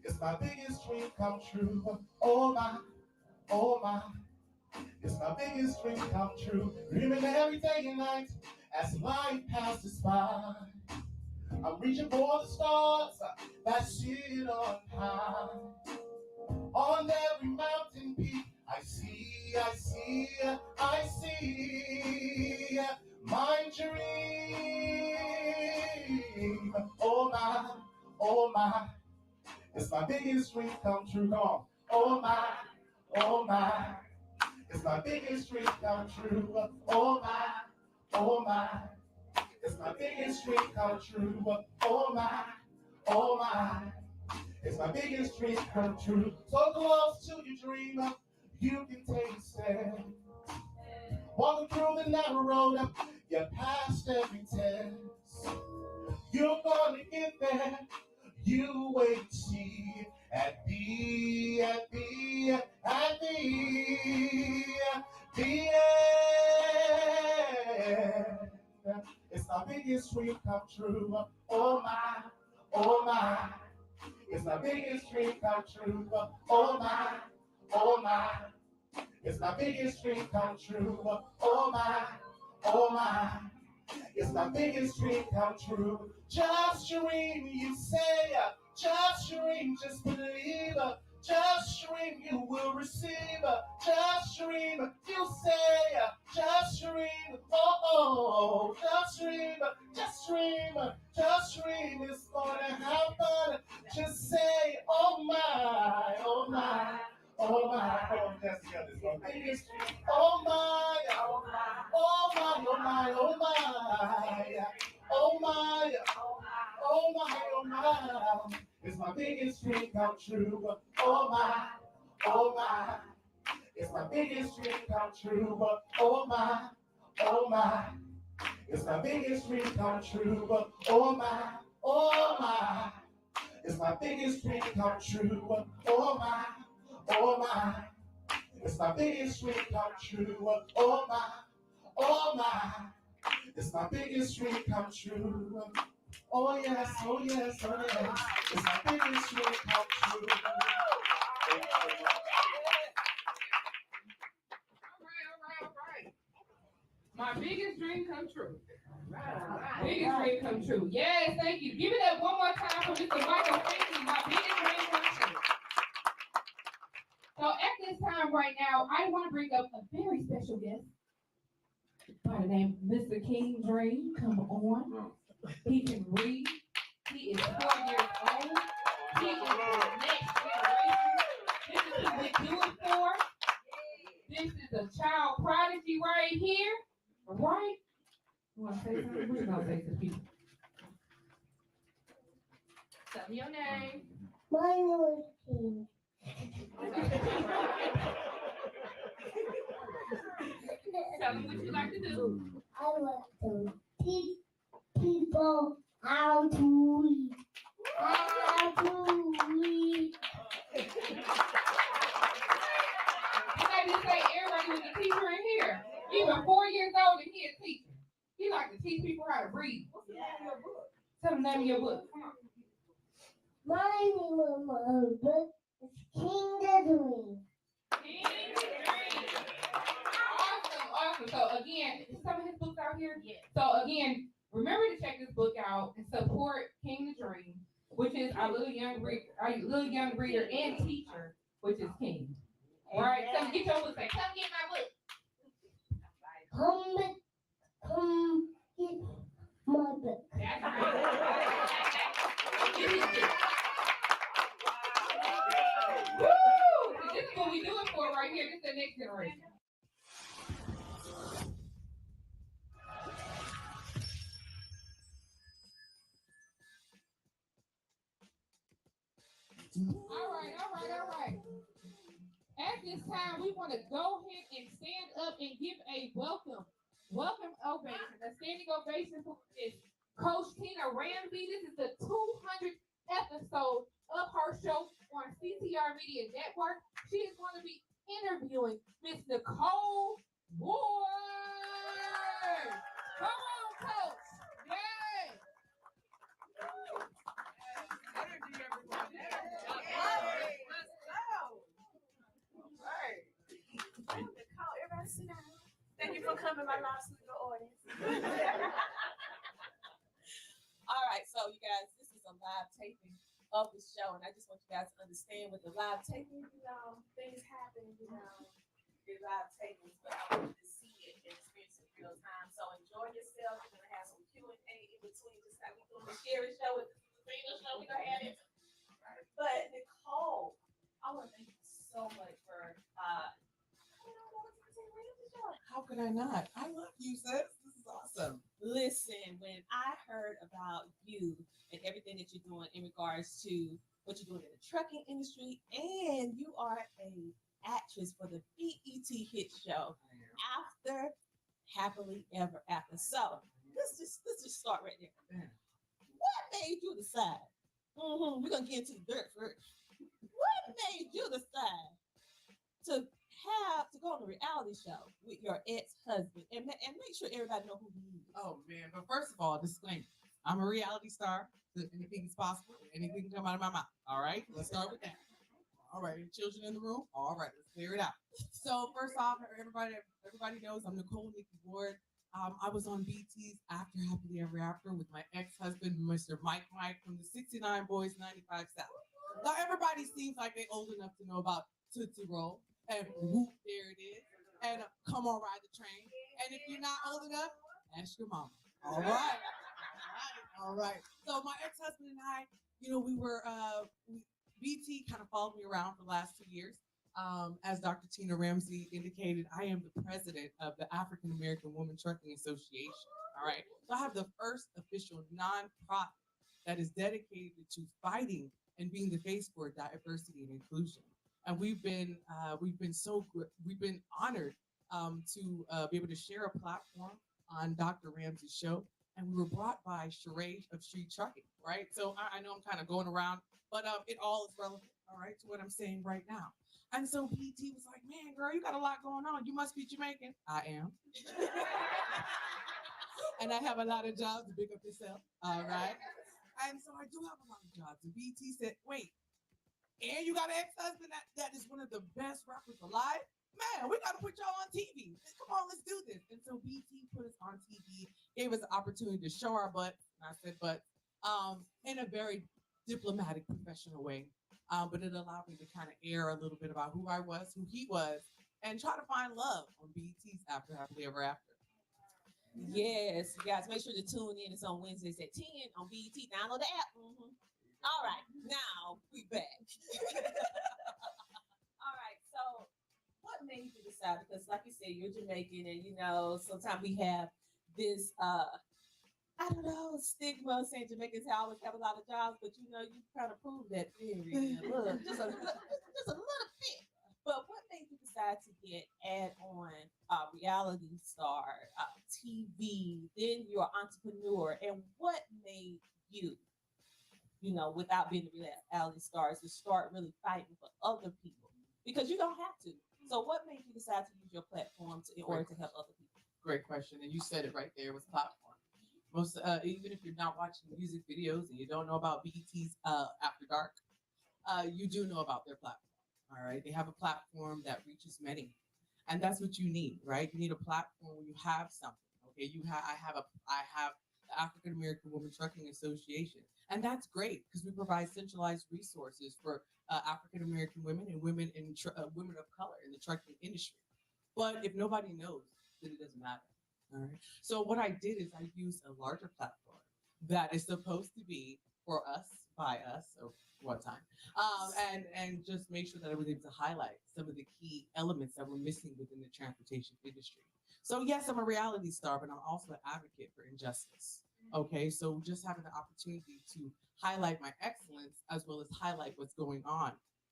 it's my biggest dream come true. Oh my, it's my biggest dream come true. Dreaming every day and night as life passes by. I'm reaching for the stars that sit on high. On every mountain peak, I see my dream. Oh my, it's my biggest dream come true. Come on. Oh oh my. It's my biggest dream come true. Oh my, oh my. It's my biggest dream come true. Oh my, oh my. It's my biggest dream come true. So close to your dream, you can taste it. Walking through the narrow road, you passed every test. You're gonna get there. You wait and see. At the end. It's my biggest dream come true. Oh my, oh my. It's my biggest dream come true. Oh my, oh my. It's my biggest dream come true. Oh my, oh my. It's my biggest dream come true. Just dream, you say. Just dream, just believe. Just dream, you will receive. Just dream, you say. Just dream, oh, just dream, just dream, just dream. It's gonna happen. Just say, oh my, oh my. Oh my, oh that's together. It's my biggest dream. Oh my, oh my, oh my, oh my, oh my, oh my, oh my, oh my. It's my biggest dream come true. Oh my, oh my. It's my biggest dream come true. Oh my, oh my. It's my biggest dream come true. Oh my, oh my. It's my biggest dream come true. Oh my, oh my. It's my biggest dream come true. Oh my, oh my. It's my biggest dream come true. Oh yes, oh yes, oh yes. It's my biggest dream come true. All right. My biggest dream come true. Biggest dream come true. Yes, thank you. Give it up one more time for Mr. Michael Finkley. My biggest dream come true. So at this time right now, I want to bring up a very special guest by the name of Mr. King Dream. Come on. He can read. He is 4 years old. He is the next generation. This is who we do it for. This is a child prodigy right here. Right? You want to say something? What you going to say to the people? Tell me your name. My name is King. Tell them what you like to do. I like to teach people how to read. How to read. Did I just say everybody was a teacher in here? Even 4 years old and he a teacher. He like to teach people how to read. What's the name of your book? Tell them the name of your book. Come on. My name of my book is King the Dream. King the Dream. Awesome. So again, some of his books out here. Yeah. So again, remember to check this book out and support King the Dream, which is our little young reader and teacher, which is King. All right, come get your book. Say, come get my book. Come get my book. That's right. Woo! So this is what we do it for right here. This is the next generation. All right. At this time, we want to go ahead and stand up and give a welcome ovation, a standing ovation for this Coach Tina Ramsey. This is the 200th episode of her show on CTR Media Network. She is going to be interviewing Miss Nicole Ward. Come on, Coach. Yay. Energy, everybody. Everybody sit down. Thank you for coming, my lost little audience. All right, so you guys, this is a live taping of the show, and I just want you guys to understand with the live taping, things happen, the live tapings, but I want you to see it and experience it real time. So enjoy yourself. We're gonna have some Q&A in between, just like we do the Sherry show with the Sabrina show. We're gonna have it. But Nicole, I want to thank you so so much for How could I not? I love you, sis. This is awesome. Listen, when I heard about you and everything that you're doing in regards to what you're doing in the trucking industry, and you are a actress for the BET hit show After Happily Ever After. So let's just start right there. What made you decide? We're gonna get into the dirt first. What made you decide to go on a reality show with your ex-husband and make sure everybody know who he is? Oh man, but first of all, disclaimer. I'm a reality star. So anything is possible. Anything can come out of my mouth. All right, let's start with that. All right, children in the room. All right, let's clear it out. So first off, everybody knows I'm Nicole Nikki Ward. I was on BT's After Happily Ever After with my ex-husband, Mr. Mike from the 69 Boys 95 South. Now everybody seems like they're old enough to know about Tootsie Roll and Whoop, there it is, and Come On Ride the Train. And if you're not old enough, ask your mama. All right. All right. So my ex-husband and I, we were BT kind of followed me around for the last 2 years. As Dr. Tina Ramsey indicated, I am the president of the African American Women Trucking Association. All right. So I have the first official nonprofit that is dedicated to fighting and being the face for diversity and inclusion. And we've been honored to be able to share a platform on Dr. Ramsey's show. And we were brought by Sheree of Street Trucking, right? So I know I'm kind of going around, but it all is relevant, all right, to what I'm saying right now. And so PT was like, man, girl, you got a lot going on. You must be Jamaican. I am. And I have a lot of jobs to big up yourself, all right? And so I do have a lot of jobs. And BT said, wait, and you got an ex-husband that is one of the best rappers alive? Man, we got to put y'all on TV. Come on, let's do this. And so BT put us on TV, gave us the opportunity to show our butts, and I said butts, in a very diplomatic, professional way. But it allowed me to kind of air a little bit about who I was, who he was, and try to find love on BT's After Happily Ever After. Yes, you guys, make sure to tune in. It's on Wednesdays at 10 on BET. Download the app. All right, now we back. All right, so what made you decide? Because like you said, you're Jamaican, and sometimes we have this I don't know, stigma saying Jamaicans always have a lot of jobs, but you kind of prove that theory just a little bit. But what made you decide to get on reality star, TV, then you're an entrepreneur, and what made you, without being a reality star, to start really fighting for other people? Because you don't have to. So what made you decide to use your platform in order to help other people? Great question. And you said it right there with platform. Most, even if you're not watching music videos and you don't know about BET's After Dark, you do know about their platform. All right. They have a platform that reaches many. And that's what you need, right? You need a platform where you have something. Okay. I have the African American Women Trucking Association. And that's great because we provide centralized resources for African American women and women women of color in the trucking industry. But if nobody knows, then it doesn't matter. All right. So what I did is I used a larger platform that is supposed to be for us, by us, or one time, and just make sure that I was able to highlight some of the key elements that were missing within the transportation industry. So yes, I'm a reality star, but I'm also an advocate for injustice. Okay, so just having the opportunity to highlight my excellence as well as highlight what's going on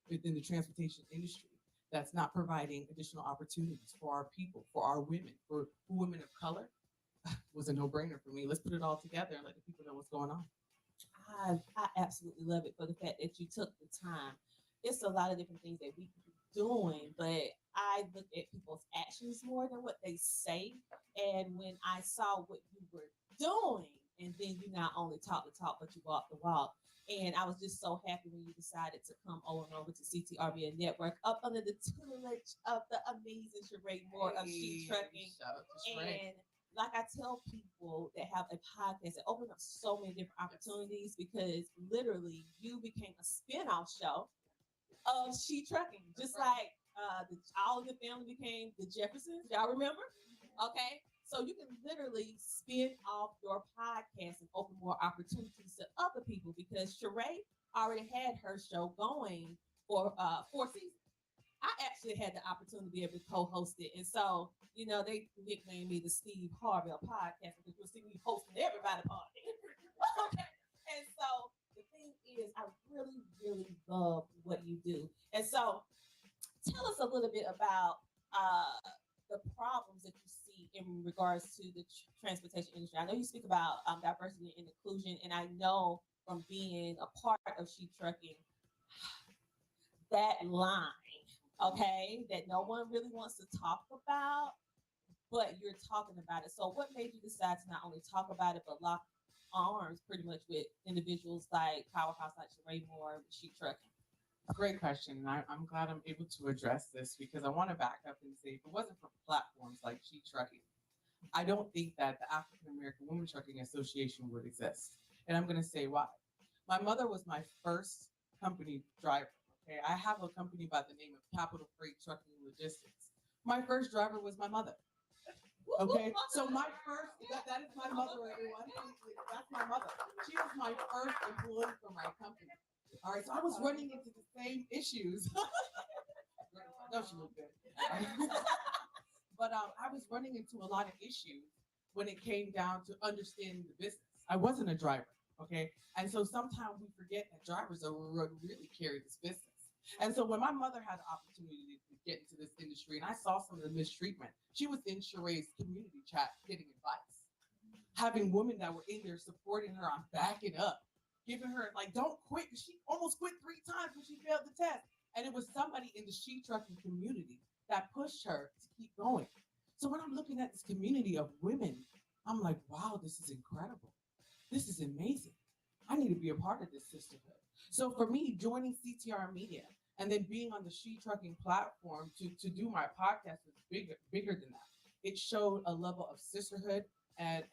within the transportation industry that's not providing additional opportunities for our people, for our women, for women of color, was a no-brainer for me. Let's put it all together and let the people know what's going on. I absolutely love it for the fact that you took the time. It's a lot of different things that we could be doing, but I look at people's actions more than what they say. And when I saw what you were doing, and then you not only talk the talk, but you walk the walk. And I was just so happy when you decided to come over to CTR Network up under the tutelage of the amazing Sheree Moore of Street Trucking. And like I tell people that have a podcast, it opened up so many different opportunities because literally you became a spin-off show of She Trucking, just like all of the family became the Jeffersons. Y'all remember? Okay. So you can literally spin off your podcast and open more opportunities to other people because Sheree already had her show going for 4 seasons. I actually had the opportunity to be able to co-host it. And so, you know, they nicknamed me the Steve Harvey podcast because you'll see me hosting everybody party. Okay. And so the thing is, I really, really love what you do. And so tell us a little bit about the problems that you see in regards to the transportation industry. I know you speak about diversity and inclusion, and I know from being a part of She Trucking, that line, okay, that no one really wants to talk about, but you're talking about it. So what made you decide to not only talk about it, but lock arms pretty much with individuals like Powerhouse, like Sheree Moore, She Trucking? Great question. And I'm glad I'm able to address this because I want to back up and say if it wasn't for platforms like She Trucking, I don't think that the African American Women Trucking Association would exist. And I'm going to say why. My mother was my first company driver. Okay, I have a company by the name of Capital Freight Trucking Logistics. My first driver was my mother. Okay, so my first, that is my mother, everyone. That's my mother. She was my first employee for my company. All right, so I was running into the same issues. No, she looked good. But I was running into a lot of issues when it came down to understanding the business. I wasn't a driver, okay? And so sometimes we forget that drivers are what really carry this business. And so when my mother had the opportunity to get into this industry and I saw some of the mistreatment, she was in Sheree's community chat getting advice, having women that were in there supporting her on backing up, giving her like, don't quit. She almost quit 3 times when she failed the test. And it was somebody in the She Trucking community that pushed her to keep going. So when I'm looking at this community of women, I'm like, wow, this is incredible. This is amazing. I need to be a part of this sisterhood. So for me, joining CTR Media and then being on the She Trucking platform to do my podcast was bigger than that. It showed a level of sisterhood and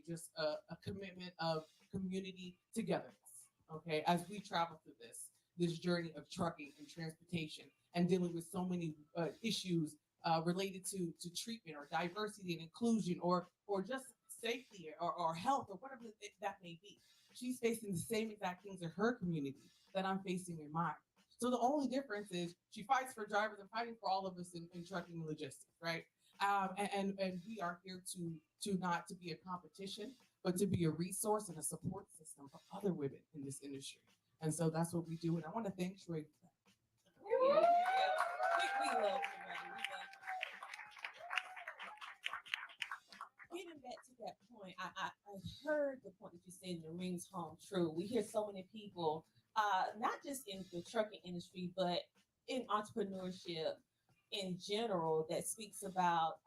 just a commitment of community togetherness. Okay, as we travel through this journey of trucking and transportation and dealing with so many issues related to treatment or diversity and inclusion or just safety or health or whatever that may be. She's facing the same exact things in her community that I'm facing in mine. So the only difference is she fights for drivers and fighting for all of us in trucking and logistics, right? And we are here to not to be a competition, but to be a resource and a support system for other women in this industry. And so that's what we do. And I want to thank Sheree for that. We love you, buddy. Getting back to that point, I heard the point that you said and it rings home true. We hear so many people, not just in the trucking industry, but in entrepreneurship in general that speaks about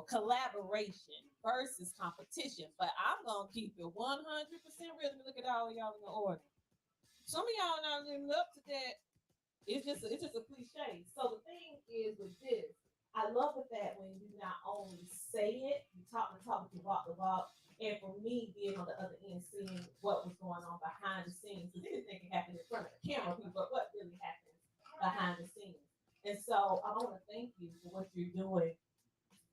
collaboration versus competition. But I'm gonna keep it 100% real. Let me look at all of y'all in the order. Some of y'all not living up to that. It's just a cliche. So the thing is with this, I love the fact when you not only say it, you talk the talk, you walk the walk. And for me, being on the other end, seeing what was going on behind the scenes, because anything can happen in front of the camera, but what really happens behind the scenes. And so I want to thank you for what you're doing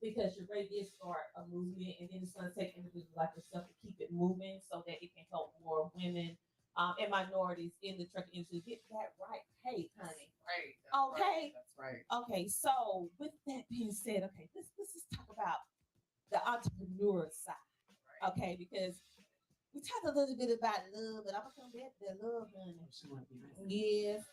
because you're ready to start a movement, and then it's going to take individuals like yourself to keep it moving so that it can help more women and minorities in the trucking industry get that right pay, honey. Right. Okay. That's right. Okay. So with that being said, okay, let's just talk about the entrepreneur side. Right. Okay, because we talked a little bit about love, but I'm gonna come back to that love, honey. Yes.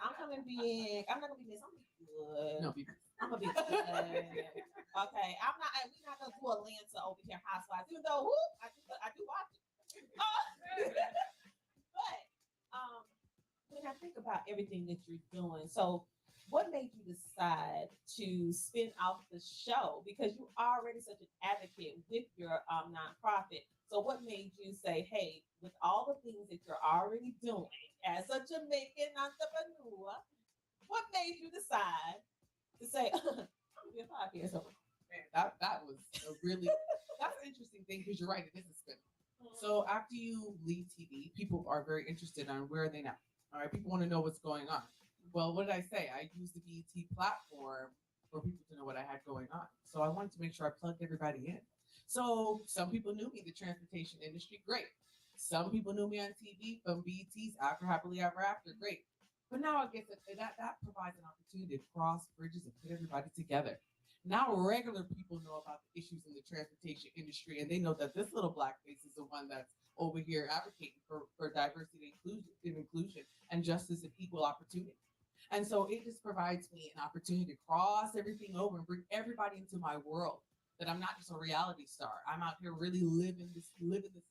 I'm coming big. I'm not gonna be missed. I'm gonna be good. No, I'm gonna be good. Okay. We're not gonna do Atlanta over here housewives, even though I do watch it. But when I think about everything that you're doing, so what made you decide to spin off the show? Because you're already such an advocate with your nonprofit. So what made you say, hey, with all the things that you're already doing as a Jamaican entrepreneur, what made you decide to say, I'm gonna be a podcast host? Man, that was a really that's an interesting thing because you're right, it is a spin. So after you leave TV, people are very interested on where are they now. All right, people want to know what's going on. Well, what did I say? I used the BET platform for people to know what I had going on. So I wanted to make sure I plugged everybody in. So some people knew me, the transportation industry, great. Some people knew me on TV from BET's After Happily Ever After. Great. But now I guess that provides an opportunity to cross bridges and put everybody together. Now regular people know about the issues in the transportation industry, and they know that this little black face is the one that's over here advocating for diversity and inclusion and justice and equal opportunity. And so it just provides me an opportunity to cross everything over and bring everybody into my world. That I'm not just a reality star. I'm out here really living this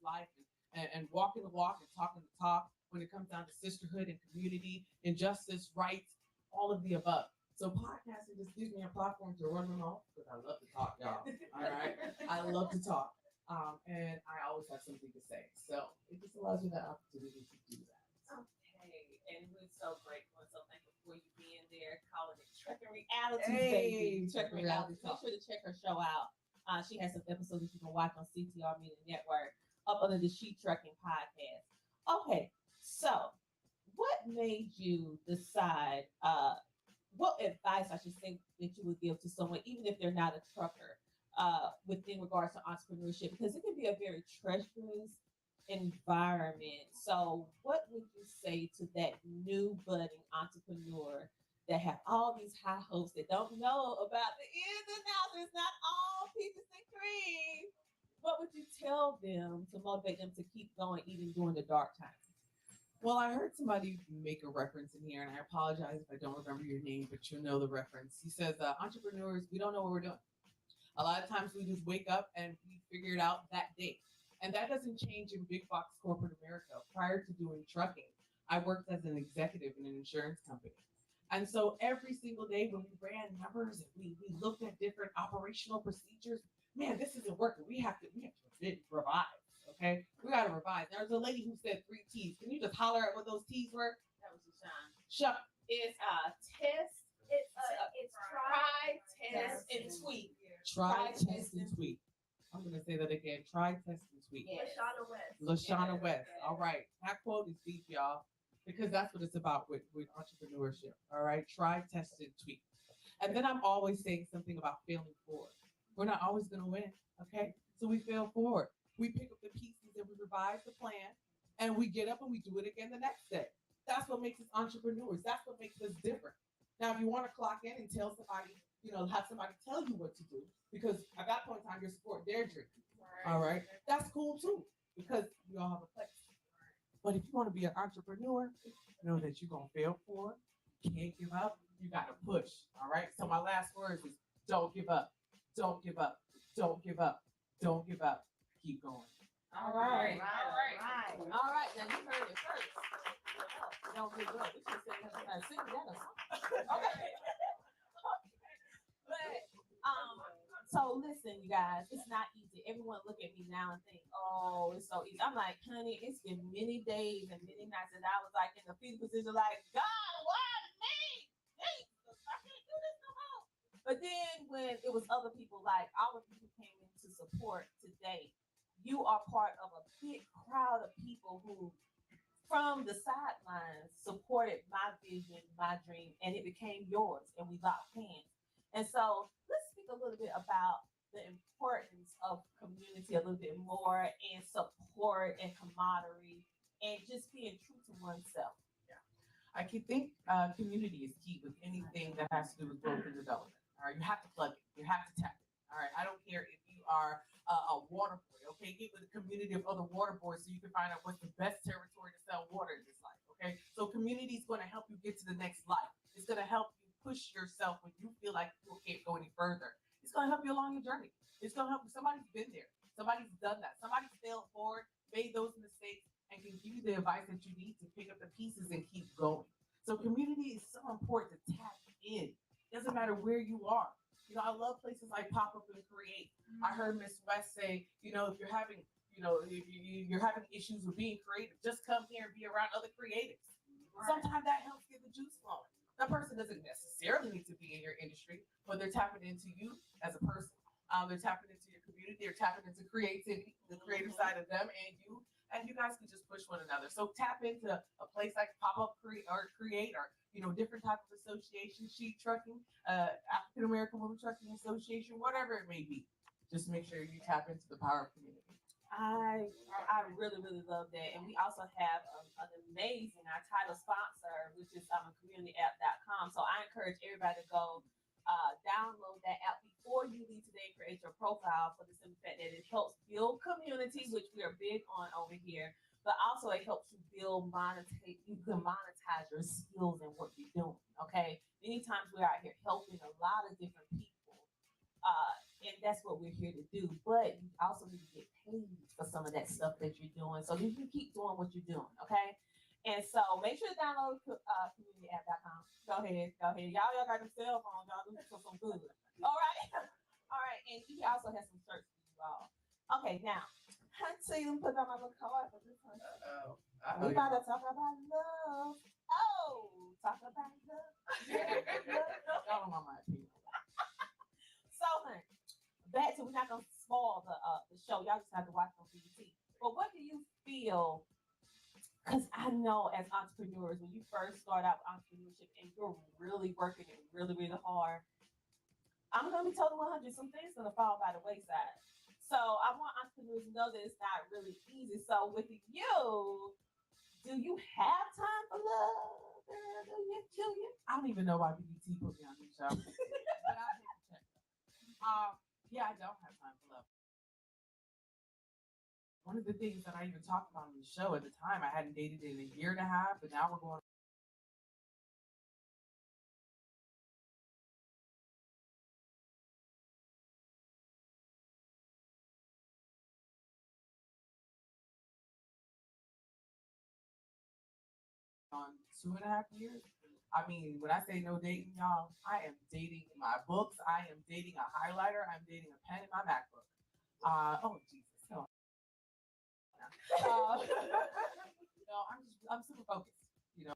life and walking the walk and talking the talk when it comes down to sisterhood and community, injustice, rights, all of the above. So podcasting just gives me a platform to run them off because I love to talk, y'all. All right, I love to talk, and I always have something to say. So it just allows me that opportunity to do that. Okay, and we're so grateful and so thankful for you being there, calling it Trucking Reality, Hey, baby. Trucking Reality Reality. Make Talk. sure to check her show out. She has some episodes that you can watch on CTR Media Network up under the She Trucking podcast. Okay, so what made you decide? What advice I should say that you would give to someone, even if they're not a trucker, within regards to entrepreneurship, because it can be a very treacherous environment. So, what would you say to that new budding entrepreneur that have all these high hopes that don't know about the ins and outs? It's not all peaches and cream. What would you tell them to motivate them to keep going, even during the dark times? Well, I heard somebody make a reference in here, and I apologize if I don't remember your name, but you'll know the reference. He says, entrepreneurs, we don't know what we're doing. A lot of times we just wake up and we figure it out that day. And that doesn't change in big box corporate America. Prior to doing trucking, I worked as an executive in an insurance company. And so every single day when we ran numbers and we looked at different operational procedures, man, this isn't working. We have to revise. Okay, we got to revise. There's a lady who said 3 T's. Can you just holler at what those T's were? That was Deshaun. Shut. It's test. It's try, test, and tweak. Try, test, and tweak. I'm going to say that again. Try, test, and tweak. Yes. Lashana West. Lashana West. All right. That quote is deep, y'all, because that's what it's about with entrepreneurship. All right. Try, test, and tweak. And then I'm always saying something about failing forward. We're not always going to win. Okay. So we fail forward. We pick up the pieces and we revise the plan and we get up and we do it again the next day. That's what makes us entrepreneurs. That's what makes us different. Now, if you want to clock in and tell somebody, have somebody tell you what to do, because at that point in time, you're supporting their dream. Right. All right. That's cool too, because we all have a place. But if you want to be an entrepreneur, know that you're going to fail forward. You can't give up. You got to push. All right. So my last words is don't give up. Don't give up. Don't give up. Don't give up. Keep going. All right. Now you heard it first. Don't give up. We should sing that or something. Okay. But so listen, you guys, it's not easy. Everyone look at me now and think, oh, it's so easy. I'm like, honey, it's been many days and many nights that I was like in the fetal position, like, God, why me? Jesus, I can't do this no more. But then when it was other people, like all of you who came in to support today, you are part of a big crowd of people who, from the sidelines, supported my vision, my dream, and it became yours, and we locked hands. And so let's speak a little bit about the importance of community a little bit more, and support and camaraderie, and just being true to oneself. I think community is key with anything that has to do with growth and development. All right, you have to plug it. You have to tap it. All right, I don't care if you are a water boy. Okay, get with a community of other water boys so you can find out what's the best territory to sell water in this life. Okay, so community is going to help you get to the next life. It's going to help you push yourself when you feel like you can't go any further. It's going to help you along your journey. It's going to help you. Somebody's been there. Somebody's done that. Somebody's failed forward, made those mistakes, and can give you the advice that you need to pick up the pieces and keep going. So community is so important to tap in. It doesn't matter where you are. I love places like Pop Up and Create. I heard Miss West say, if you're having, you're having issues with being creative, just come here and be around other creatives. Right. Sometimes that helps get the juice flowing. That person doesn't necessarily need to be in your industry, but they're tapping into you as a person. They're tapping into your community. They're tapping into creativity, the creative side of them and you guys can just push one another. So tap into a place like Pop Up Create or different type of associations, Sheep Trucking, African American Women Trucking Association, whatever it may be. Just make sure you tap into the power of community. I really love that, and we also have an amazing our title sponsor, which is communityapp.com. So I encourage everybody to go download that app before you leave today. Create your profile for the simple fact that it helps build community, which we are big on over here. But also it helps you build monetize. You can monetize your skills and what you're doing. Okay, many times we're out here helping a lot of different people. And that's what we're here to do. But you also need to get paid for some of that stuff that you're doing, so you can keep doing what you're doing. Okay. And so make sure to download communityapp.com. Go ahead. Y'all got them cell phones. Y'all do some good. All right. All right. And he also has some shirts for you all. Okay, now, so you put on my little card for this one. We about to talk about love. Oh, talk about love. Y'all don't know my opinion. So, honey, back to, we're not gonna spoil the show. Y'all just have to watch on BET. But what do you feel? Because I know as entrepreneurs, when you first start out with entrepreneurship and you're really working it really hard, I'm gonna be totally 100. Some things gonna fall by the wayside. So I want entrepreneurs to know that it's not really easy. So with you, do you have time for love? Girl, do you? I don't even know why BBT put me on this show. But I'll take the check. Yeah, I don't have time for love. One of the things that I even talked about on the show at the time, I hadn't dated in a year and a half, and now we're going on 2.5 years. I mean, when I say no dating, y'all, I am dating my books. I am dating a highlighter. I'm dating a pen in my MacBook. Oh Jesus, no. No, I'm super focused. You know.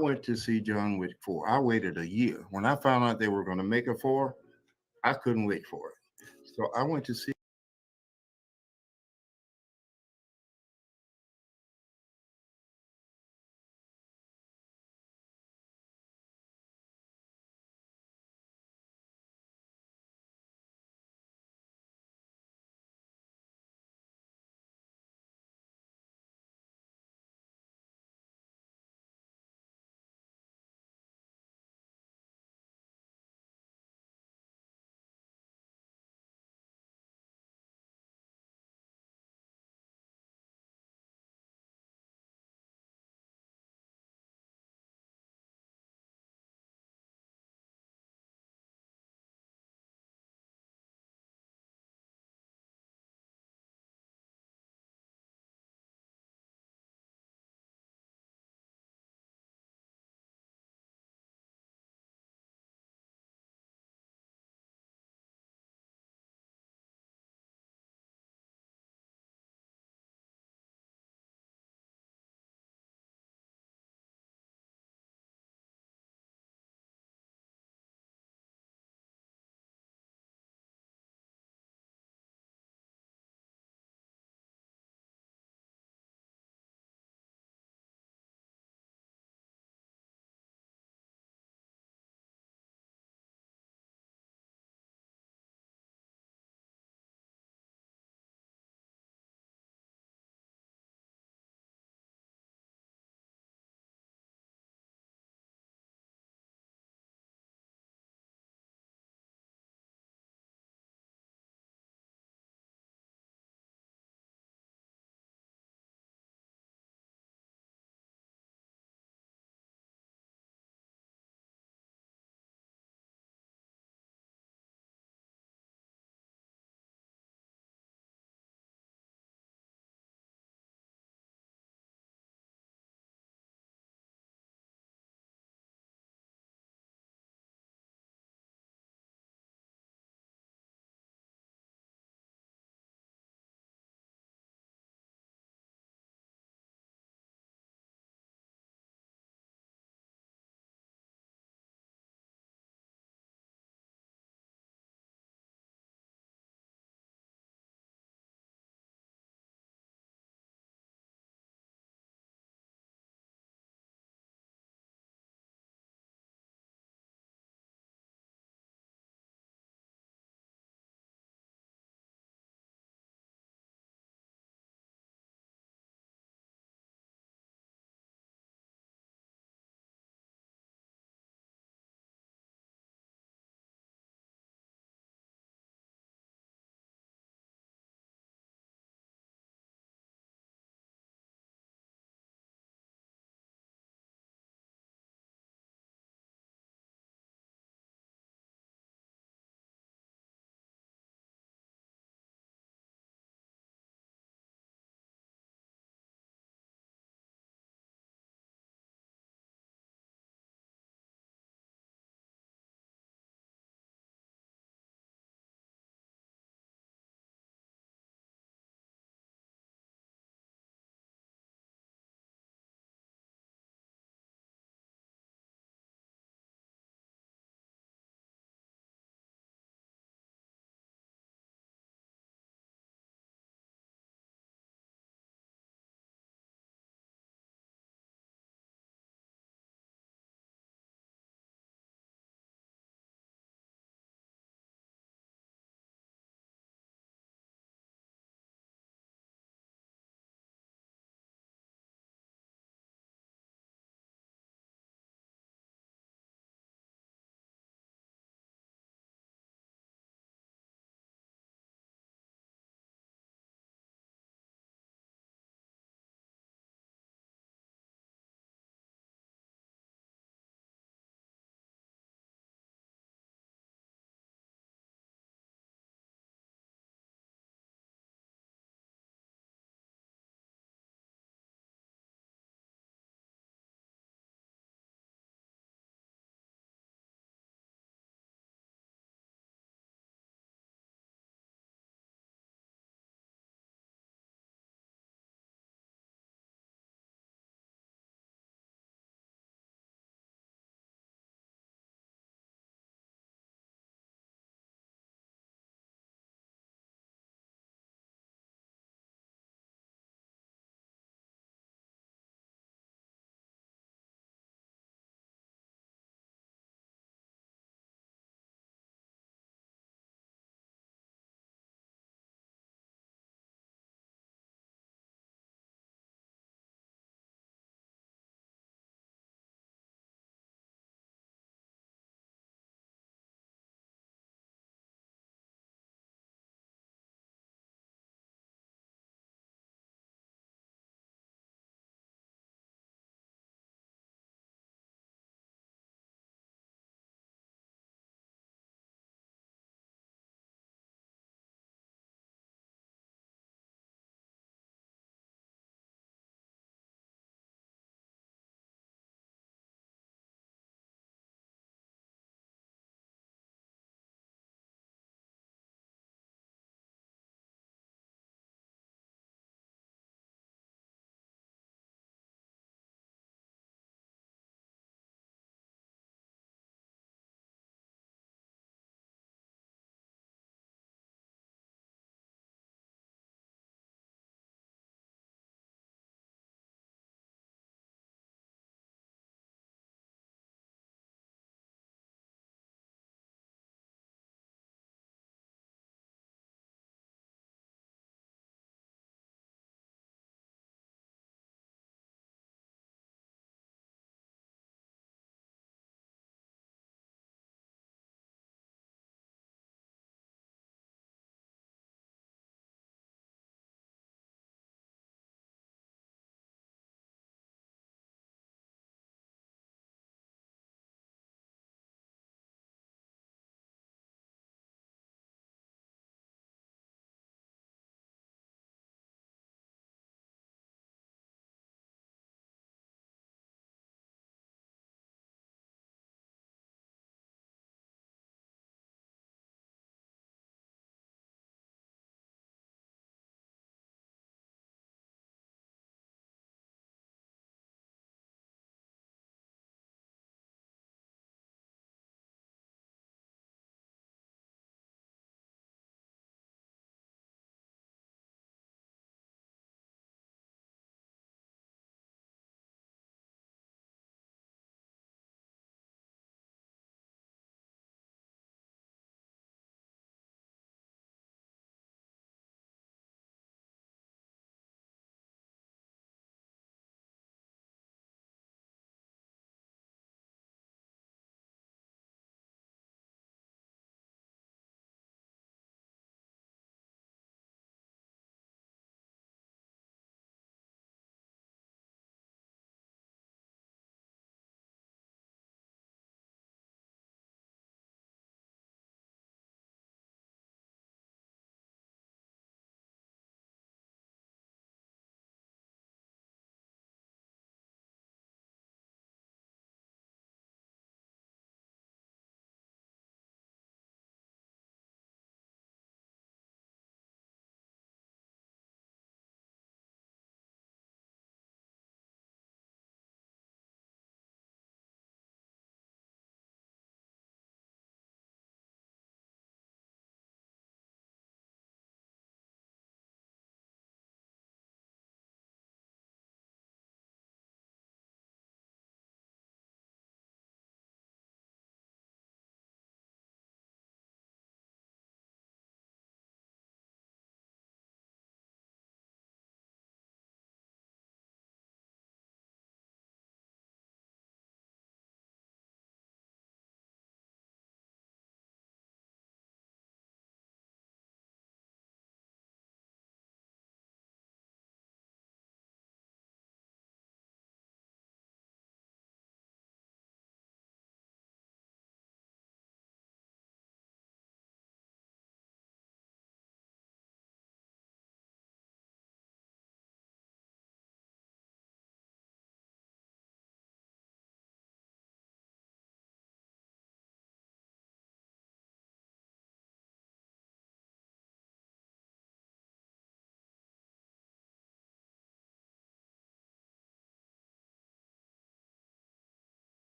went to see John Wick 4. I waited a year. When I found out they were going to make a 4, I couldn't wait for it. So I went to see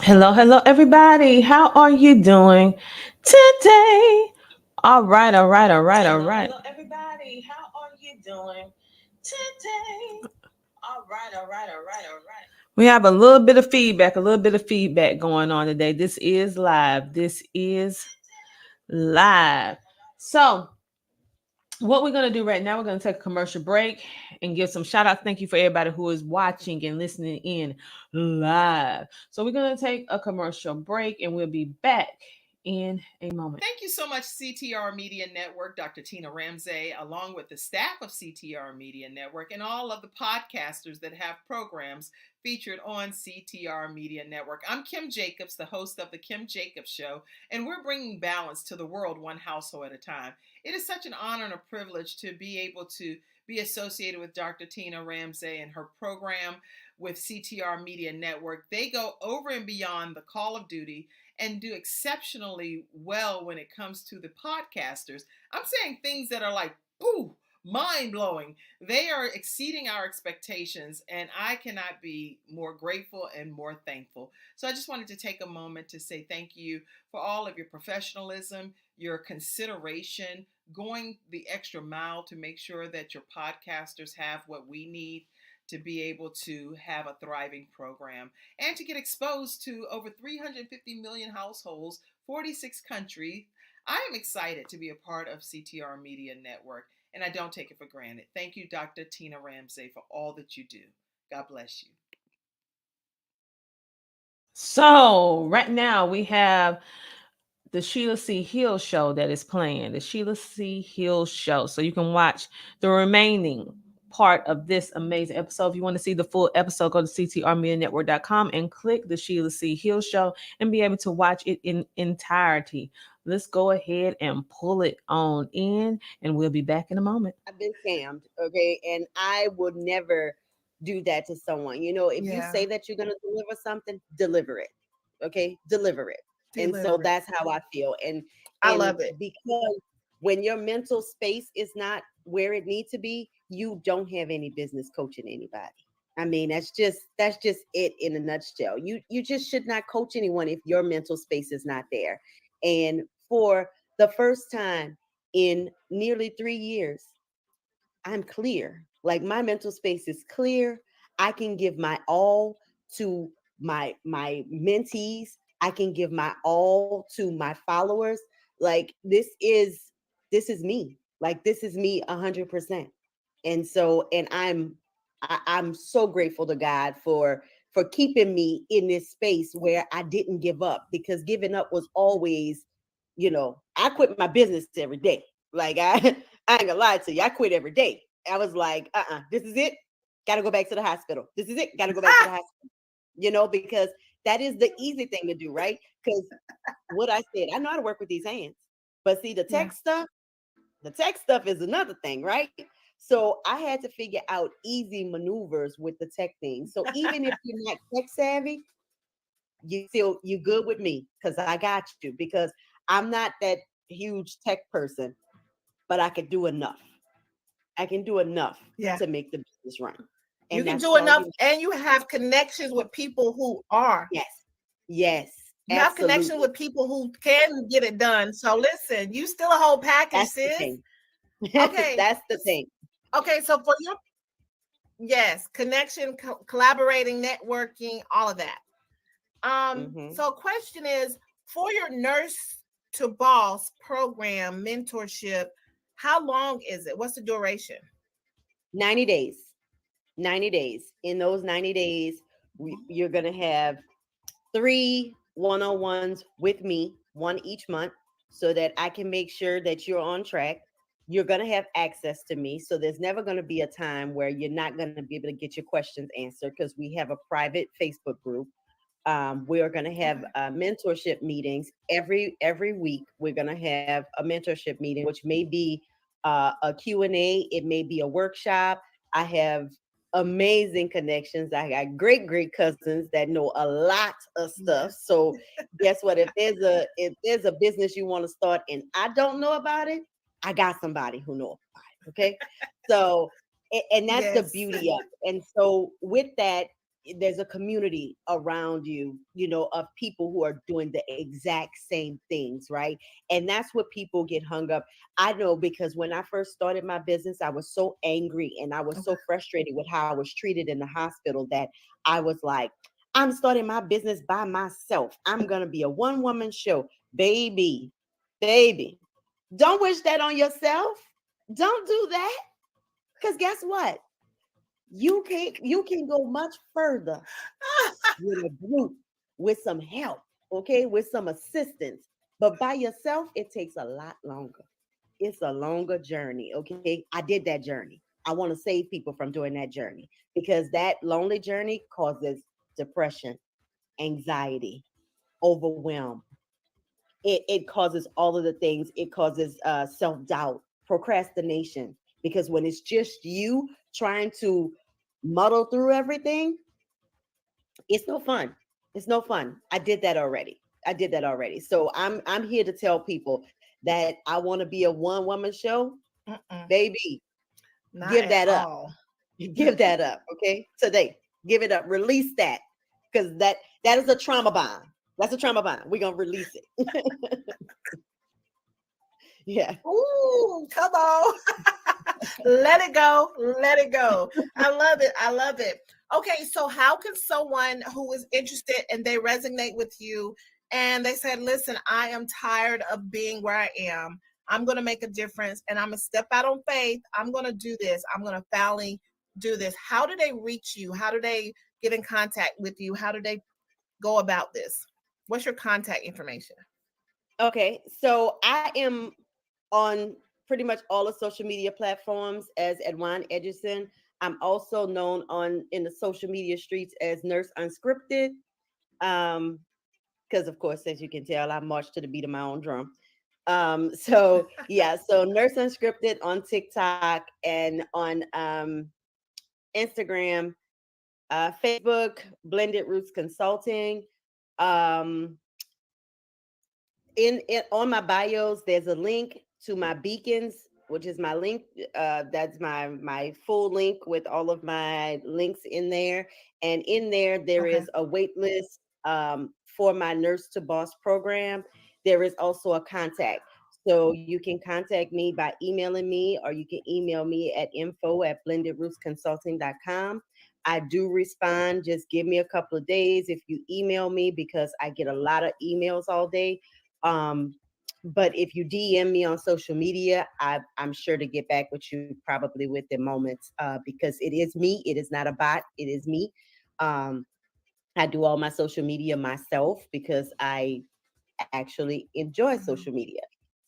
Hello, everybody. How are you doing today? All right. Hello, everybody. How are you doing today? All right. We have a little bit of feedback going on today. This is live. So, what we're going to do right now, we're going to take a commercial break and give some shout outs. Thank you for everybody who is watching and listening in live. So, we're going to take a commercial break and we'll be back in a moment. Thank you so much, CTR Media Network, Dr. Tina Ramsey, along with the staff of CTR Media Network and all of the podcasters that have programs featured on CTR Media Network. I'm Kim Jacobs, the host of The Kim Jacobs Show, and we're bringing balance to the world one household at a time. It is such an honor and a privilege to be able to be associated with Dr. Tina Ramsey and her program with CTR Media Network. They go over and beyond the call of duty and do exceptionally well when it comes to the podcasters. I'm saying things that are like, ooh, mind-blowing. They are exceeding our expectations, and I cannot be more grateful and more thankful. So I just wanted to take a moment to say thank you for all of your professionalism, your consideration, going the extra mile to make sure that your podcasters have what we need to be able to have a thriving program and to get exposed to over 350 million households, 46 countries. I am excited to be a part of CTR Media Network, and I don't take it for granted. Thank you, Dr. Tina Ramsey, for all that you do. God bless you. So, right now we have the Sheila C. Hill show that is playing, the Sheila C. Hill show. So you can watch the remaining part of this amazing episode. If you want to see the full episode, go to ctrmedianetwork.com and click the Sheila C. Hill show and be able to watch it in entirety. Let's go ahead and pull it on in, and we'll be back in a moment. I've been scammed, okay? And I would never do that to someone. You know, if you say that you're going to deliver something, deliver it, okay? Deliver it. And so Deliver it. that's how I feel. I love it. Because when your mental space is not where it needs to be, you don't have any business coaching anybody. I mean, that's just it in a nutshell. You just should not coach anyone if your mental space is not there. And for the first time in nearly 3 years, I'm clear. Like my mental space is clear. I can give my all to my mentees. I can give my all to my followers. Like this is me. Like this is me 100%. And so and I'm so grateful to God for keeping me in this space where I didn't give up, because giving up was always, I quit my business every day. Like I ain't gonna lie to you. I quit every day. I was like, this is it. Gotta go back to the hospital. This is it. Gotta go back to the hospital. Because that is the easy thing to do, right? Because what I said, I know how to work with these hands. But see, the tech stuff is another thing, right? So I had to figure out easy maneuvers with the tech thing. So even if you're not tech savvy, you good with me, because I got you, because I'm not that huge tech person, but I can do enough. I can do enough to make the business run. You And can that's do all enough, you and you have connections with people who are. Yes. You have connection with people who can get it done. So listen, you still a whole package, That's the sis. thing. Okay. That's the thing. Okay, so for your connection, collaborating, networking, all of that. So question is, for your nurse to boss program mentorship, how long is it? What's the duration? 90 days. 90 days. In those 90 days, you're going to have 3 one-on-ones with me, one each month, so that I can make sure that you're on track. You're going to have access to me. So there's never going to be a time where you're not going to be able to get your questions answered, because we have a private Facebook group. We are going to have mentorship meetings every week. We're going to have a mentorship meeting, which may be a Q&A. It may be a workshop. I have amazing connections. I got great cousins that know a lot of stuff. So guess what? If there's a business you want to start and I don't know about it, I got somebody who knows about it. Okay. So and that's the beauty of it. And so with that, there's a community around you, of people who are doing the exact same things, right? And that's what people get hung up. I know, because when I first started my business, I was so angry and I was so frustrated with how I was treated in the hospital that I was like, I'm starting my business by myself. I'm going to be a one-woman show. Baby, don't wish that on yourself. Don't do that. Because guess what? You can go much further with a group, with some help, okay, with some assistance. But by yourself, it takes a lot longer. It's a longer journey, okay? I did that journey. I want to save people from doing that journey, because that lonely journey causes depression, anxiety, overwhelm. It causes all of the things. It causes self-doubt, procrastination, because when it's just you trying to muddle through everything, it's no fun. It's no fun. I did that already. So I'm here to tell people that I want to be a one woman show. Baby, Not give at that up. all. Give that up. Okay. Today, give it up. Release that. Because that is a trauma bond. That's a trauma bond. We're gonna release it. Yeah. Ooh, come on. Let it go. Let it go. I love it. I love it. Okay, so how can someone who is interested and they resonate with you and they said, listen, I am tired of being where I am. I'm going to make a difference and I'm going to step out on faith. I'm going to do this. I'm going to finally do this. How do they reach you? How do they get in contact with you? How do they go about this? What's your contact information? Okay. So I am on pretty much all the social media platforms as Edwine Edgerson. I'm also known in the social media streets as Nurse Unscripted. Because of course, as you can tell, I march to the beat of my own drum. So yeah, so Nurse Unscripted on TikTok and on Instagram, Facebook, Blended Roots Consulting. Um, in on my bios, there's a link to my beacons, which is my link. That's my full link with all of my links in there. And in there Okay. is a wait list for my Nurse to Boss program. There is also a contact. So you can contact me by emailing me, or you can email me at info@blendedrootsconsulting.com. I do respond. Just give me a couple of days if you email me, because I get a lot of emails all day. Um, but if you DM me on social media, I'm sure to get back with you probably within moments, because it is me. It is not a bot. It is me. Um, I do all my social media myself because I actually enjoy social media.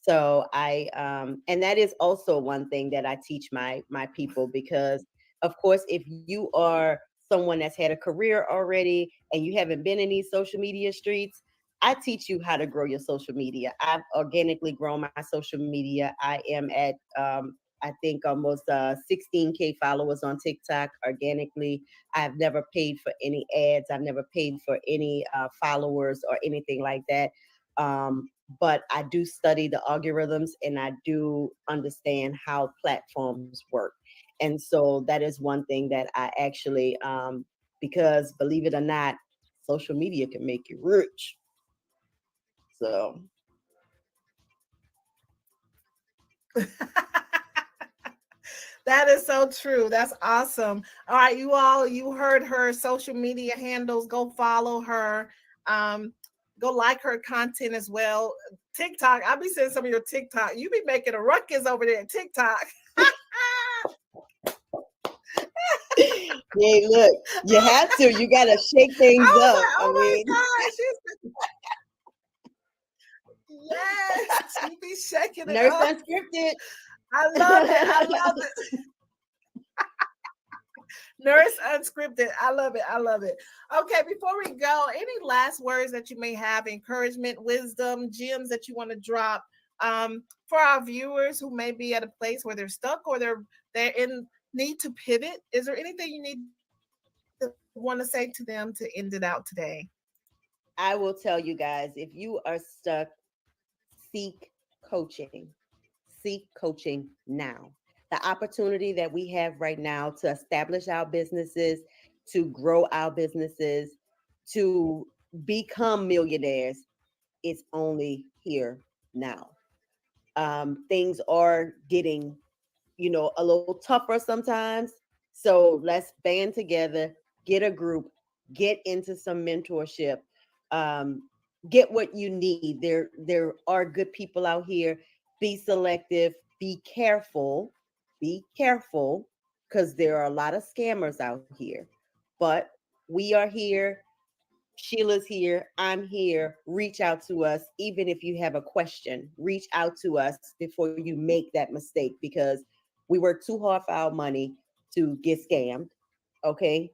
So and that is also one thing that I teach my people, because of course, if you are someone that's had a career already and you haven't been in these social media streets, I teach you how to grow your social media. I've organically grown my social media. I am at I think almost 16K followers on TikTok organically. I've never paid for any ads. I've never paid for any followers or anything like that. But I do study the algorithms and I do understand how platforms work. And so that is one thing that I actually, because believe it or not, social media can make you rich. So That is so true. That's awesome. All right, you all, you heard her social media handles. Go follow her. Um, go like her content as well. TikTok. I'll be seeing some of your TikTok. You be making a ruckus over there at TikTok. hey, look, you have to. You got to shake things I was up. like, I oh mean, my gosh. Yes, you be shaking it Nurse up. Unscripted. I love it. I love it. Nurse Unscripted. I love it. I love it. Okay, before we go, any last words that you may have, encouragement, wisdom, gems that you want to drop for our viewers who may be at a place where they're stuck or they're in need to pivot? Is there anything you need to want to say to them to end it out today? I will tell you guys, if you are stuck, seek coaching. Seek coaching now. The opportunity that we have right now to establish our businesses to grow our businesses, to become millionaires, it's only here now. Things are getting, a little tougher sometimes. So let's band together, get a group, get into some mentorship, um, get what you need. There are good people out here. Be selective, be careful, because there are a lot of scammers out here. But we are here. Sheila's here. I'm here. Reach out to us. Even if you have a question, reach out to us before you make that mistake, because we work too hard for our money to get scammed. Okay.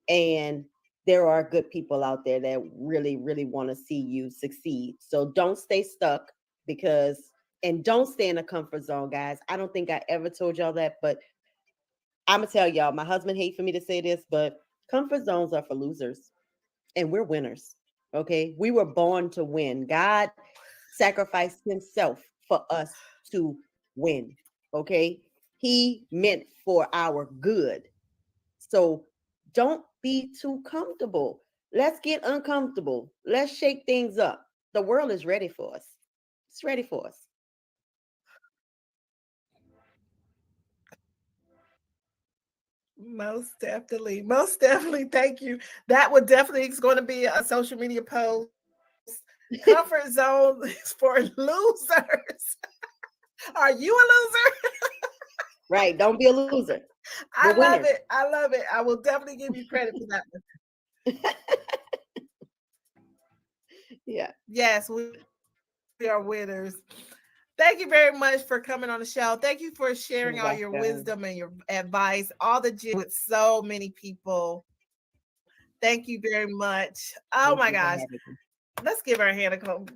And there are good people out there that really, really want to see you succeed. So don't stay stuck, because, and don't stay in a comfort zone, guys. I don't think I ever told y'all that, but I'm going to tell y'all, my husband hates for me to say this, but comfort zones are for losers and we're winners. Okay. We were born to win. God sacrificed himself for us to win. Okay. He meant for our good. So don't be too comfortable. Let's get uncomfortable. Let's shake things up. The world is ready for us. It's ready for us. Most definitely. Most definitely. Thank you. That would definitely is going to be a social media post. Comfort zone is for losers. Are you a loser? Right. Don't be a loser. I We're love winners. it. I love it. I will definitely give you credit for that one. Yeah. Yes, we are winners. Thank you very much for coming on the show. Thank you for sharing You're all your welcome. wisdom and your advice, all the with so many people. Thank you very much. Oh Thank my you for gosh. having me. Let's give our hand a round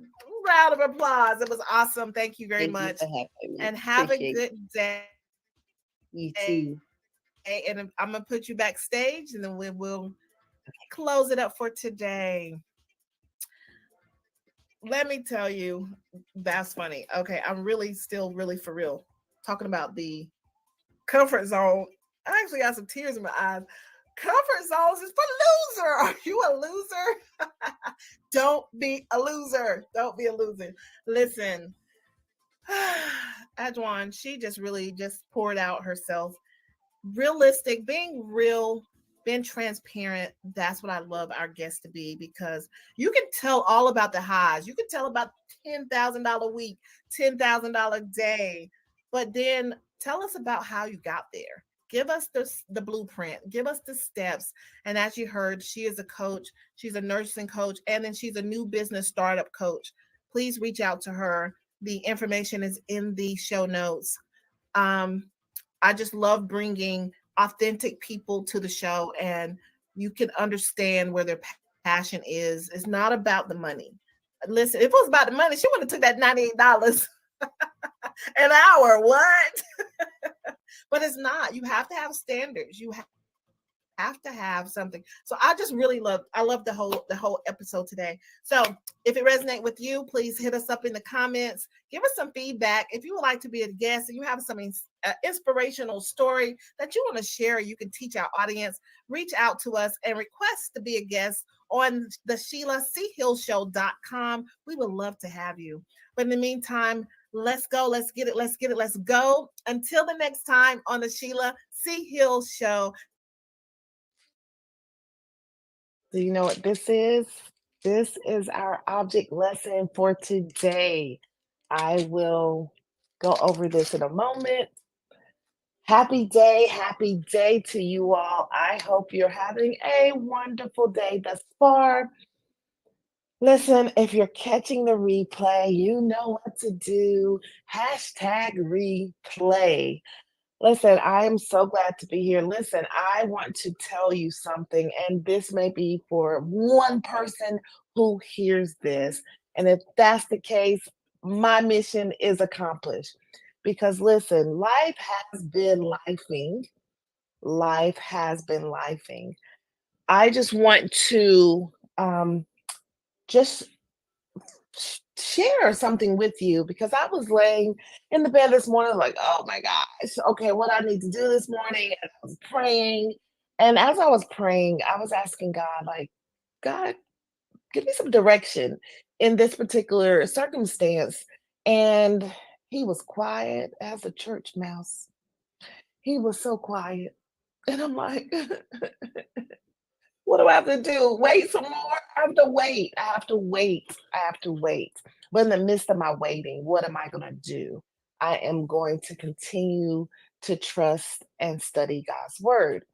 of applause. It was awesome. Thank you very Thank you much. for having me. And have a Appreciate good day. you too. And I'm gonna put you backstage, and then we will close it up for today. Let me tell you, that's funny. Okay, I'm really still really for real talking about the comfort zone. I actually got some tears in my eyes. Comfort zones is for loser. Are you a loser? Don't be a loser. Don't be a loser. Listen, Adwan, she just really just poured out herself. Realistic, being real, being transparent. That's what I love our guests to be, because you can tell all about the highs. You can tell about $10,000 week, $10,000 day, but then tell us about how you got there. Give us the blueprint. Give us the steps. And as you heard, she is a coach. She's a nursing coach, and then she's a new business startup coach. Please reach out to her. The information is in the show notes. Um, I just love bringing authentic people to the show, and you can understand where their passion is. It's not about the money. Listen, if it was about the money, she would have took that $98 an hour. What? But it's not. You have to have standards. You have to have something. So I just really love the whole episode today. So if it resonates with you, please hit us up in the comments. Give us some feedback. If you would like to be a guest and you have some inspirational story that you want to share, you can teach our audience. Reach out to us and request to be a guest on the SheilaCHillShow.com. We would love to have you. But in the meantime, let's go. Let's get it. Let's get it. Let's go. Until the next time on the Sheila C. Hill Show. Do you know what this is? This is our object lesson for today. I will go over this in a moment. Happy day to you all. I hope you're having a wonderful day thus far. Listen, if you're catching the replay, you know what to do. Hashtag replay. Listen, I am so glad to be here. Listen, I want to tell you something, and this may be for one person who hears this. And if that's the case, my mission is accomplished. Because listen, life has been lifing. Life has been lifing. I just want to just share something with you, because I was laying in the bed this morning, like, oh my gosh, okay, what I need to do this morning. And I was praying, And as I was praying, I was asking God, like, God, give me some direction in this particular circumstance. And he was quiet as a church mouse. He was so quiet. And I'm like, what do I have to do? Wait some more? I have to wait. I have to wait. I have to wait. But in the midst of my waiting, what am I going to do? I am going to continue to trust and study God's word.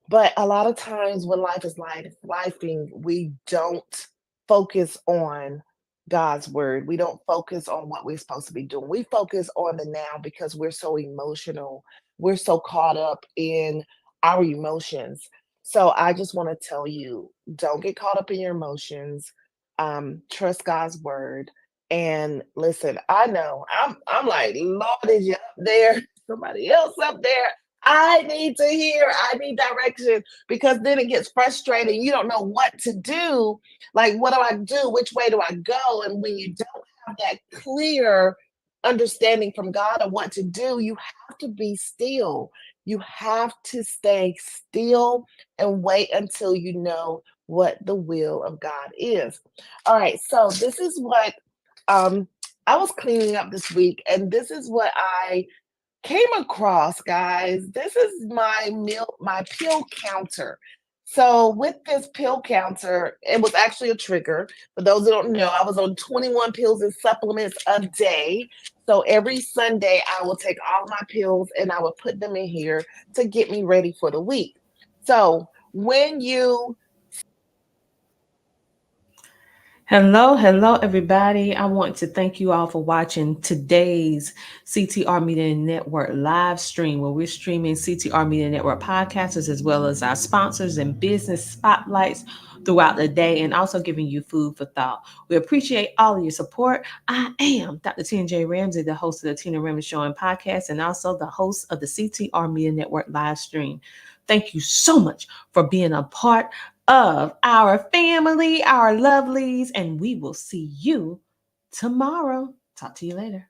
But a lot of times when life is lifing, we don't focus on God's word. We don't focus on what we're supposed to be doing. We focus on the now because we're so emotional. We're so caught up in our emotions. So I just want to tell you, don't get caught up in your emotions. Trust God's word. And listen, I know I'm like, Lord, is you up there? Somebody else up there? I need to hear, I need direction because then it gets frustrating. You don't know what to do. Like, what do I do? Which way do I go? And when you don't have that clear understanding from God of what to do, you have to be still. You have to stay still and wait until you know what the will of God is. All right, so this is what I was cleaning up this week, and this is what I came across, guys. This is my pill counter. So with this pill counter, it was actually a trigger. For those who don't know, I was on 21 pills and supplements a day. So every Sunday, I will take all my pills and I will put them in here to get me ready for the week. So when you Hello, everybody. I want to thank you all for watching today's CTR Media Network live stream, where we're streaming CTR Media Network podcasters as well as our sponsors and business spotlights throughout the day, and also giving you food for thought. We appreciate all of your support. I am Dr. T&J Ramsey, the host of the Tina Ramsey Show and podcast, and also the host of the CTR Media Network live stream. Thank you so much for being a part of our family, our lovelies, and we will see you tomorrow. Talk to you later.